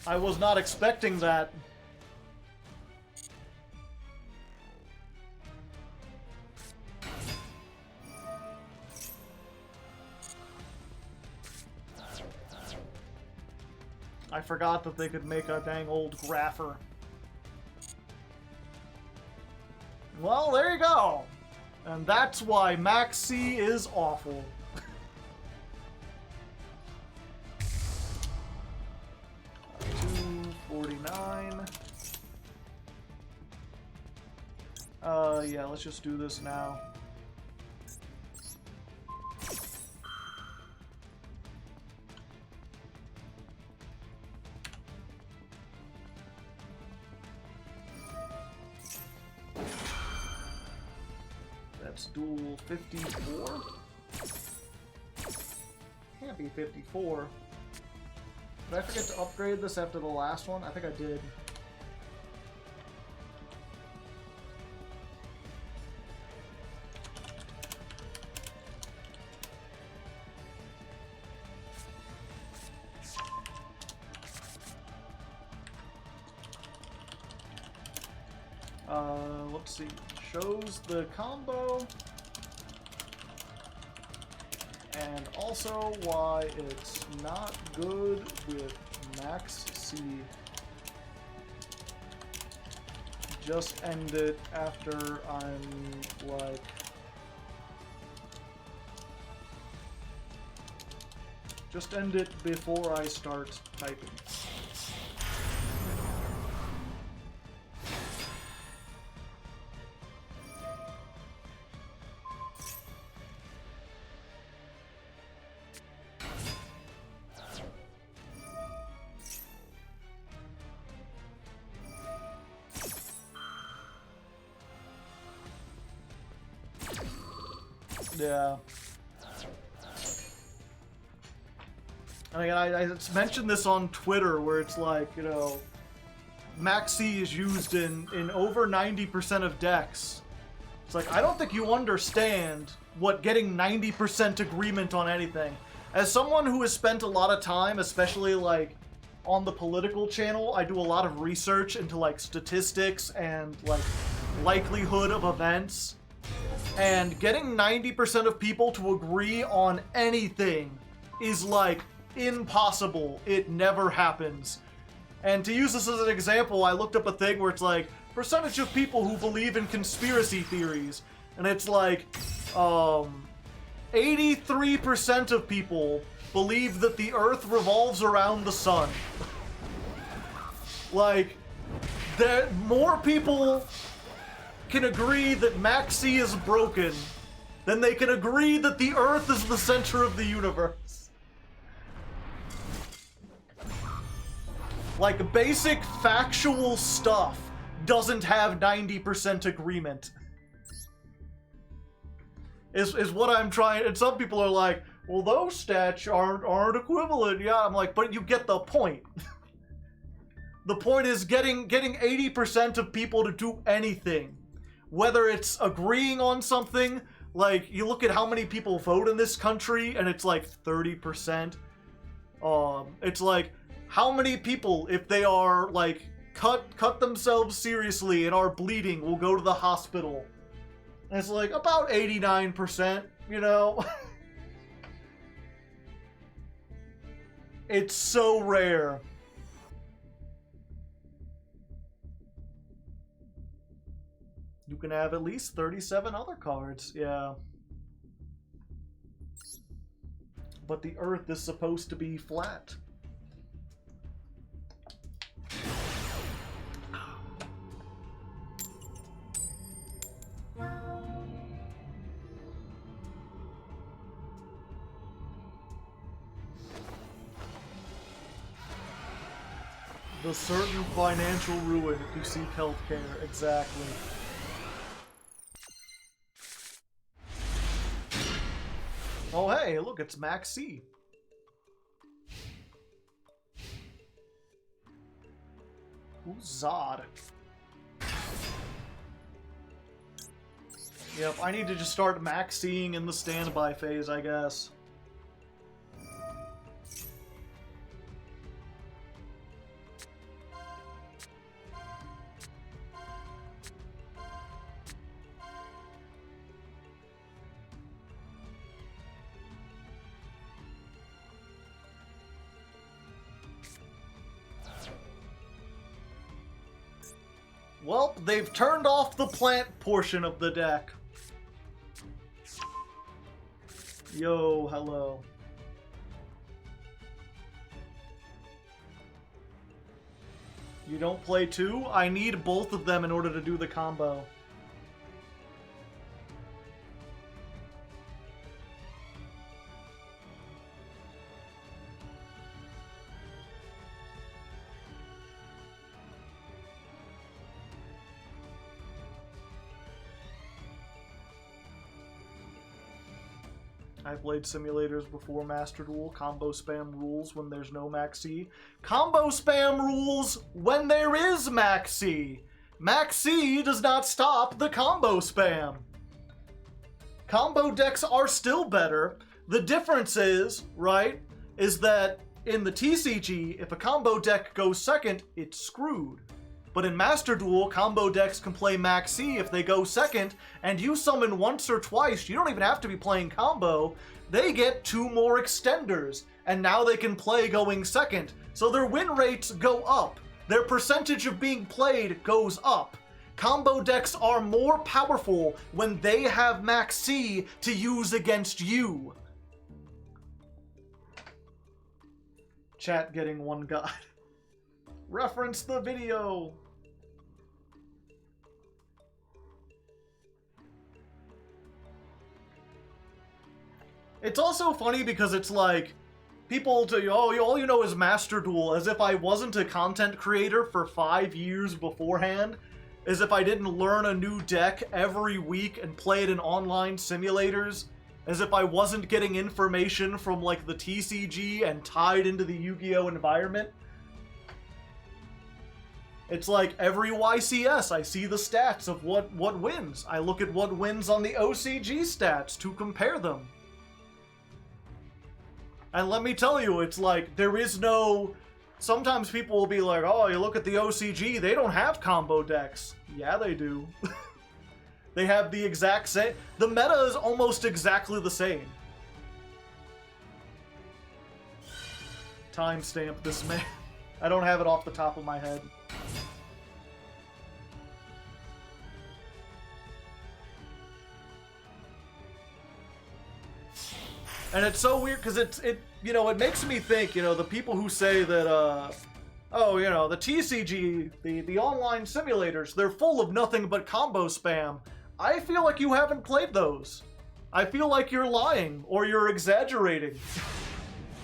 I was not expecting that. I forgot that they could make a dang old grapher. Well, there you go. And that's why Maxx C is awful. $249. Yeah, let's just do this now. That's duel 54. Can't be 54. Did I forget to upgrade this after the last one? I think I did. Let's see. Shows the combo. And also why it's not good with Maxx C. Just end it after I'm like... Just end it before I start typing. Yeah. And again, I mentioned this on Twitter where it's like, you know, Maxx C is used in over 90% of decks. It's like, I don't think you understand what getting 90% agreement on anything. As someone who has spent a lot of time, especially like on the political channel, I do a lot of research into like statistics and like likelihood of events. And getting 90% of people to agree on anything is like impossible. It never happens. And to use this as an example, I looked up a thing where it's like percentage of people who believe in conspiracy theories, and it's like 83% of people believe that the Earth revolves around the sun. Like, more people can agree that Maxx C is broken than they can agree that the Earth is the center of the universe. Like, basic factual stuff doesn't have 90% agreement. Is what I'm trying, and some people are like, well, those stats aren't equivalent. Yeah, I'm like, but you get the point. The point is getting 80% of people to do anything. Whether it's agreeing on something, like, you look at how many people vote in this country, and it's like 30%. It's like, how many people, if they are, like, cut themselves seriously and are bleeding, will go to the hospital? And it's like, about 89%, you know? It's so rare. You can have at least 37 other cards, yeah. But the Earth is supposed to be flat. The certain financial ruin if you seek healthcare, exactly. Oh hey, look, it's Maxx C. Who's Zod? Yep, I need to just start Maxx C-ing in the standby phase, I guess. Well, they've turned off the plant portion of the deck. Yo, hello. You don't play two? I need both of them in order to do the combo. I played simulators before Master Duel. Combo spam rules when there's no Maxx C. Combo spam rules when there is Maxx C. Maxx C does not stop the combo spam. Combo decks are still better. The difference is, right, is that in the TCG, if a combo deck goes second, it's screwed. But in Master Duel, combo decks can play Maxx C if they go second, and you summon once or twice, you don't even have to be playing combo, they get 2 more extenders, and now they can play going second. So their win rates go up. Their percentage of being played goes up. Combo decks are more powerful when they have Maxx C to use against you. Chat getting one god. Reference the video. It's also funny because it's like, people tell you, oh, all you know is Master Duel, as if I wasn't a content creator for 5 years beforehand, as if I didn't learn a new deck every week and play it in online simulators, as if I wasn't getting information from like the TCG and tied into the Yu-Gi-Oh! Environment. It's like every YCS, I see the stats of what wins. I look at what wins on the OCG stats to compare them. And let me tell you, it's like, there is no sometimes people will be like, oh, you look at the OCG, they don't have combo decks. Yeah, they do. They have the exact same... The meta is almost exactly the same. Timestamp this man. I don't have it off the top of my head. And it's so weird because it makes me think, the people who say that, oh, the TCG, the online simulators, they're full of nothing but combo spam. I feel like you haven't played those. I feel like you're lying or you're exaggerating.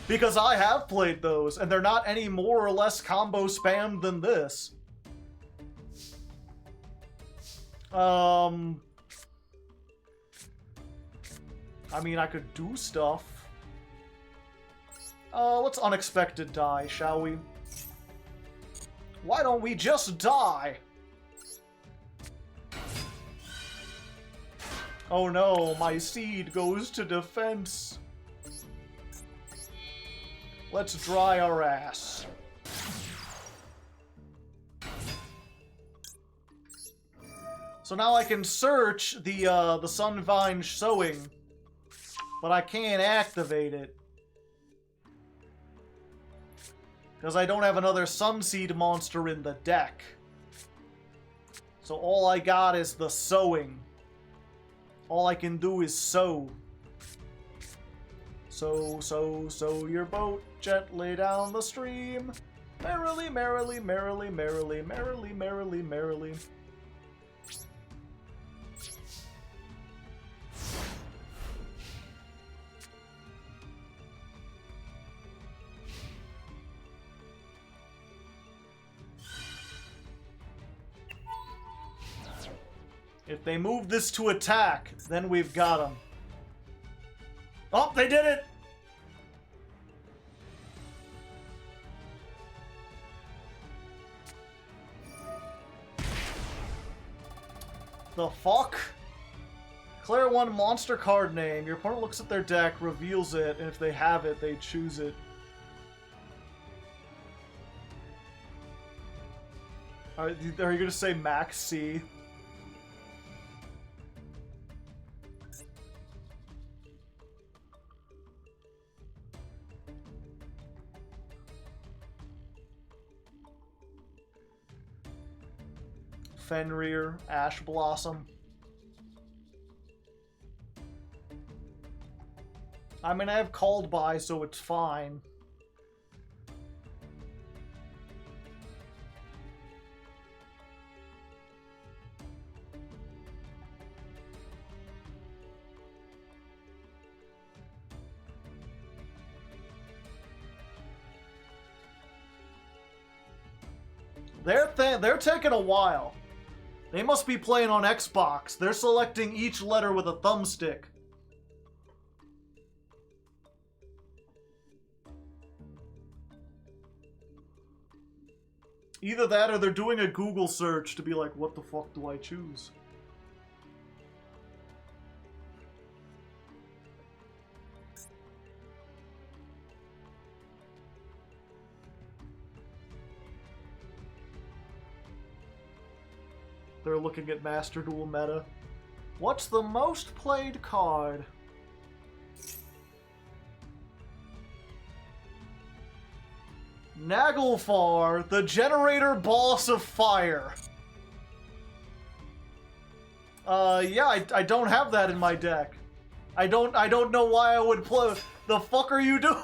Because I have played those, and they're not any more or less combo spam than this. I mean, I could do stuff. Let's unexpected die, shall we? Why don't we just die? Oh no, my seed goes to defense. Let's dry our ass. So now I can search the Sunvine Sowing, but I can't activate it. Because I don't have another Sunseed monster in the deck. So all I got is the Sowing. All I can do is sow. Sow your boat gently down the stream. Merrily, merrily, merrily, merrily, merrily, merrily, merrily. If they move this to attack, then we've got them. Oh, they did it! The fuck? Declare one monster card name. Your opponent looks at their deck, reveals it, and if they have it, they choose it. Are you gonna say Maxx C? Fenrir, Ash Blossom. I mean, I have Called By, so it's fine. They're taking a while. They must be playing on Xbox. They're selecting each letter with a thumbstick. Either that or they're doing a Google search to be like, what the fuck do I choose? They're looking at Master Duel meta. What's the most played card? Naglfar, the Generaider boss of fire. Yeah, I don't have that in my deck. I don't know why I would play. The fuck are you doing?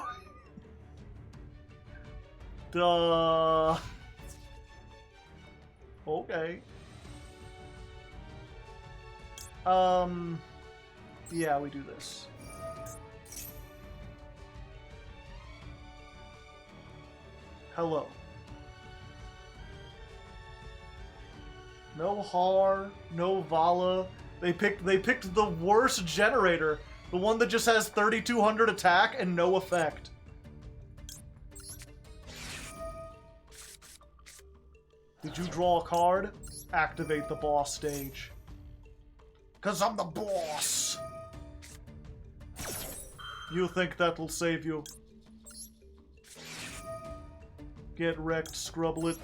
Duh. Okay. Yeah, we do this. Hello. No Har, no Vala. They picked the worst Generaider. The one that just has 3200 attack and no effect. Did you draw a card? Activate the boss stage. 'Cause I'm the boss! You think that'll save you? Get wrecked, Scrublet.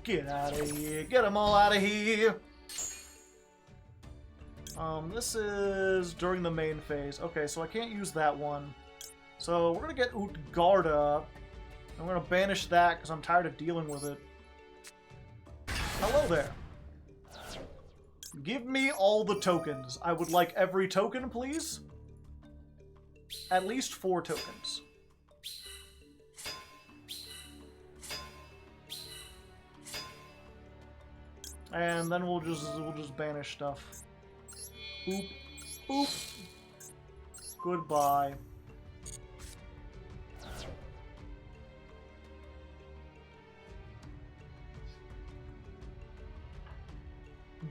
Get out of here. Get them all out of here. This is during the main phase. Okay, so I can't use that one. So we're gonna get Utgarda. I'm gonna banish that because I'm tired of dealing with it. Hello there. Give me all the tokens. I would like every token, please. At least 4 tokens. And then we'll just banish stuff. Boop. Boop. Goodbye.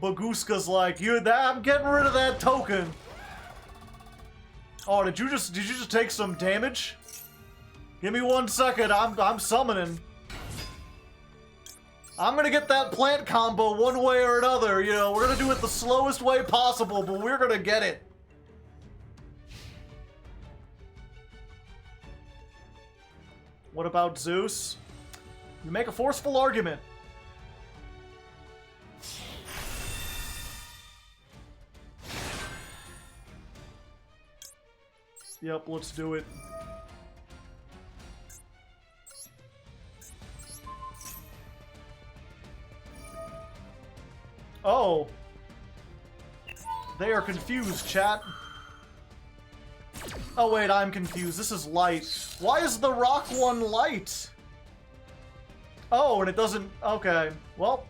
Baguska's like, I'm getting rid of that token. Oh, did you just take some damage? Give me 1 second. I'm summoning. I'm gonna get that plant combo one way or another. You know, we're gonna do it the slowest way possible, but we're gonna get it. What about Zeus? You make a forceful argument. Yep, let's do it. Oh. They are confused, chat. Oh wait, I'm confused. This is light. Why is the rock one light? Oh, and it doesn't... Okay, well.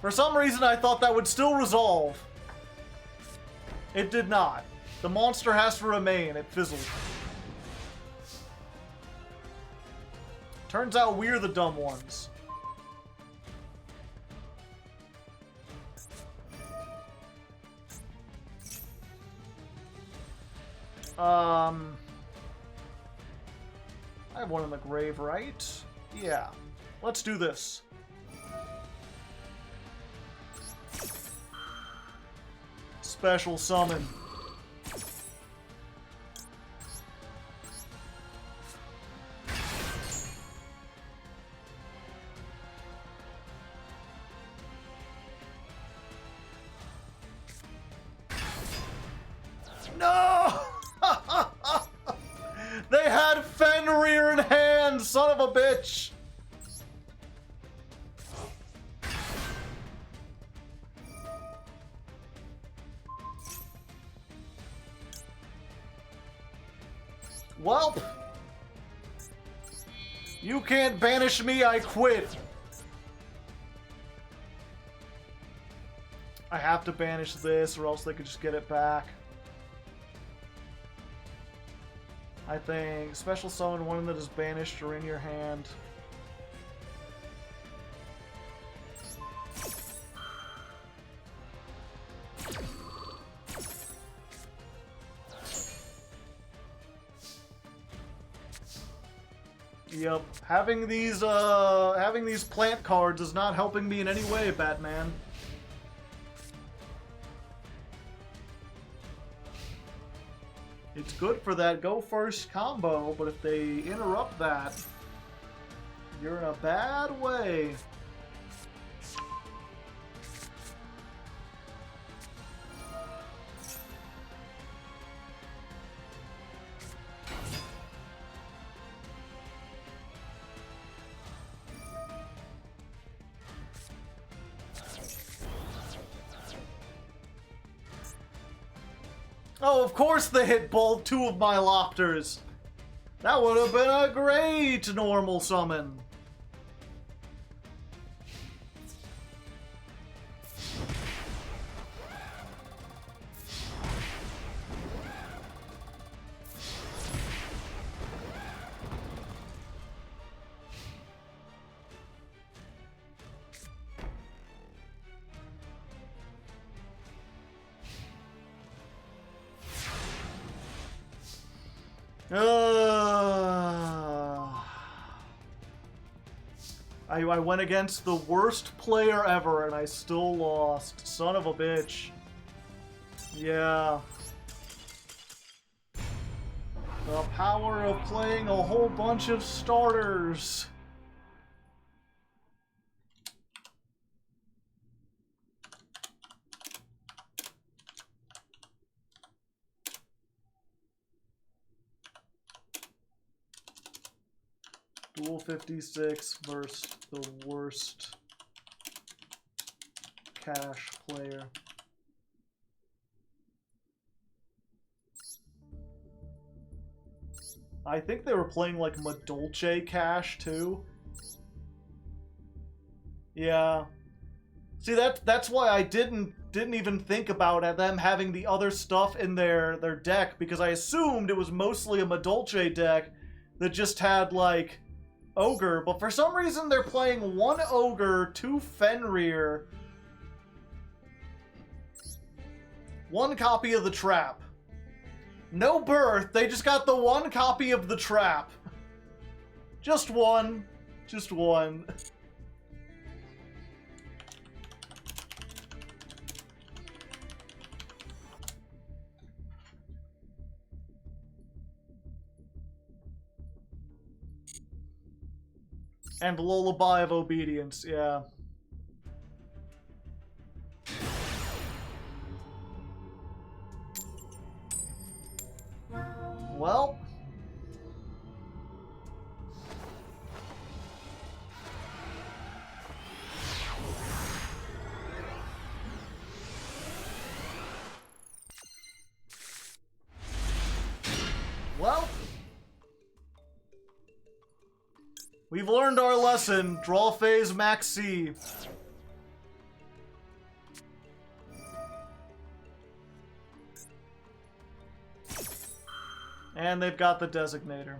For some reason I thought that would still resolve. It did not. The monster has to remain. It fizzled. Turns out we're the dumb ones. I have one in the grave, right? Yeah. Let's do this. Special summon. No! They had Fenrir in hand, son of a bitch! Welp! You can't banish me, I quit! I have to banish this or else they could just get it back. I think special summon one that is banished or in your hand. Yep, having these plant cards is not helping me in any way, Batman. It's good for that go first combo, but if they interrupt that, you're in a bad way. Oh, of course they hit both 2 of my Lopters. That would have been a great normal summon. I went against the worst player ever and I still lost. Son of a bitch. Yeah. The power of playing a whole bunch of starters. Duel 56 versus the worst cash player. I think they were playing like Madolche cash too. Yeah. See, that's why I didn't even think about them having the other stuff in their deck, because I assumed it was mostly a Madolche deck that just had like Ogre, but for some reason they're playing 1 Ogre, 2 Fenrir, 1 copy of the Trap. No Birth, they just got the 1 copy of the Trap. Just 1. Just 1. And Lullaby of Obedience, yeah. Well. Well. We've learned our lesson. Draw phase Maxx C. And they've got the Designator.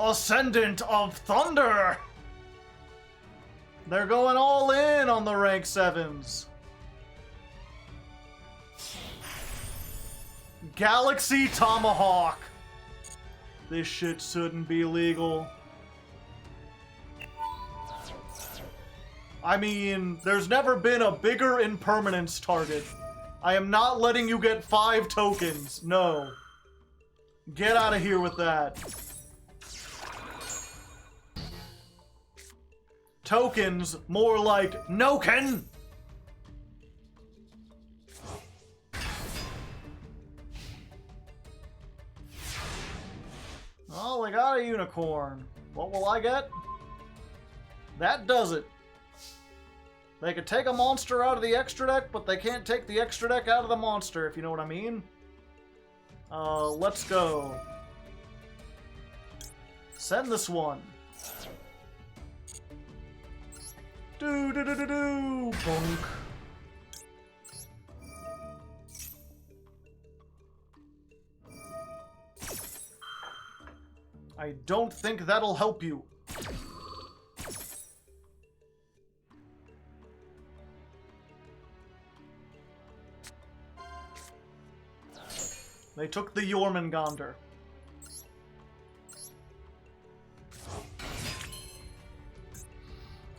Ascendant of Thunder! They're going all in on the rank 7s. Galaxy Tomahawk. This shit shouldn't be legal. I mean, there's never been a bigger impermanence target. I am not letting you get 5 tokens. No. Get out of here with that. Tokens, more like Noken. Oh, they got a unicorn. What will I get? That does it. They could take a monster out of the extra deck, but they can't take the extra deck out of the monster, if you know what I mean. Let's go. Send this one. Do-do-do-do-do! Bonk. I don't think that'll help you. They took the Yormungandr.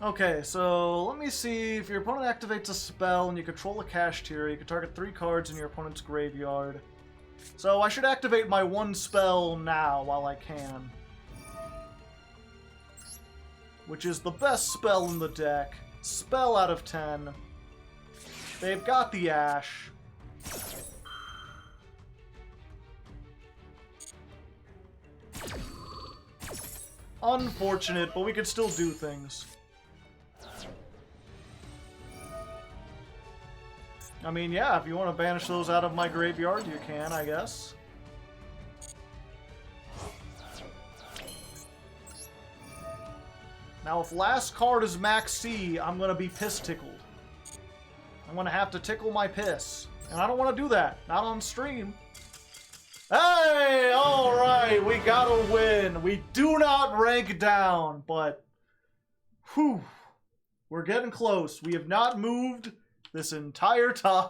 Okay, so let me see. If your opponent activates a spell and you control a Kashtira, you can target 3 cards in your opponent's graveyard. So I should activate my 1 spell now while I can. Which is the best spell in the deck. Spell out of 10. They've got the Ash. Unfortunate, but we could still do things. I mean, yeah, if you want to banish those out of my graveyard, you can, I guess. Now, if last card is Maxx C, I'm gonna be piss tickled. I'm gonna have to tickle my piss. And I don't want to do that. Not on stream. Hey! Alright, we gotta win. We do not rank down, but... Whew. We're getting close. We have not moved this entire time.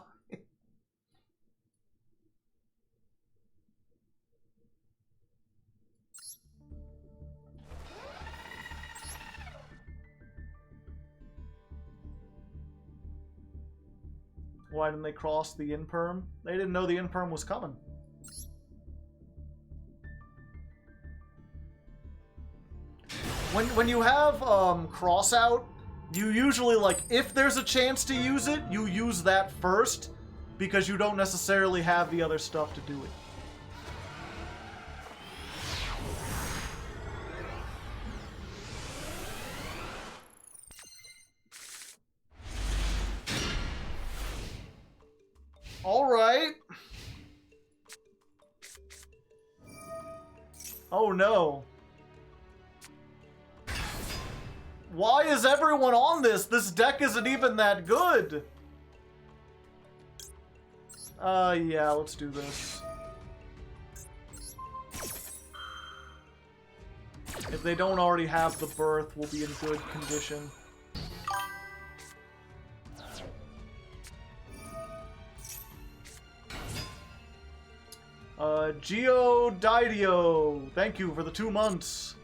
Why didn't they cross the in-perm? They didn't know the in-perm was coming. When you have cross out, you usually, like, if there's a chance to use it, you use that first, because you don't necessarily have the other stuff to do it. Alright. Oh no. Why is everyone on this? This deck isn't even that good. Yeah, let's do this. If they don't already have the birth, we'll be in good condition. Geodidio, thank you for the 2 months.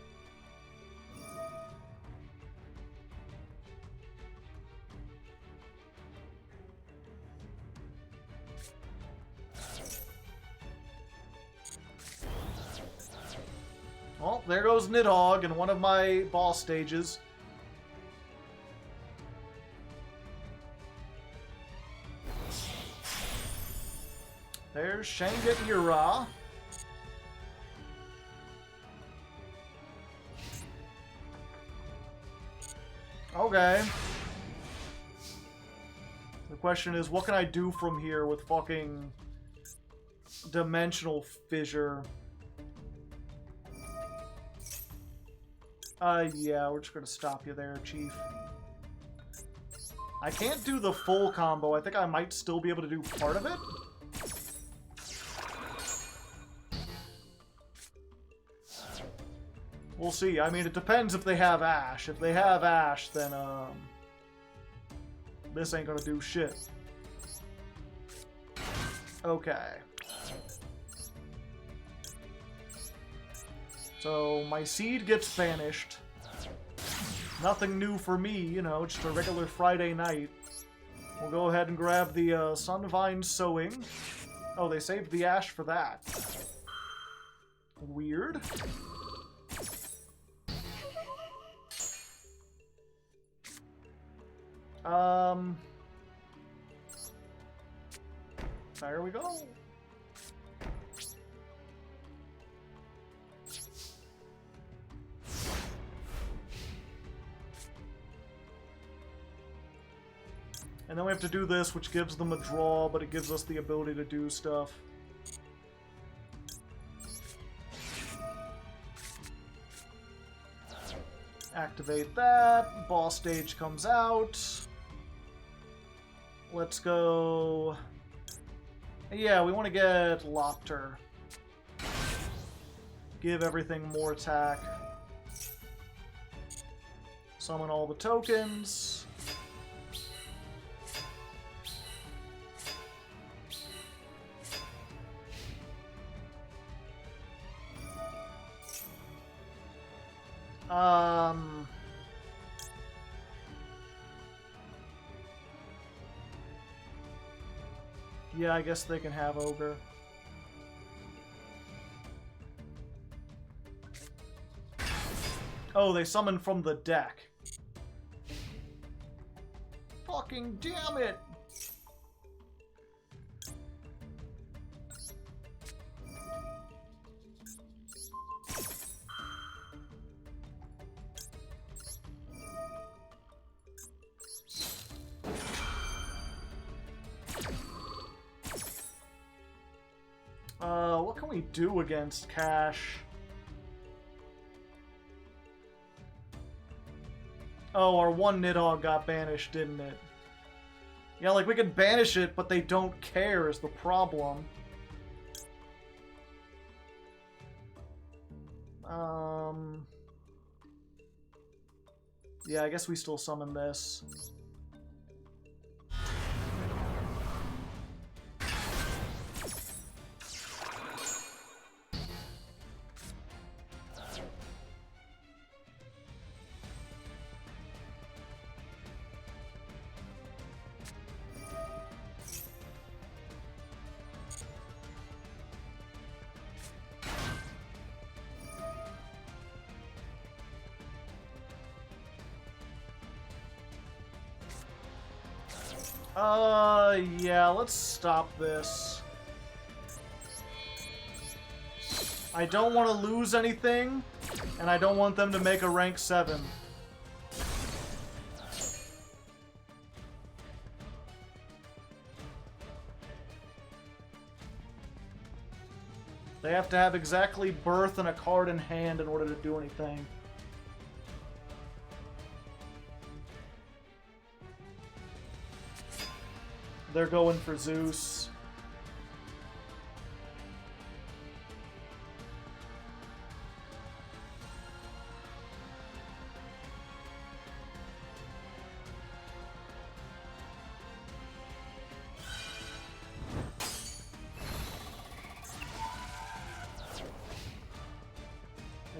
Well, there goes Nidhogg in one of my boss stages. There's Shangatira. Okay. The question is, what can I do from here with fucking Dimensional Fissure? Yeah, we're just gonna stop you there, Chief. I can't do the full combo. I think I might still be able to do part of it. We'll see. I mean, it depends if they have Ash. If they have Ash, then, this ain't gonna do shit. Okay. So, my seed gets banished. Nothing new for me, you know, just a regular Friday night. We'll go ahead and grab the, Sunvine Sowing. Oh, they saved the Ash for that. Weird. There we go. And then we have to do this, which gives them a draw, but it gives us the ability to do stuff. Activate that. Boss stage comes out. Let's go... Yeah, we want to get Lopter. Give everything more attack. Summon all the tokens. Yeah, I guess they can have Ogre. Oh, they summon from the deck. Fucking damn it! What can we do against Cash? Oh, our one Nidhogg got banished, didn't it? Yeah, like, we can banish it, but they don't care is the problem. Yeah, I guess we still summon this. Yeah, let's stop this. I don't want to lose anything, and I don't want them to make a rank 7. They have to have exactly Birth and a card in hand in order to do anything. They're going for Zeus.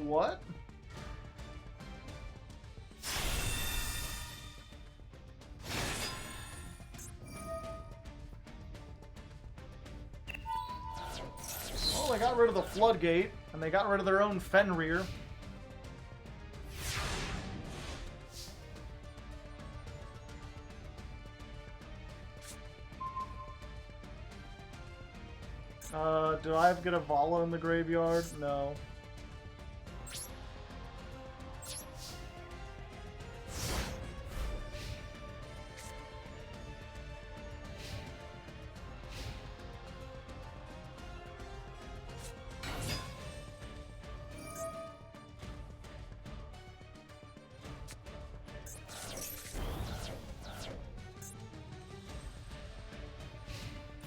What? Well, they got rid of the Floodgate, and they got rid of their own Fenrir. Do I have to get a Vala in the graveyard? No.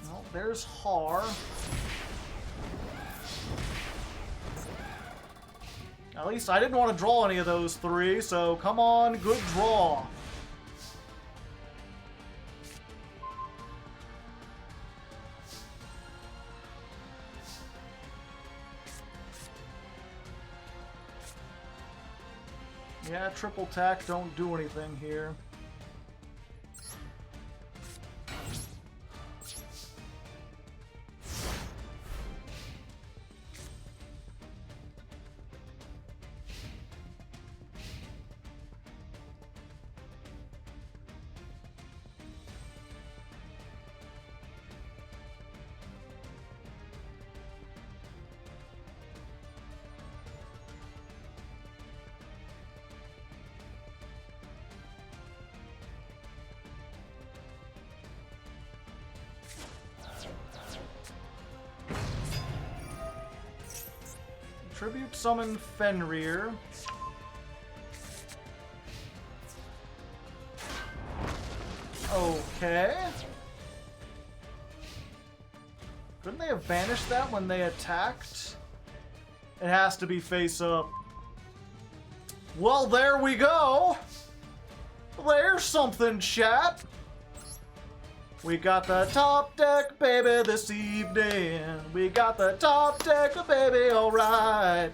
Well, there's Har. At least I didn't want to draw any of those three, so come on, good draw. Yeah, triple tack don't do anything here. Tribute summon Fenrir. Okay. Couldn't they have banished that when they attacked? It has to be face up. Well, there we go. There's something, chat. We got the top deck, baby, this evening. We got the top deck, baby, alright.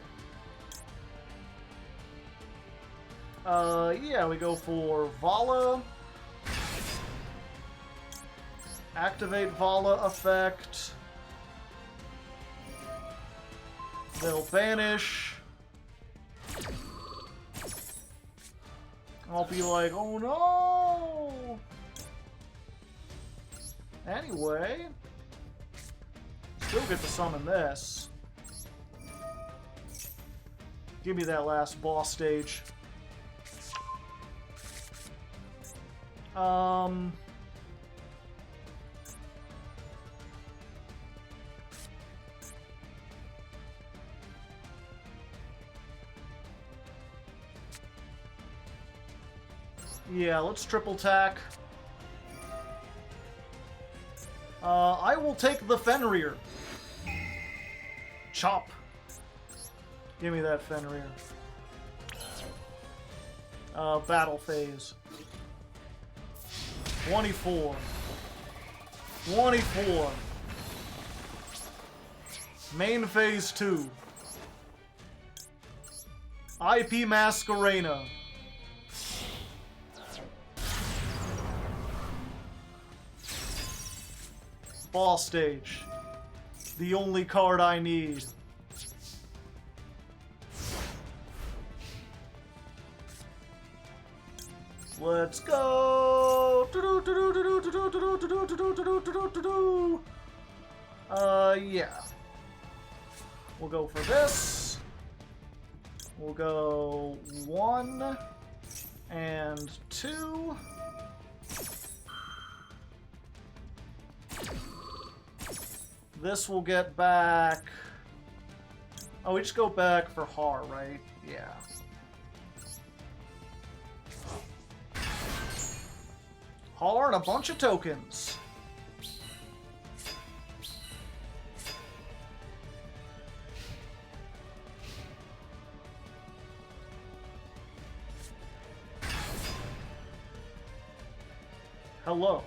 Yeah, we go for Vala. Activate Vala effect. They'll banish. I'll be like, oh no! Anyway, still get to summon this. Give me that last boss stage. Yeah, let's triple tack. I will take the Fenrir. Chop. Give me that Fenrir. Battle phase. 24. 24. Main phase 2. IP Masquerena. Boss stage. The only card I need. Let's go! Yeah. We'll go for this. We'll go 1 and 2. This will get back... Oh, we just go back for Har, right? Yeah. Har and a bunch of tokens. Hello.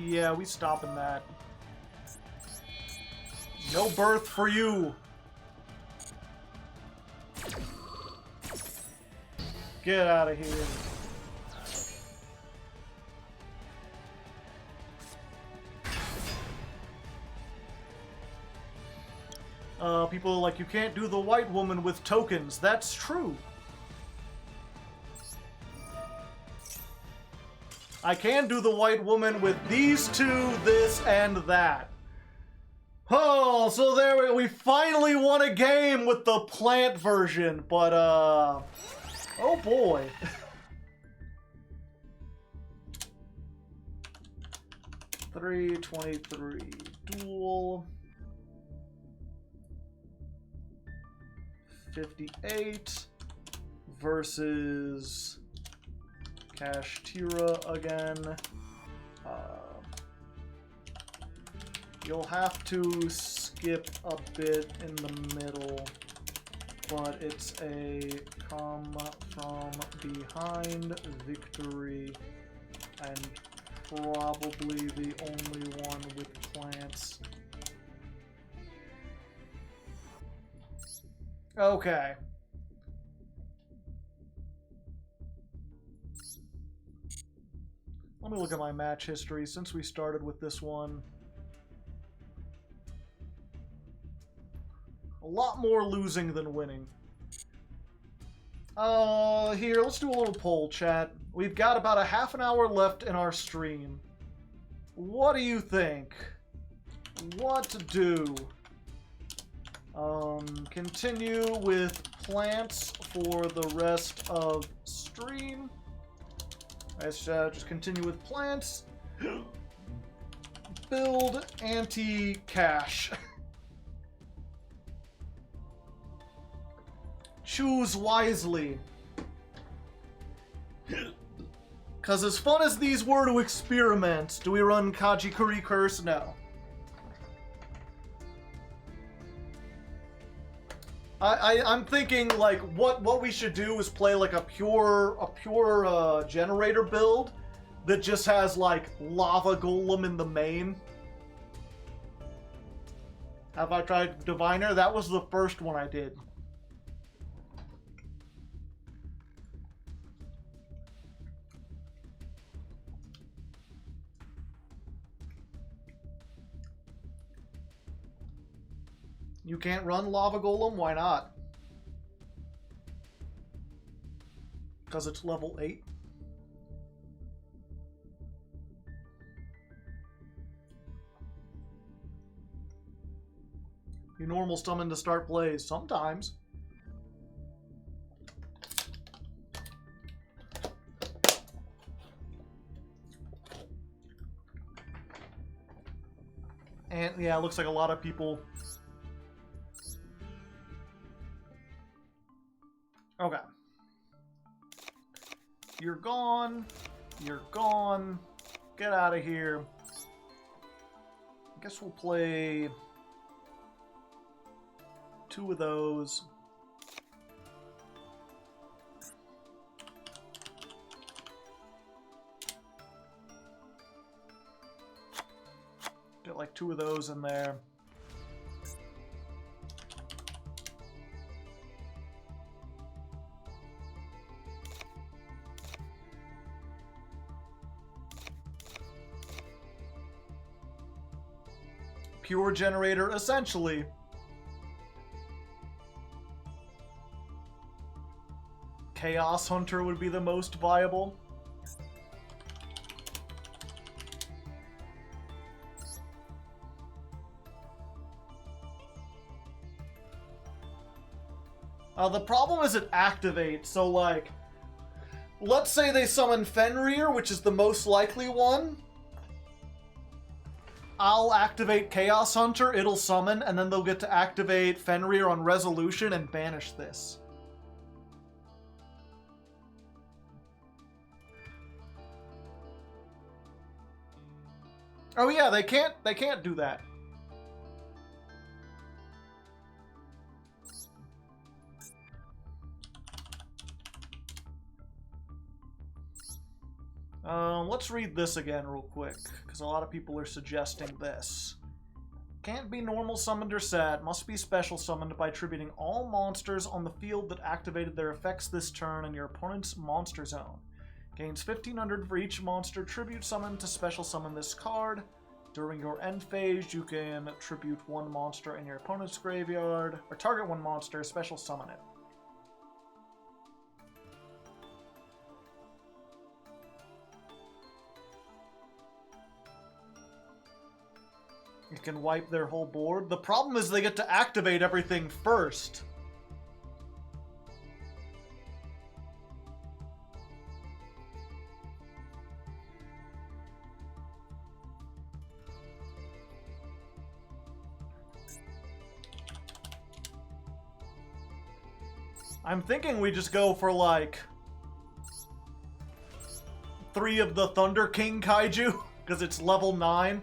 Yeah, we stopping that. No birth for you. Get out of here. People are like, you can't do the white woman with tokens. That's true. I can do the white woman with these two, this, and that. Oh, so there we finally won a game with the plant version, but, oh boy. $3.23 duel. 58 versus Kashtira again. You'll have to skip a bit in the middle, but it's a come from behind victory and probably the only one with plants. Okay. Let me look at my match history since we started with this one. A lot more losing than winning. Here, let's do a little poll, chat. We've got about a half an hour left in our stream. What do you think? What to do? Continue with plants for the rest of stream. Let's just continue with plants. Build anti-cash. Choose wisely. Because as fun as these were to experiment, do we run Kajikuri Curse? No. I'm thinking like what we should do is play like a pure Generaider build that just has like lava golem in the main. Have I tried Diviner? That was the first one I did. You can't run Lava Golem? Why not? Because it's level 8. You normal summon to start plays. Sometimes. And yeah, it looks like a lot of people... you're gone. You're gone. Get out of here. I guess we'll play 2 of those. Get like 2 of those in there. Pure Generator, essentially. Chaos Hunter would be the most viable. The problem is it activates, so like, let's say they summon Fenrir, which is the most likely one. I'll activate Chaos Hunter, it'll summon, and then they'll get to activate Fenrir on resolution and banish this. Oh yeah, they can't do that. Let's read this again real quick, because a lot of people are suggesting this. Can't be normal summoned or set, must be special summoned by attributing all monsters on the field that activated their effects this turn in your opponent's monster zone. Gains 1500 for each monster tribute summoned to special summon this card. During your end phase, you can tribute 1 monster in your opponent's graveyard, or target 1 monster, special summon it. You can wipe their whole board. The problem is they get to activate everything first. I'm thinking we just go for like 3 of the Thunder King Kaiju, because it's level 9.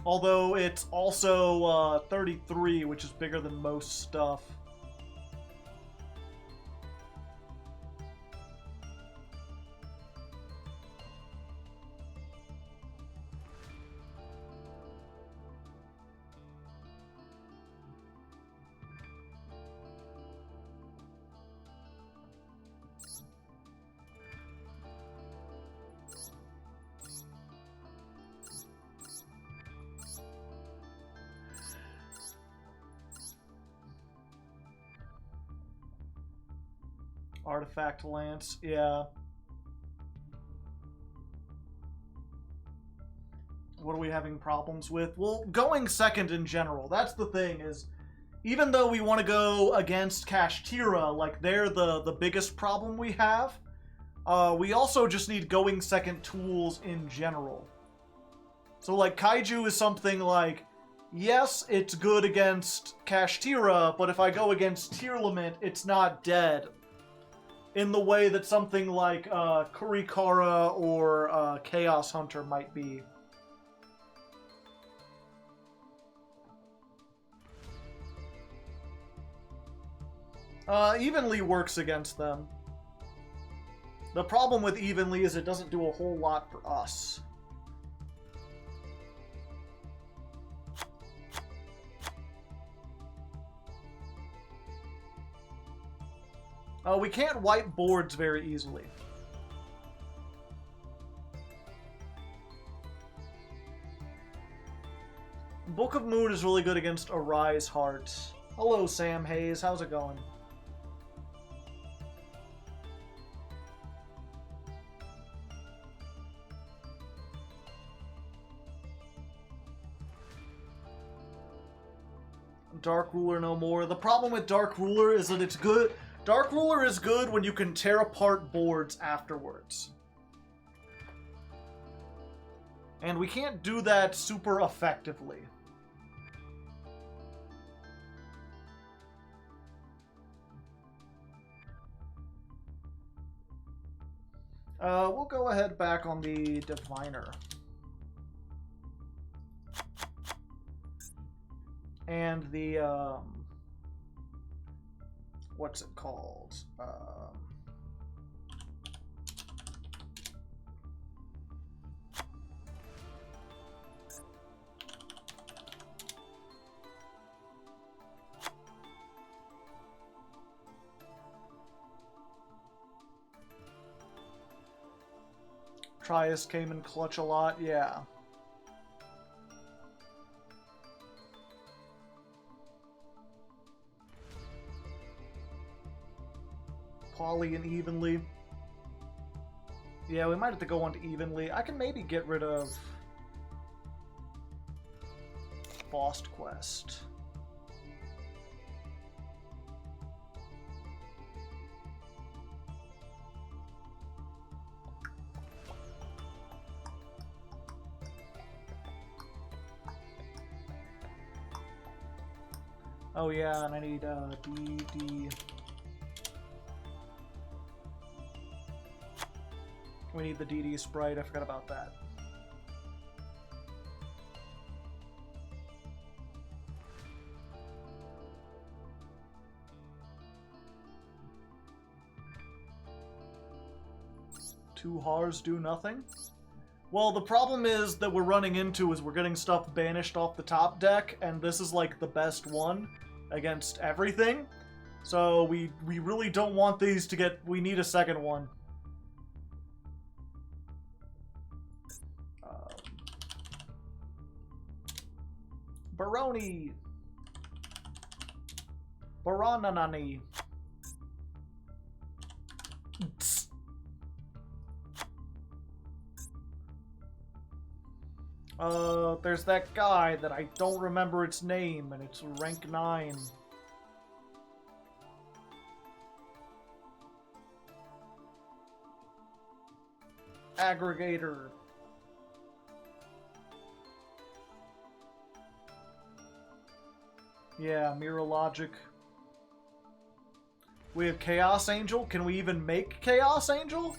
Although it's also 33, which is bigger than most stuff. Artifact Lance, yeah. What are we having problems with? Well, going second in general, that's the thing, is even though we want to go against Kashtira, like they're the biggest problem we have, we also just need going second tools in general. So like Kaiju is something like, yes, it's good against Kashtira, but if I go against Tearlament, it's not dead. In the way that something like Kurikara or Chaos Hunter might be. Evenly works against them. The problem with Evenly is it doesn't do a whole lot for us. We can't wipe boards very easily. Book of Moon is really good against Arise Heart. Hello, Sam Hayes. How's it going? Dark Ruler no more. The problem with Dark Ruler is that it's good. Dark Ruler is good when you can tear apart boards afterwards. And we can't do that super effectively. We'll go ahead back on the Diviner. And the, what's it called? Trias came in clutch a lot, yeah. Poly and evenly. Yeah, we might have to go on to evenly. I can maybe get rid of Boss Quest. Oh yeah, and I need DD. We need the DD sprite, I forgot about that. Two Hars do nothing? Well, the problem is that we're running into is we're getting stuff banished off the top deck, and this is like the best one against everything. So we really don't want these to get... We need a second one. Baroni! Baronanani! There's that guy that I don't remember its name, and it's rank 9. Aggregator. Yeah, Mirror Logic. We have Chaos Angel. Can we even make Chaos Angel?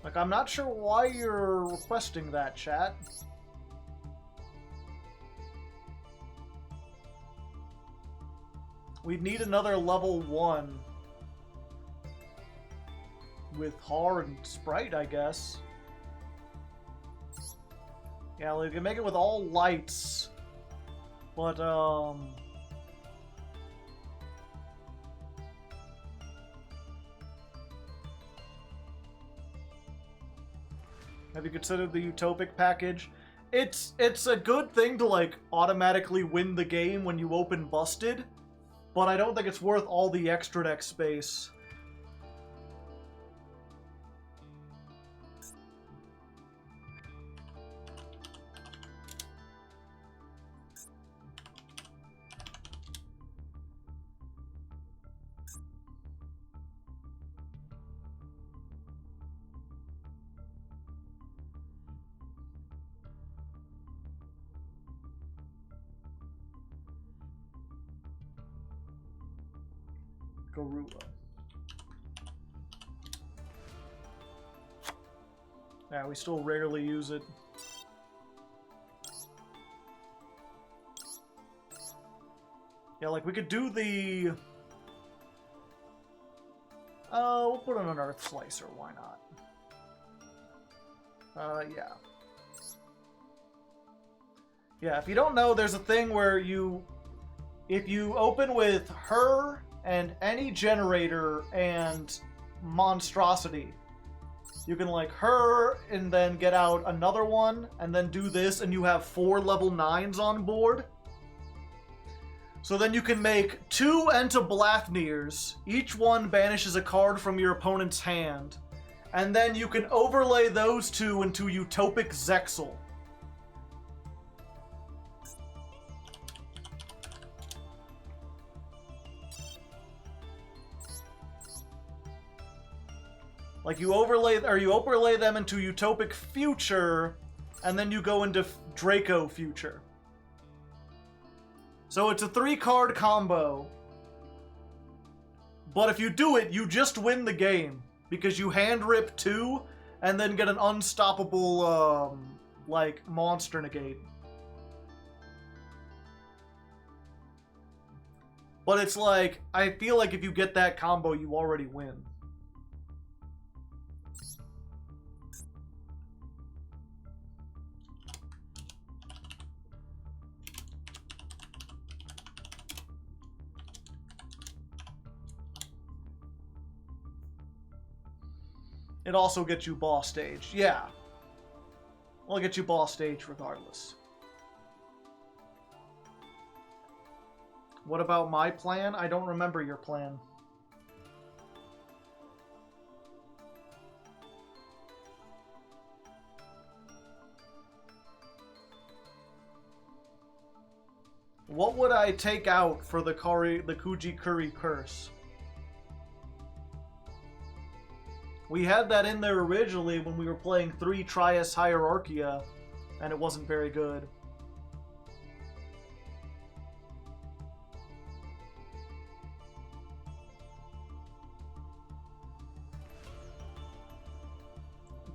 Like, I'm not sure why you're requesting that, chat. We'd need another level 1. With Har and Sprite, I guess. Yeah, we can make it with all lights. But, have you considered the Utopic package? It's a good thing to, like, automatically win the game when you open Busted, but I don't think it's worth all the extra deck space. Gorilla. Yeah, we still rarely use it. Yeah, like we could do the... we'll put in an Earth Slicer, why not? Yeah. Yeah, if you don't know, there's a thing where if you open with her and any Generaider and Monstrosity, you can like her and then get out another one and then do this and you have 4 level 9s on board. So then you can make 2 Entablafnirs. Each one banishes a card from your opponent's hand. And then you can overlay those 2 into Utopic Zexal. Like you overlay them into Utopic Future, and then you go into Draco Future. So it's a 3-card combo. But if you do it, you just win the game. Because you hand rip 2 and then get an unstoppable, like, monster negate. But it's like, I feel like if you get that combo, you already win. It also gets you boss stage. Yeah. Well, it gets you boss stage regardless. What about my plan? I don't remember your plan. What would I take out for the Kuji-Kuri curse? We had that in there originally when we were playing 3 Trias Hierarchia, and it wasn't very good.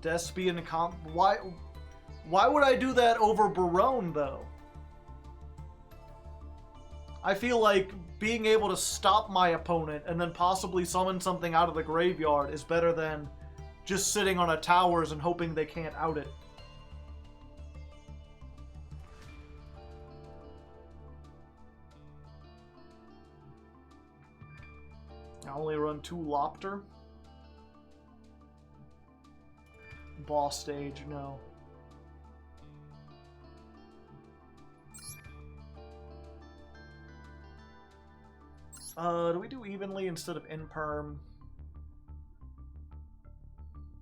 Despian comp. Why would I do that over Barone, though? I feel like being able to stop my opponent and then possibly summon something out of the graveyard is better than just sitting on a towers and hoping they can't out it. I only run 2 Lopter. Boss stage, no. Do we do evenly instead of Imperm?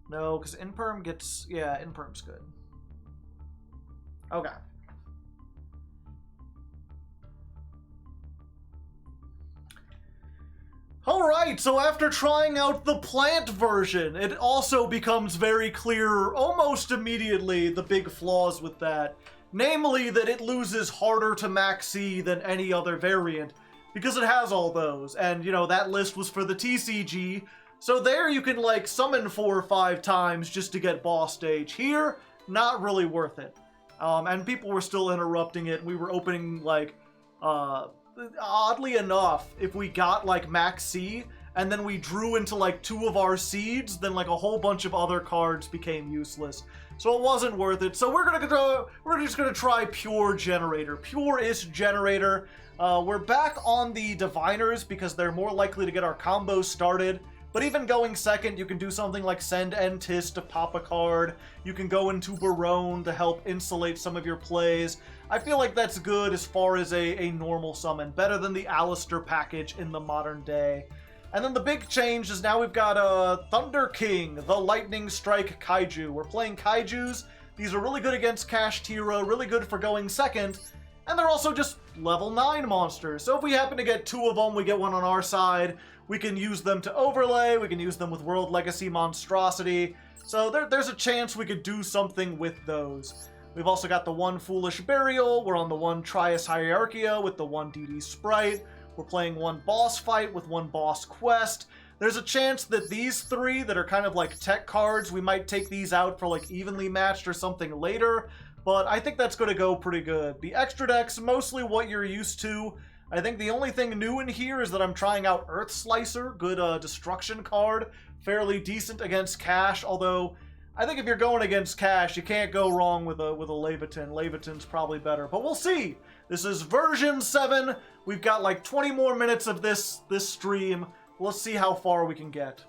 No, because Imperm gets... Yeah, Imperm's good. Okay. Alright, so after trying out the plant version, it also becomes very clear almost immediately the big flaws with that. Namely, that it loses harder to Maxx C than any other variant, because it has all those, and, you know, that list was for the TCG, so there you can, like, summon 4 or 5 times just to get boss stage. Here, not really worth it. And people were still interrupting it. We were opening, like, oddly enough, if we got, like, Maxx C, and then we drew into, like, 2 of our seeds, then, like, a whole bunch of other cards became useless. So it wasn't worth it. So we're just gonna try pure Generaider. Pure-ish Generaider. We're back on the Diviners because they're more likely to get our combos started. But even going second, you can do something like send Entis to pop a card. You can go into Barone to help insulate some of your plays. I feel like that's good as far as a normal summon. Better than the Alistair package in the modern day. And then the big change is now we've got Thunder King, the Lightning Strike Kaiju. We're playing Kaijus. These are really good against Kashtira, really good for going second. And they're also just level 9 monsters. So if we happen to get 2 of them, we get one on our side. We can use them to overlay. We can use them with World Legacy Monstrosity. So there's a chance we could do something with those. We've also got the 1 Foolish Burial. We're on the 1 Trias Hierarchia with the 1 DD Sprite. We're playing 1 Boss Fight with 1 Boss Quest. There's a chance that these 3 that are kind of like tech cards, we might take these out for like evenly matched or something later. But I think that's going to go pretty good. The extra deck's mostly what you're used to. I think the only thing new in here is that I'm trying out Earth Slicer, good destruction card, fairly decent against Cash, although I think if you're going against Cash, you can't go wrong with a Leviathan. Leviathan's probably better, but we'll see. This is version 7. We've got like 20 more minutes of this stream. Let's see how far we can get.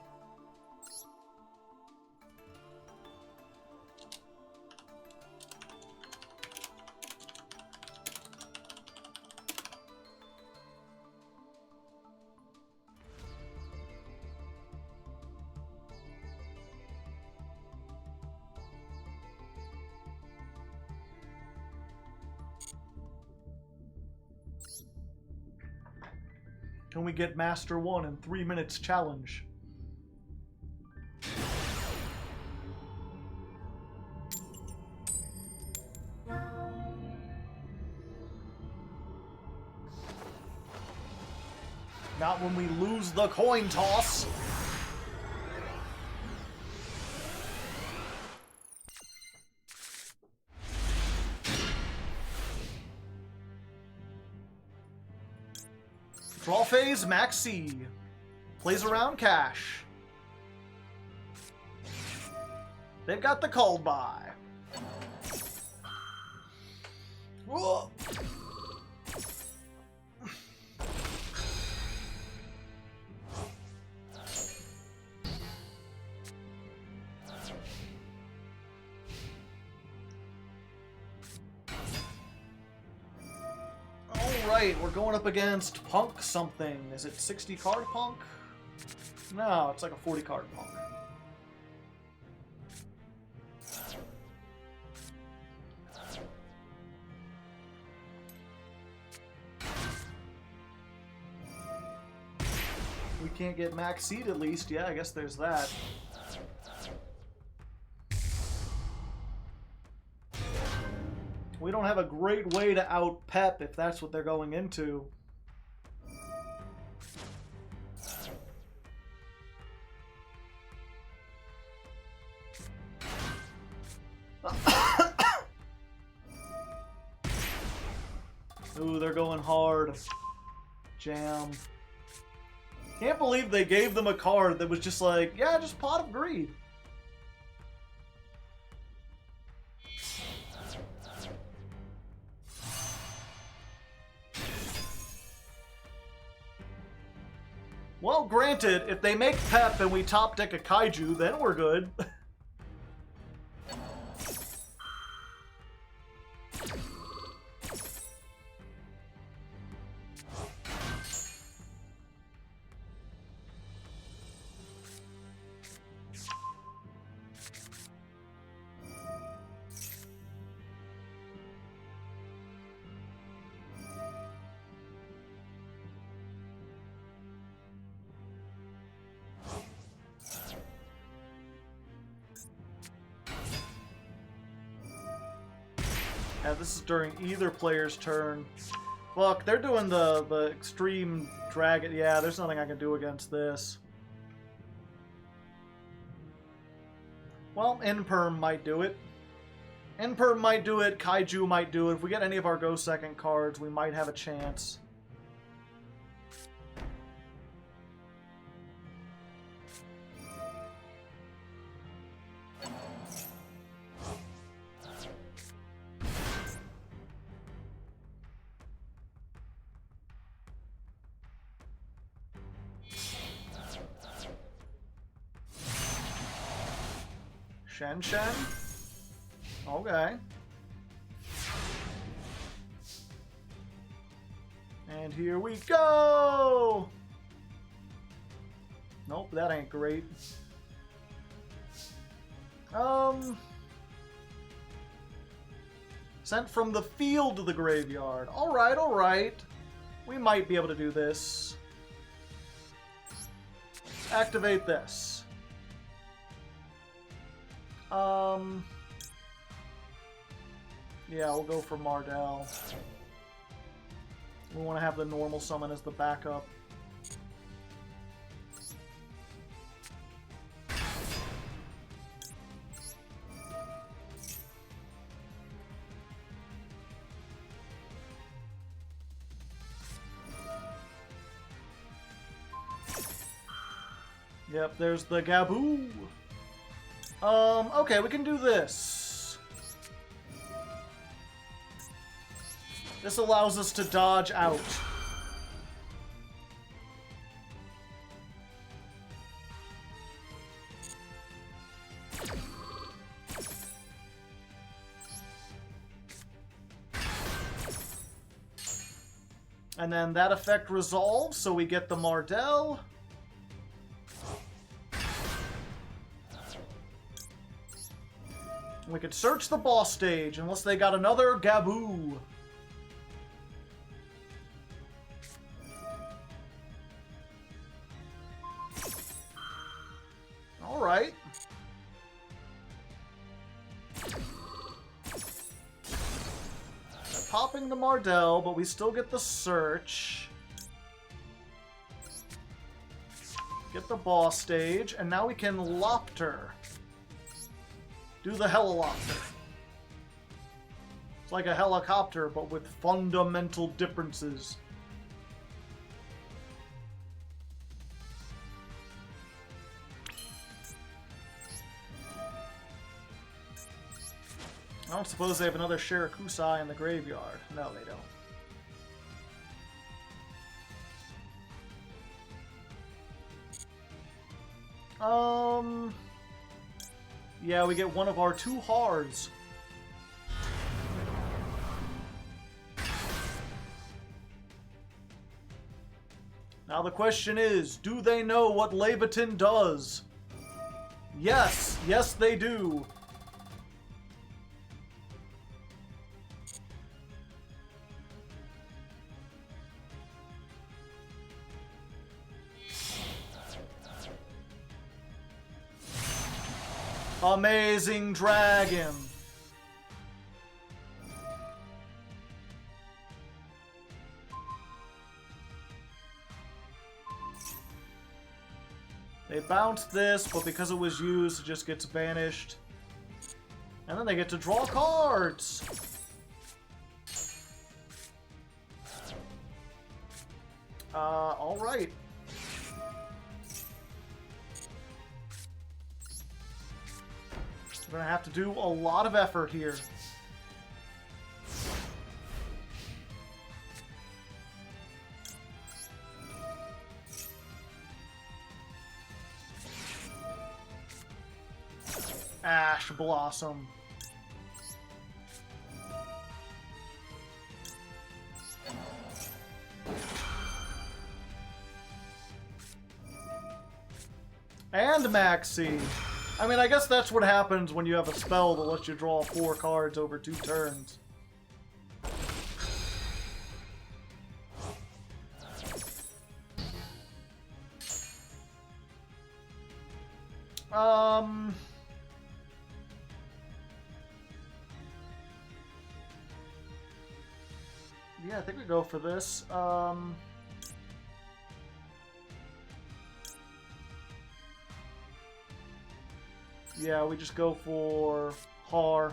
Can we get Master 1 in 3 minutes challenge? Not when we lose the coin toss. Draw phase, Maxx C. Plays around cash. They've got the called by. Whoa. Alright, we're going up against Punk something. Is it 60 card Punk? No, it's like a 40 card Punk. We can't get Maxx C at least. Yeah, I guess there's that. We don't have a great way to out-pep if that's what they're going into. Ooh, they're going hard. Jam. Can't believe they gave them a card that was just like, yeah, just Pot of Greed. Well, granted, if they make Pep and we top deck a Kaiju, then we're good. Yeah, this is during either player's turn. Look, they're doing the extreme dragon. Yeah, there's nothing I can do against this. Well, Imperm might do it. Imperm might do it, Kaiju might do it. If we get any of our Go Second cards, we might have a chance. Shen Shen? Okay. And here we go! Nope, that ain't great. Sent from the field to the graveyard. Alright, alright. We might be able to do this. Activate this. Yeah, we'll go for Mardell. We want to have the normal summon as the backup. Yep, there's the Gaboo. Okay, we can do this. This allows us to dodge out. And then that effect resolves, so we get the Mardell. We could search the boss stage unless they got another Gaboo. Alright. Popping the Mardell, but we still get the search. Get the boss stage, and now we can Lopter. Do the Helilopter. It's like a helicopter, but with fundamental differences. I don't suppose they have another Shirakusai in the graveyard. No, they don't. Yeah, we get one of our 2 Hards. Now the question is, do they know what Levitin does? Yes, yes they do. Amazing Dragon. They bounced this, but because it was used, it just gets banished. And then they get to draw cards. Alright. We're gonna have to do a lot of effort here. Ash Blossom. And Maxx C. I mean, I guess that's what happens when you have a spell that lets you draw 4 cards over 2 turns. Yeah, I think we go for this. Yeah, we just go for Har.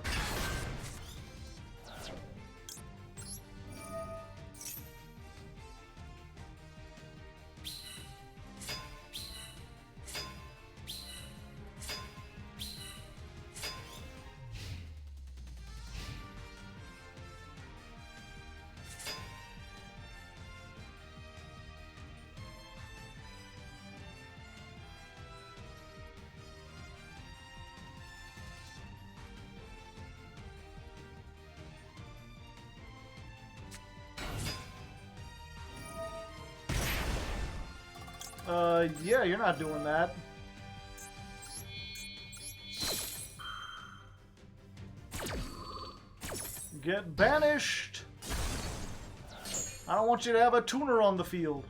Yeah, you're not doing that. Get banished! I don't want you to have a tuner on the field.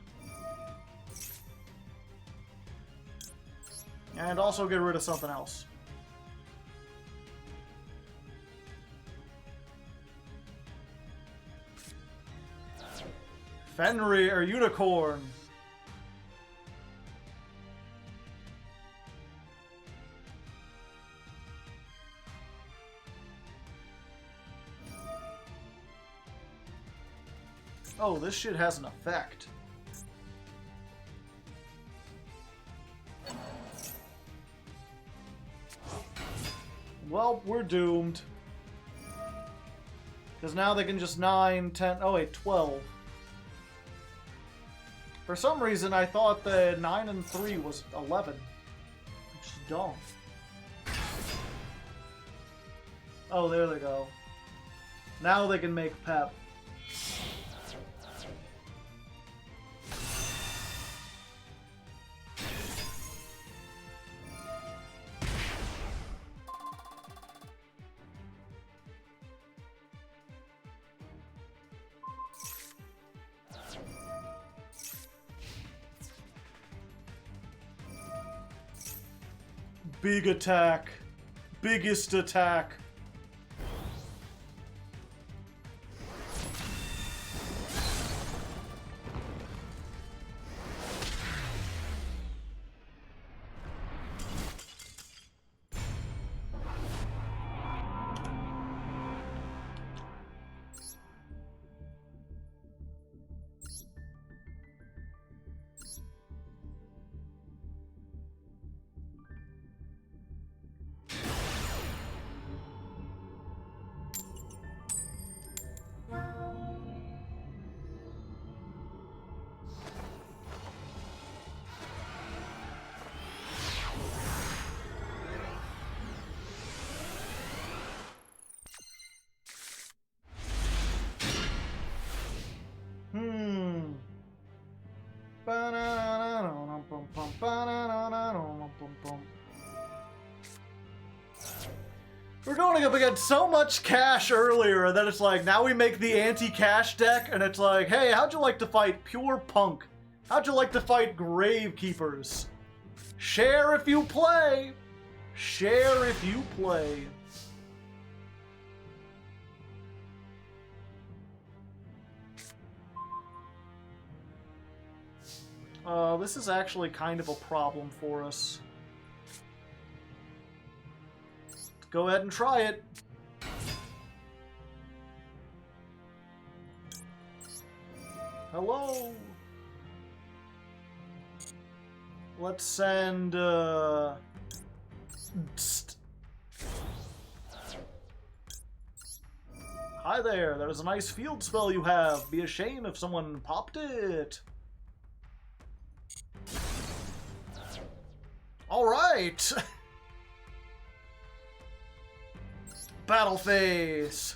And also get rid of something else. Fenrir Unicorn. Oh, this shit has an effect. Well, we're doomed. Because now they can just 9, 10, oh wait, 12. For some reason, I thought the 9 and 3 was 11. Which is dumb. Oh, there they go. Now they can make Pep. Big attack. Biggest attack. We're going up against so much cash earlier that it's like, now we make the anti-cash deck, and it's like, hey, how'd you like to fight Pure Punk? How'd you like to fight Gravekeepers? Share if you play! Share if you play. This is actually kind of a problem for us. Go ahead and try it. Hello. Let's send, Hi there, there's a nice field spell you have. Be a shame if someone popped it. Alright! Battle phase!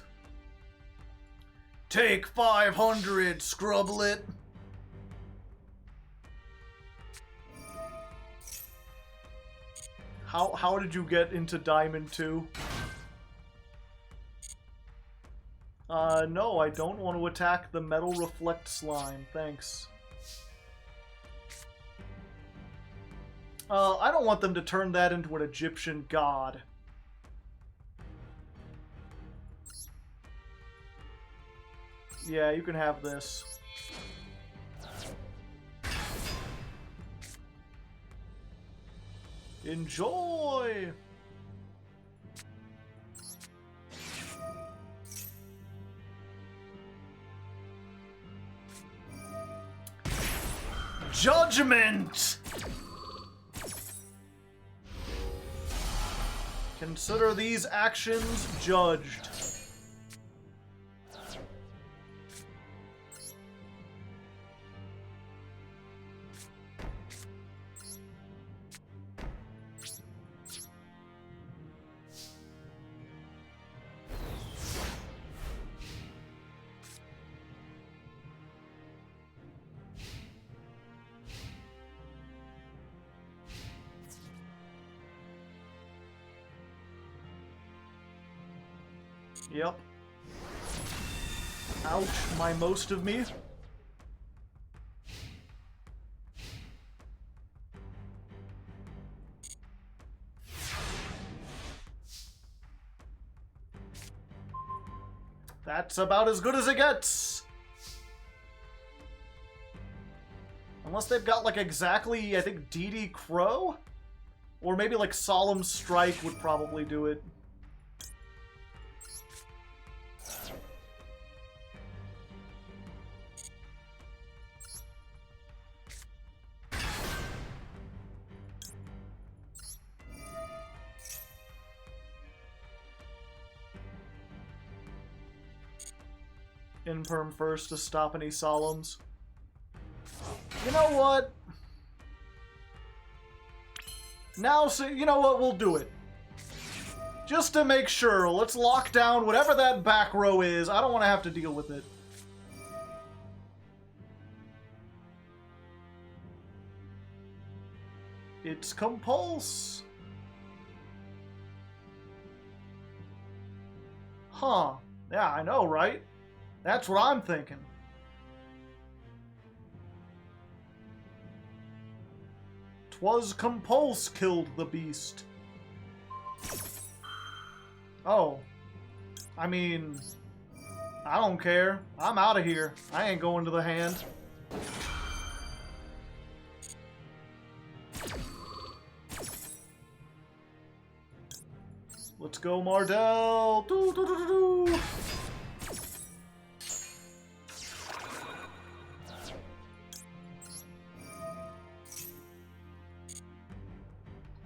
Take 500, Scrublet! How did you get into Diamond 2? No, I don't want to attack the Metal Reflect Slime, thanks. I don't want them to turn that into an Egyptian god. Yeah, you can have this. Enjoy! Judgment! Consider these actions judged. Yep. Ouch, my most of me. That's about as good as it gets. Unless they've got, like, exactly, I think, DD Crow? Or maybe, like, Solemn Strike would probably do it. Imperm first to stop any Solemns. You know what? Now, so you know what? We'll do it. Just to make sure, let's lock down whatever that back row is. I don't want to have to deal with it. It's Compulse. Huh. Yeah, I know, right? That's what I'm thinking. Twas Compulse killed the beast. Oh. I mean, I don't care. I'm out of here. I ain't going to the hand. Let's go, Mardell. Doo, doo, doo, doo, doo.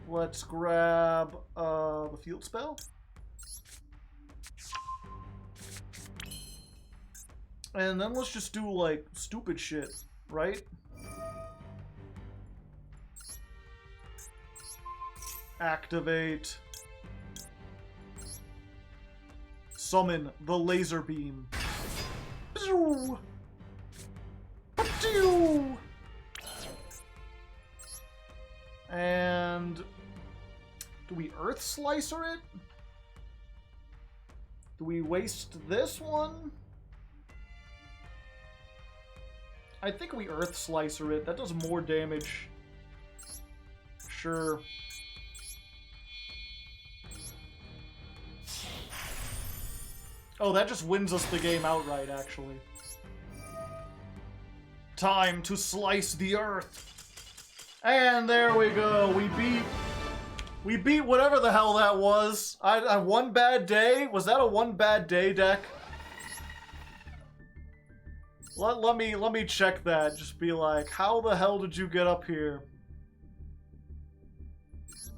Let's grab the field spell. And then let's just do, like, stupid shit, right? Activate. Summon the laser beam. Slicer it? Do we waste this one? I think we Earth Slicer it. That does more damage. Sure. Oh, that just wins us the game outright, actually. Time to slice the Earth. And there we go. We beat whatever the hell that was. I one bad day. Was that a one bad day deck? Let me check that. Just be like, how the hell did you get up here?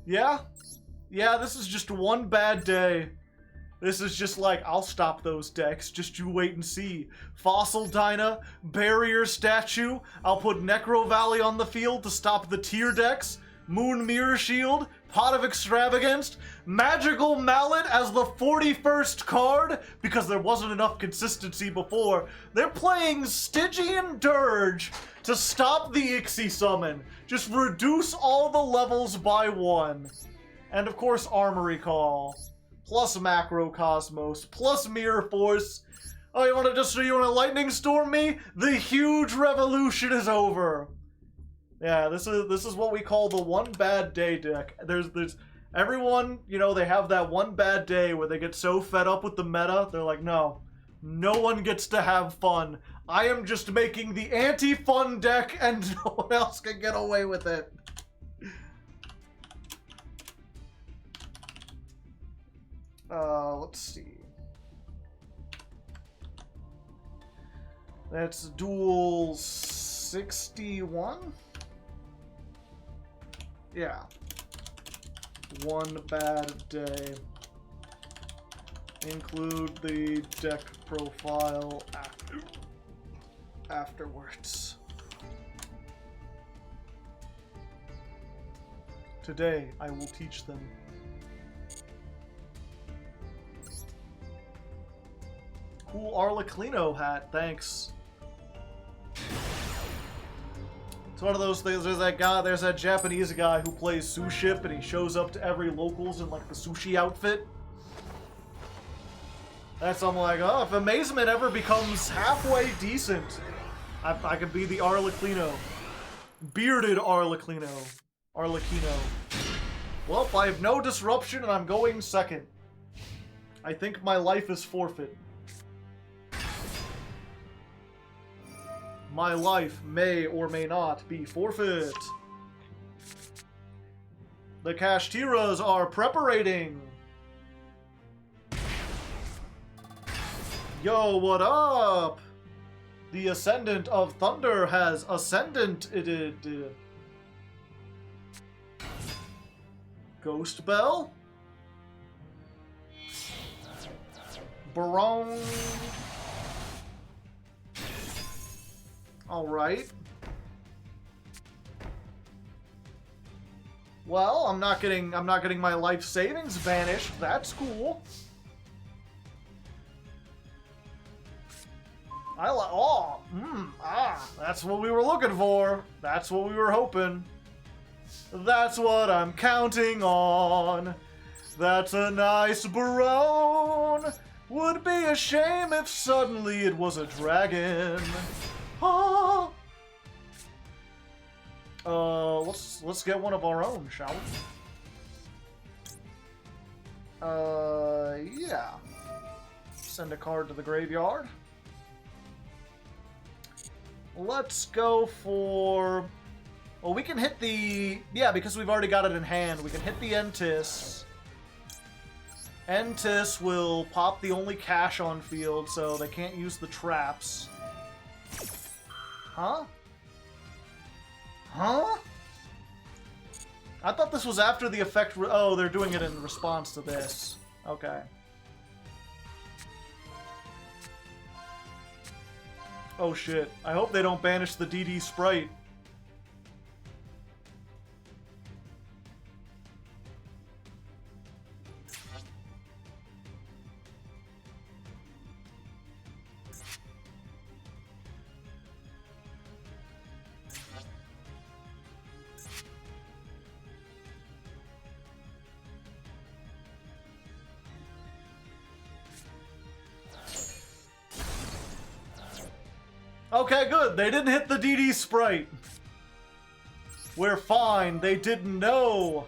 Yeah? Yeah, this is just one bad day. This is just like, I'll stop those decks. Just you wait and see. Fossil Dyna, Barrier Statue. I'll put Necro Valley on the field to stop the tier decks. Moon Mirror Shield, Pot of Extravagance, Magical Mallet as the 41st card, because there wasn't enough consistency before. They're playing Stygian Dirge to stop the Ixie summon. Just reduce all the levels by 1. And of course, Armory Call. Plus Macrocosmos, plus Mirror Force. Oh, you wanna Lightning Storm me? The huge revolution is over. Yeah, this is what we call the one bad day deck. There's everyone, you know, they have that one bad day where they get so fed up with the meta, they're like, no one gets to have fun. I am just making the anti-fun deck and no one else can get away with it. Let's see. That's duel 61? Yeah. One bad day. Include the deck profile afterwards. Today, I will teach them. Cool Arlecchino hat, thanks. It's one of those things, there's that Japanese guy who plays Suship and he shows up to every locals in like the sushi outfit. I'm like, oh, if Amazement ever becomes halfway decent, I could be the Arlecchino. Bearded Arlecchino. Well, I have no disruption and I'm going second. I think my life is forfeit. My life may or may not be forfeit. The Kashtiras are preparating. Yo, what up? The Ascendant of Thunder has ascendanted. Ghost Bell? Barone? Alright. Well, I'm not getting my life savings vanished. That's cool. That's what we were looking for. That's what we were hoping. That's what I'm counting on. That's a nice Barone. Would be a shame if suddenly it was a dragon. Ah. Let's get one of our own, shall we? Yeah. Send a card to the graveyard. Let's go for... Well, we can hit the... Yeah, because we've already got it in hand. We can hit the Entis. Entis will pop the only cash on field, so they can't use the traps. Huh? Huh? I thought this was after the effect... Oh, they're doing it in response to this. Okay. Oh shit. I hope they don't banish the DD Sprite. Okay, good. They didn't hit the DD Sprite. We're fine. They didn't know.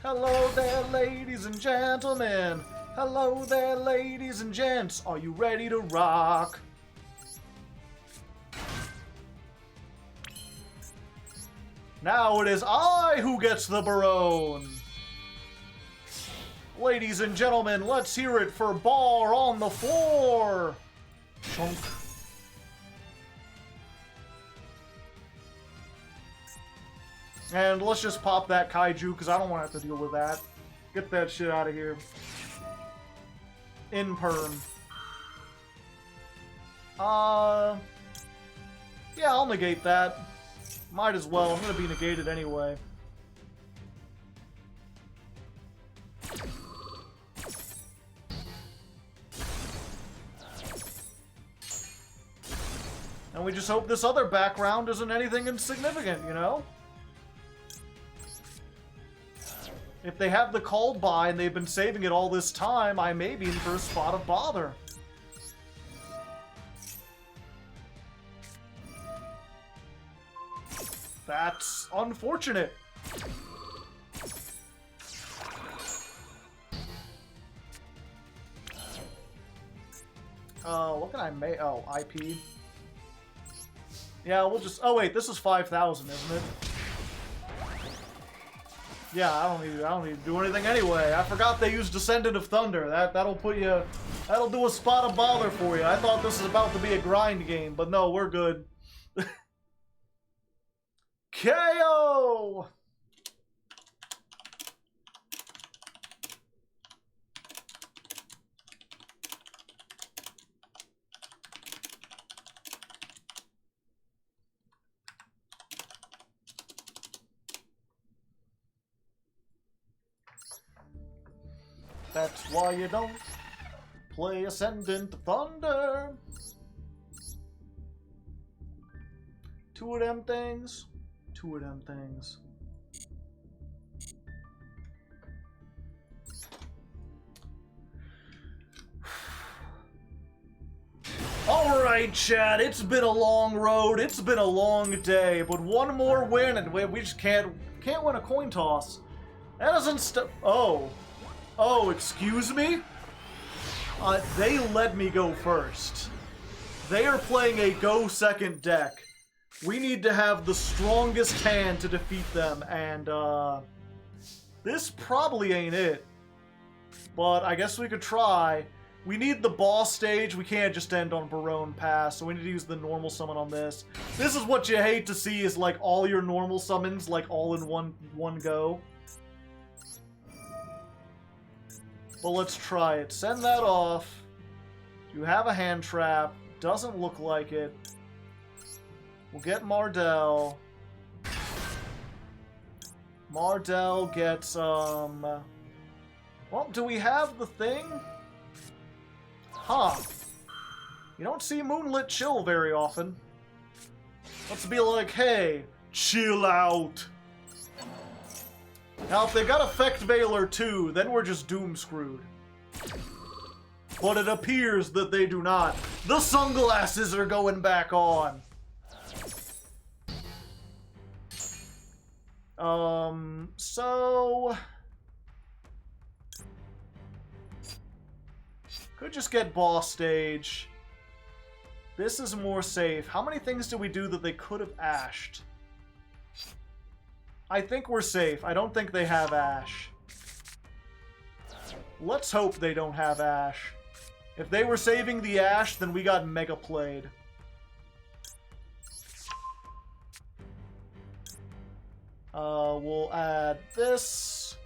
Hello there, ladies and gentlemen. Hello there, ladies and gents. Are you ready to rock? Now it is I who gets the Barone. Ladies and gentlemen, let's hear it for Bar on the floor. Chunk. And let's just pop that kaiju, because I don't want to have to deal with that. Get that shit out of here. In perm. Yeah, I'll negate that. Might as well. I'm going to be negated anyway. And we just hope this other background isn't anything insignificant, you know? If they have the called by and they've been saving it all this time, I may be in for a spot of bother. That's unfortunate. What can I make? Oh, IP. Yeah, we'll just... Oh, wait, this is 5,000, isn't it? Yeah, I don't need to do anything anyway. I forgot they used Descendant of Thunder. That'll put you... That'll do a spot of bother for you. I thought this was about to be a grind game, but no, we're good. KO! That's why you don't play Ascendant Thunder. Two of them things. Two of them things. Alright, chat, it's been a long road, it's been a long day, but one more win and we just can't win a coin toss. That doesn't Oh, excuse me? They let me go first. They are playing a go second deck. We need to have the strongest hand to defeat them, and this probably ain't it. But I guess we could try. We need the boss stage. We can't just end on Barone Pass, so we need to use the normal summon on this. This is what you hate to see, is like all your normal summons like all in one go. But let's try it. Send that off. You have a hand trap. Doesn't look like it. We'll get Mardell. Mardell gets, well, do we have the thing? Huh. You don't see Moonlit Chill very often. Let's be like, hey, chill out. Now, if they got Effect Veiler too, then we're just doom screwed. But it appears that they do not. The sunglasses are going back on. So... Could just get boss stage. This is more safe. How many things did we do that they could have ashed? I think we're safe. I don't think they have Ash. Let's hope they don't have Ash. If they were saving the Ash, then we got mega played. We'll add this.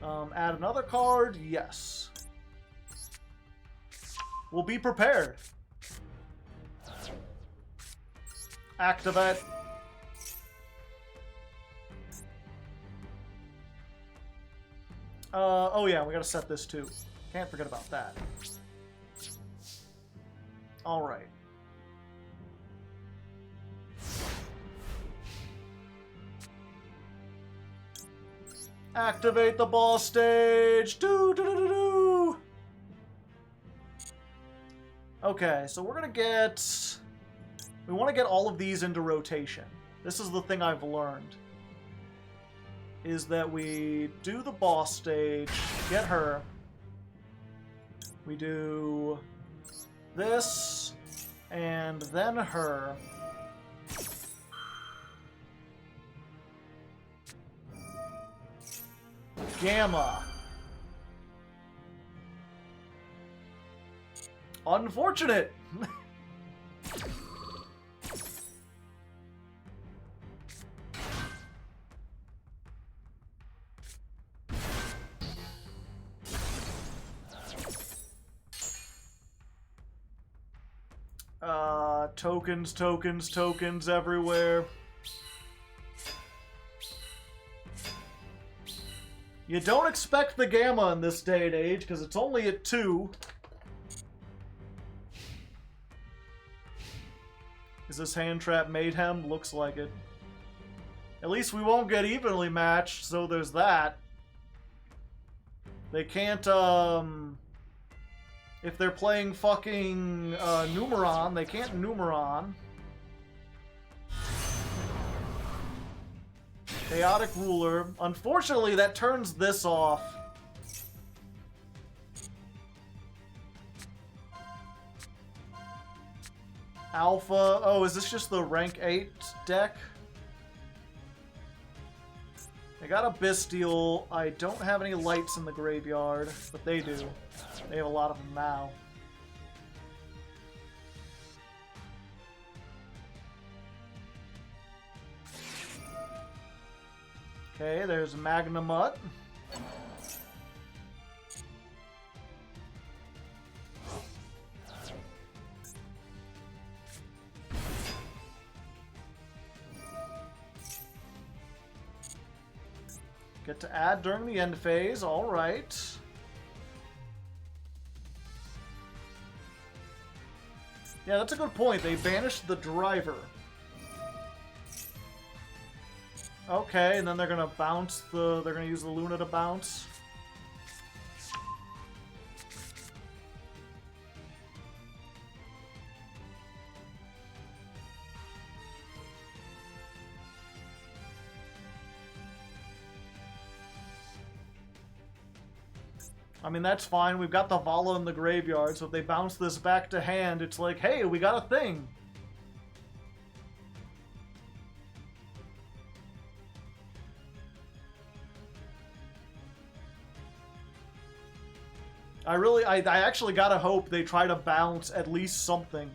Add another card. Yes. We'll be prepared. Activate. Oh yeah, we gotta set this too. Can't forget about that. Alright. Activate the boss stage! Do do do do do! Okay, so we're gonna get... We want to get all of these into rotation. This is the thing I've learned. Is that we do the boss stage, get her. We do this, and then her. Gamma. Unfortunate. Tokens, tokens, tokens everywhere. You don't expect the Gamma in this day and age, because it's only at 2. Is this hand trap mayhem? Looks like it. At least we won't get evenly matched, so there's that. They can't, if they're playing fucking Numeron, they can't Numeron. Chaotic Ruler. Unfortunately, that turns this off. Alpha. Oh, is this just the rank 8 deck? I got a Bestial. I don't have any lights in the graveyard, but they do. They have a lot of them now. Okay, there's Magnamut. Get to add during the end phase, alright. Yeah, that's a good point. They banished the driver. Okay, and then they're gonna bounce the... They're gonna use the Luna to bounce. I mean, that's fine. We've got the Vala in the graveyard, so if they bounce this back to hand, it's like, hey, we got a thing. I actually gotta hope they try to bounce at least something.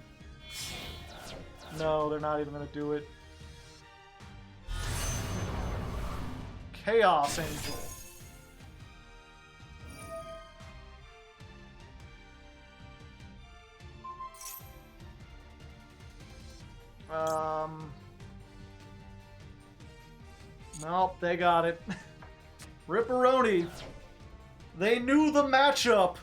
No, they're not even gonna do it. Chaos Angel. Nope, they got it. Ripperoni. They knew the matchup.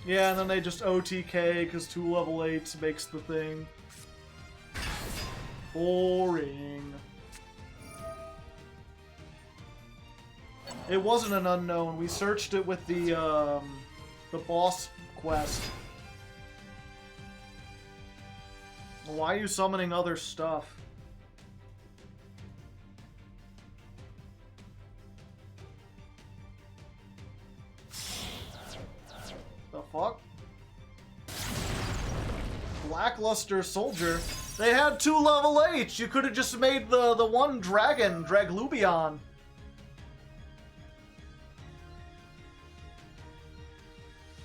Yeah, and then they just OTK because 2 level 8s makes the thing. Boring. It wasn't an unknown. We searched it with the boss quest. Why are you summoning other stuff? The fuck? Blackluster Soldier? They had 2 level 8s! You could have just made the one dragon, Draglubion.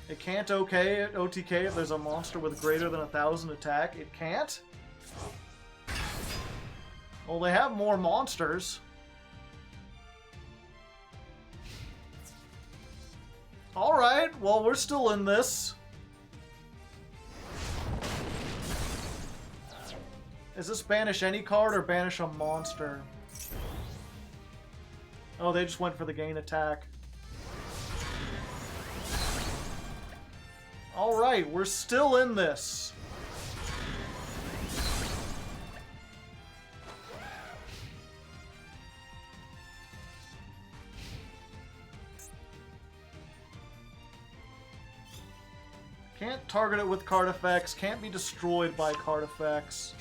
It can't OTK if there's a monster with greater than 1,000 attack. It can't? Well, they have more monsters. Alright, well, we're still in this. Is this banish any card or banish a monster? Oh, they just went for the gain attack. Alright, we're still in this. Can't target it with card effects, can't be destroyed by card effects.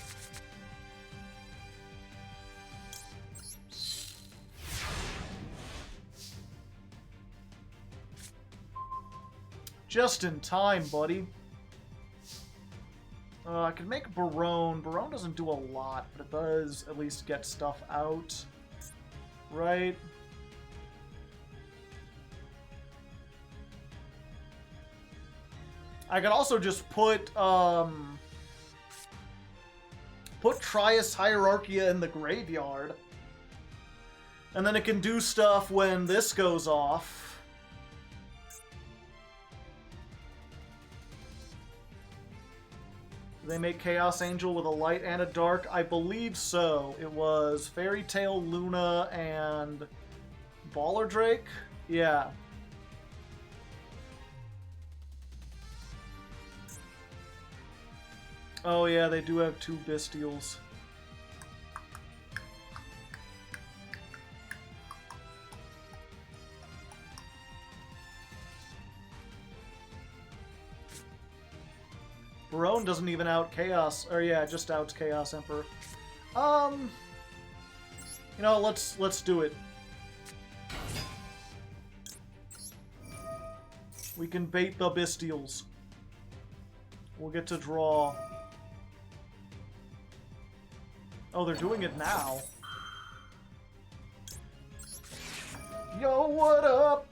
Just in time, buddy. I could make Barone. Barone doesn't do a lot, but it does at least get stuff out. Right? I could also just put Trias Hierarchia in the graveyard. And then it can do stuff when this goes off. They make Chaos Angel with a light and a dark? I believe so. It was Fairy Tail, Luna, and Baller Drake? Yeah. Oh yeah, they do have 2 Bestials. Barone doesn't even out Chaos, or yeah, just outs Chaos Emperor. You know, let's do it. We can bait the Bestials. We'll get to draw. Oh, they're doing it now. Yo, what up?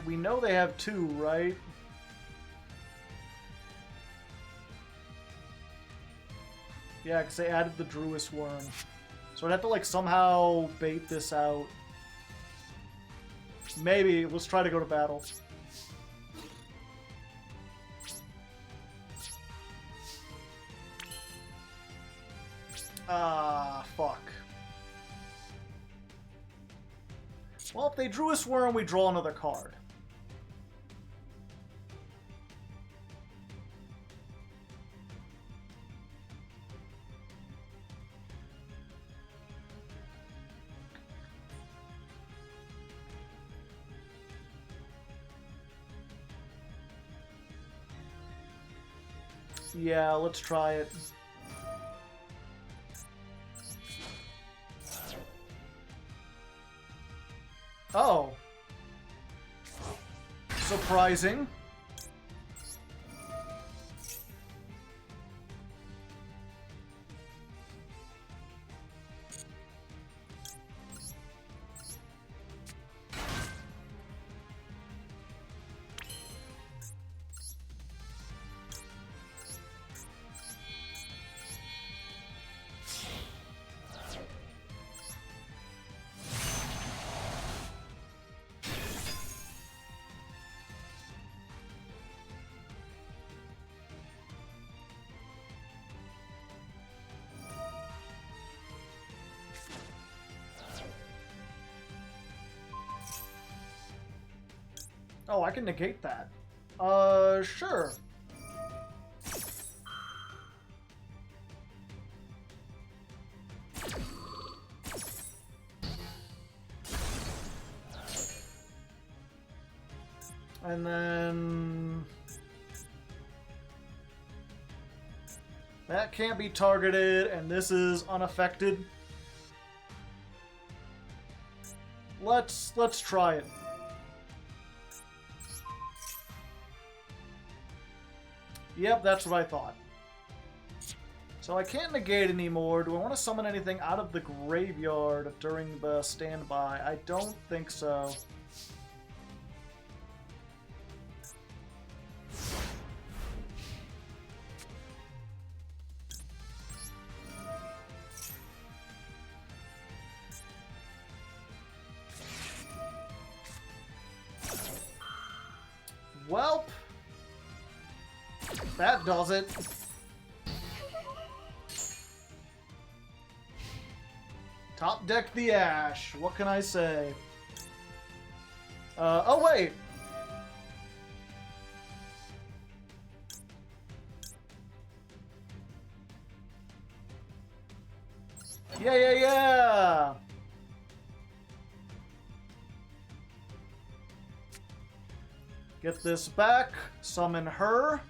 We know they have 2, right? Yeah, because they added the Druis Worm. So I'd have to, like, somehow bait this out. Maybe. Let's try to go to battle. Ah, fuck. Well, if they Druis Worm, we draw another card. Yeah, let's try it. Oh. Surprising. Oh, I can negate that. Sure. And then... that can't be targeted, and this is unaffected. Let's try it. Yep, that's what I thought. So I can't negate anymore. Do I want to summon anything out of the graveyard during the standby? I don't think so. Welp. That does it. Top deck the Ash. What can I say? Oh wait. Yeah. Get this back. Summon her.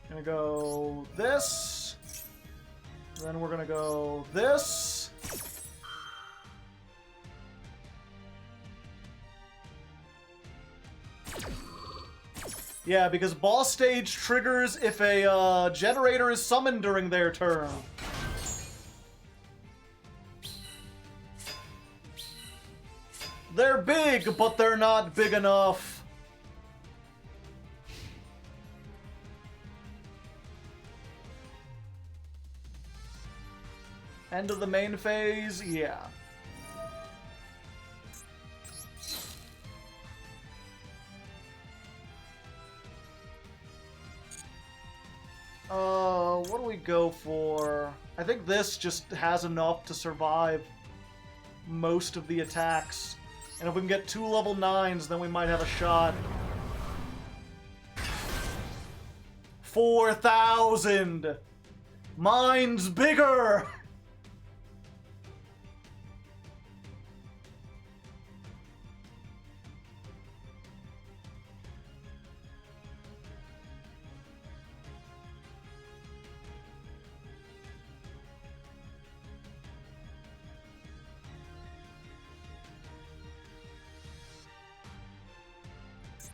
Gonna go this. Then we're gonna go this. Yeah, because boss stage triggers if a Generaider is summoned during their turn. They're big, but they're not big enough. End of the main phase, yeah. What do we go for? I think this just has enough to survive most of the attacks. And if we can get 2 level 9s, then we might have a shot. 4,000! Mine's bigger!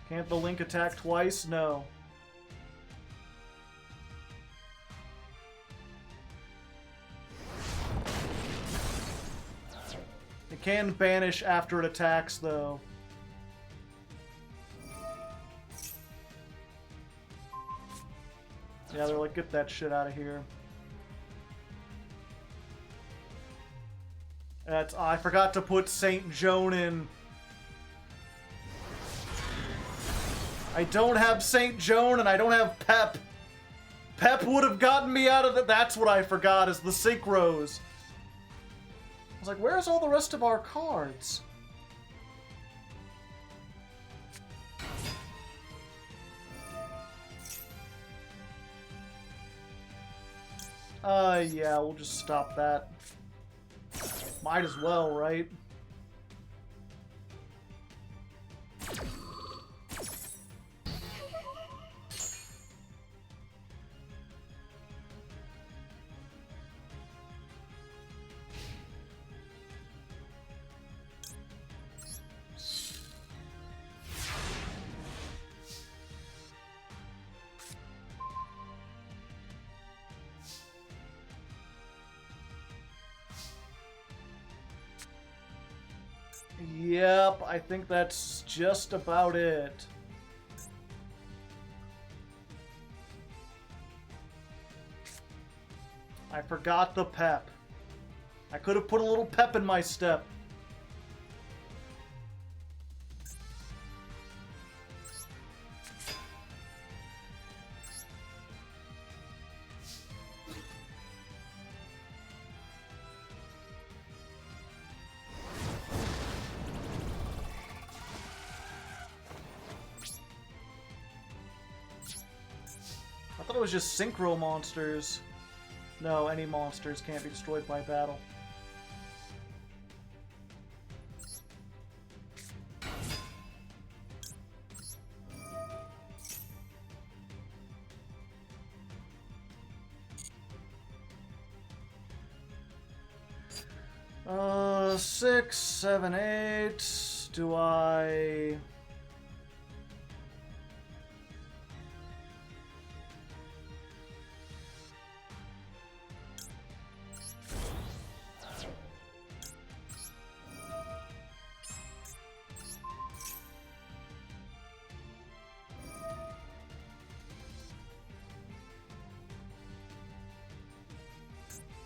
Can't the Link attack twice? No. It can banish after it attacks, though. Yeah, they're like, get that shit out of here. I forgot to put Saint Joan in. I don't have Saint Joan and I don't have Pep. Pep would have gotten me out of it. That's what I forgot, is the Synchros. I was like, where's all the rest of our cards? Yeah, we'll just stop that. Might as well, right? Yep, I think that's just about it. I forgot the pep. I could have put a little pep in my step. I thought it was just synchro monsters. No, any monsters can't be destroyed by battle. Six, seven, eight. Do I...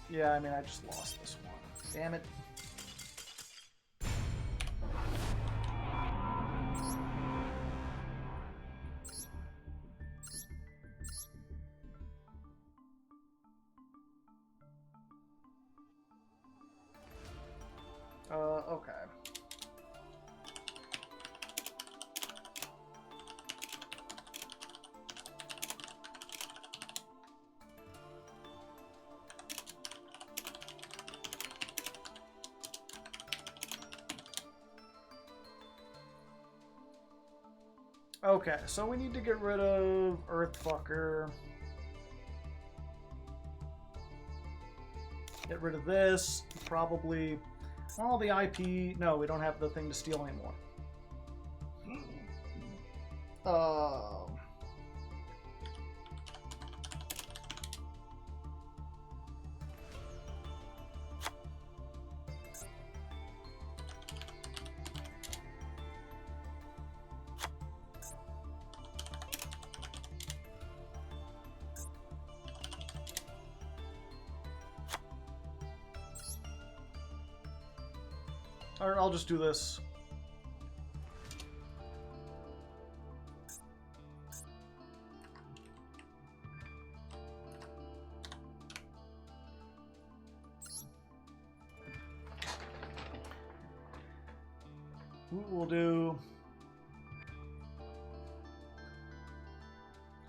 Yeah, I mean, I just lost this one. Damn it. Okay. Okay, so we need to get rid of Earthfucker. Get rid of this. Probably all the IP. No, we don't have the thing to steal anymore. Or I'll just do this. We'll do...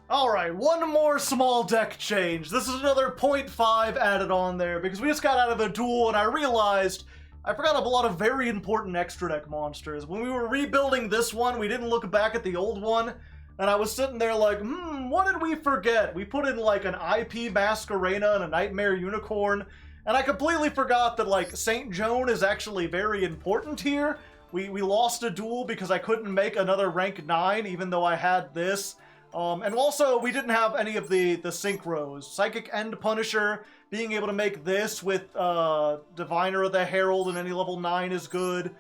Alright, one more small deck change. This is another 0.5 added on there, because we just got out of a duel and I realized I forgot a lot of very important extra deck monsters. When we were rebuilding this one, we didn't look back at the old one, and I was sitting there like, what did we forget? We put in like an IP Masquerena and a Nightmare Unicorn, and I completely forgot that like St. Joan is actually very important here. We lost a duel because I couldn't make another rank 9 even though I had this. And also, we didn't have any of the synchros. Psychic End Punisher, being able to make this with Diviner of the Herald and any level 9 is good.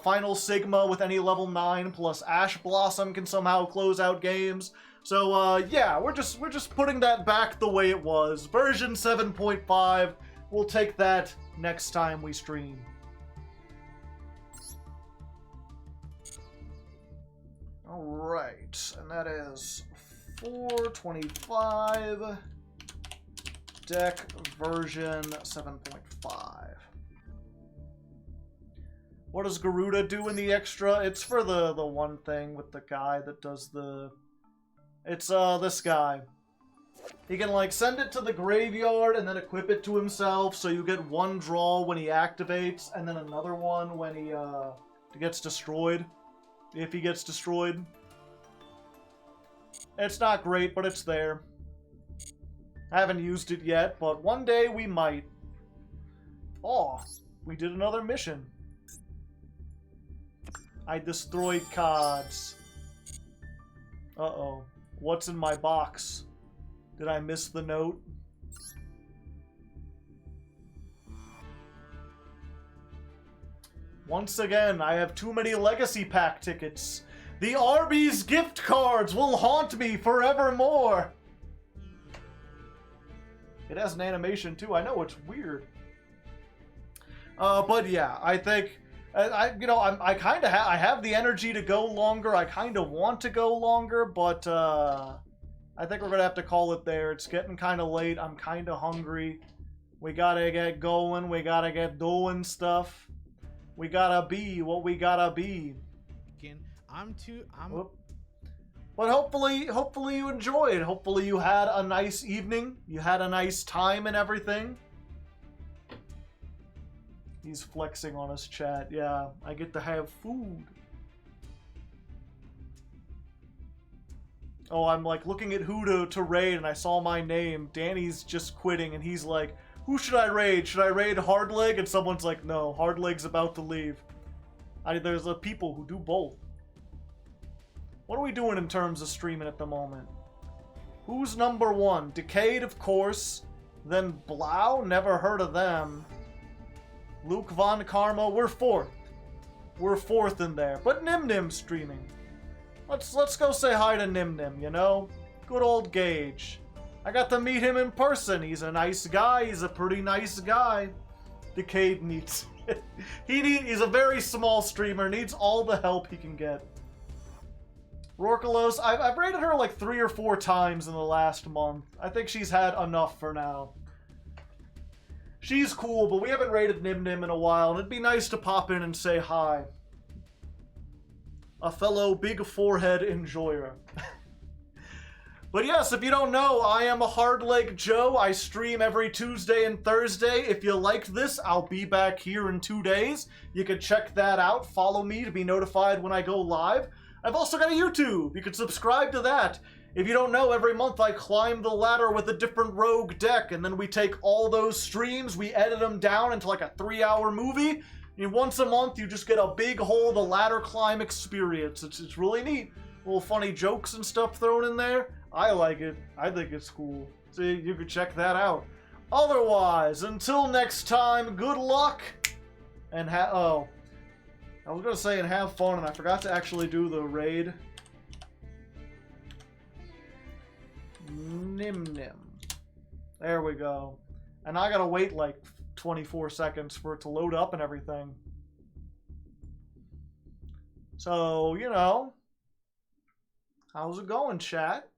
Final Sigma with any level 9 plus Ash Blossom can somehow close out games. So yeah, we're just putting that back the way it was. Version 7.5, we'll take that next time we stream. Alright, and that is 425 deck version 7.5. What does Garuda do in the extra? It's for the one thing with the guy that does the... It's this guy. He can like send it to the graveyard and then equip it to himself, so you get one draw when he activates and then another one when he gets destroyed. If he gets destroyed. It's not great, but it's there. I haven't used it yet, but one day we might. Oh, we did another mission. I destroyed cards. Uh-oh. What's in my box? Did I miss the note? Once again, I have too many Legacy Pack tickets. The Arby's gift cards will haunt me forevermore. It has an animation too. I know, it's weird. But yeah, I think I kind of I have the energy to go longer. I kind of want to go longer, but I think we're gonna have to call it there. It's getting kind of late. I'm kind of hungry. We gotta get going. We gotta get doing stuff. We gotta be what we gotta be. But hopefully you enjoyed. Hopefully you had a nice evening. You had a nice time and everything. He's flexing on his chat. Yeah, I get to have food. Oh, I'm like looking at who to raid and I saw my name. Danny's just quitting and he's like, who should I raid? Should I raid Hardleg? And someone's like, no, Hardleg's about to leave. There's people who do both. What are we doing in terms of streaming at the moment? Who's number 1? Decade, of course. Then Blau, never heard of them. Luke Von Karma, we're 4th. We're 4th in there. But Nim Nim's streaming. Let's go say hi to Nim Nim, you know? Good old Gage. I got to meet him in person. He's a nice guy. He's a pretty nice guy. Decade needs... he's a very small streamer. Needs all the help he can get. Rorkelos, I've rated her like 3 or 4 times in the last month. I think she's had enough for now. She's cool, but we haven't raided Nim Nim in a while, and it'd be nice to pop in and say hi. A fellow big forehead enjoyer. But yes, if you don't know, I am a Hardleg Joe. I stream every Tuesday and Thursday. If you liked this, I'll be back here in 2 days. You can check that out. Follow me to be notified when I go live. I've also got a YouTube. You can subscribe to that. If you don't know, every month I climb the ladder with a different rogue deck, and then we take all those streams, we edit them down into like a 3-hour movie, and once a month you just get a big hole the ladder climb experience. It's really neat. Little funny jokes and stuff thrown in there. I like it. I think it's cool. So you can check that out. Otherwise, until next time, good luck, and oh, I was gonna say and have fun, and I forgot to actually do the raid. Nim Nim. There we go. And I gotta wait like 24 seconds for it to load up and everything. So, you know, how's it going, chat?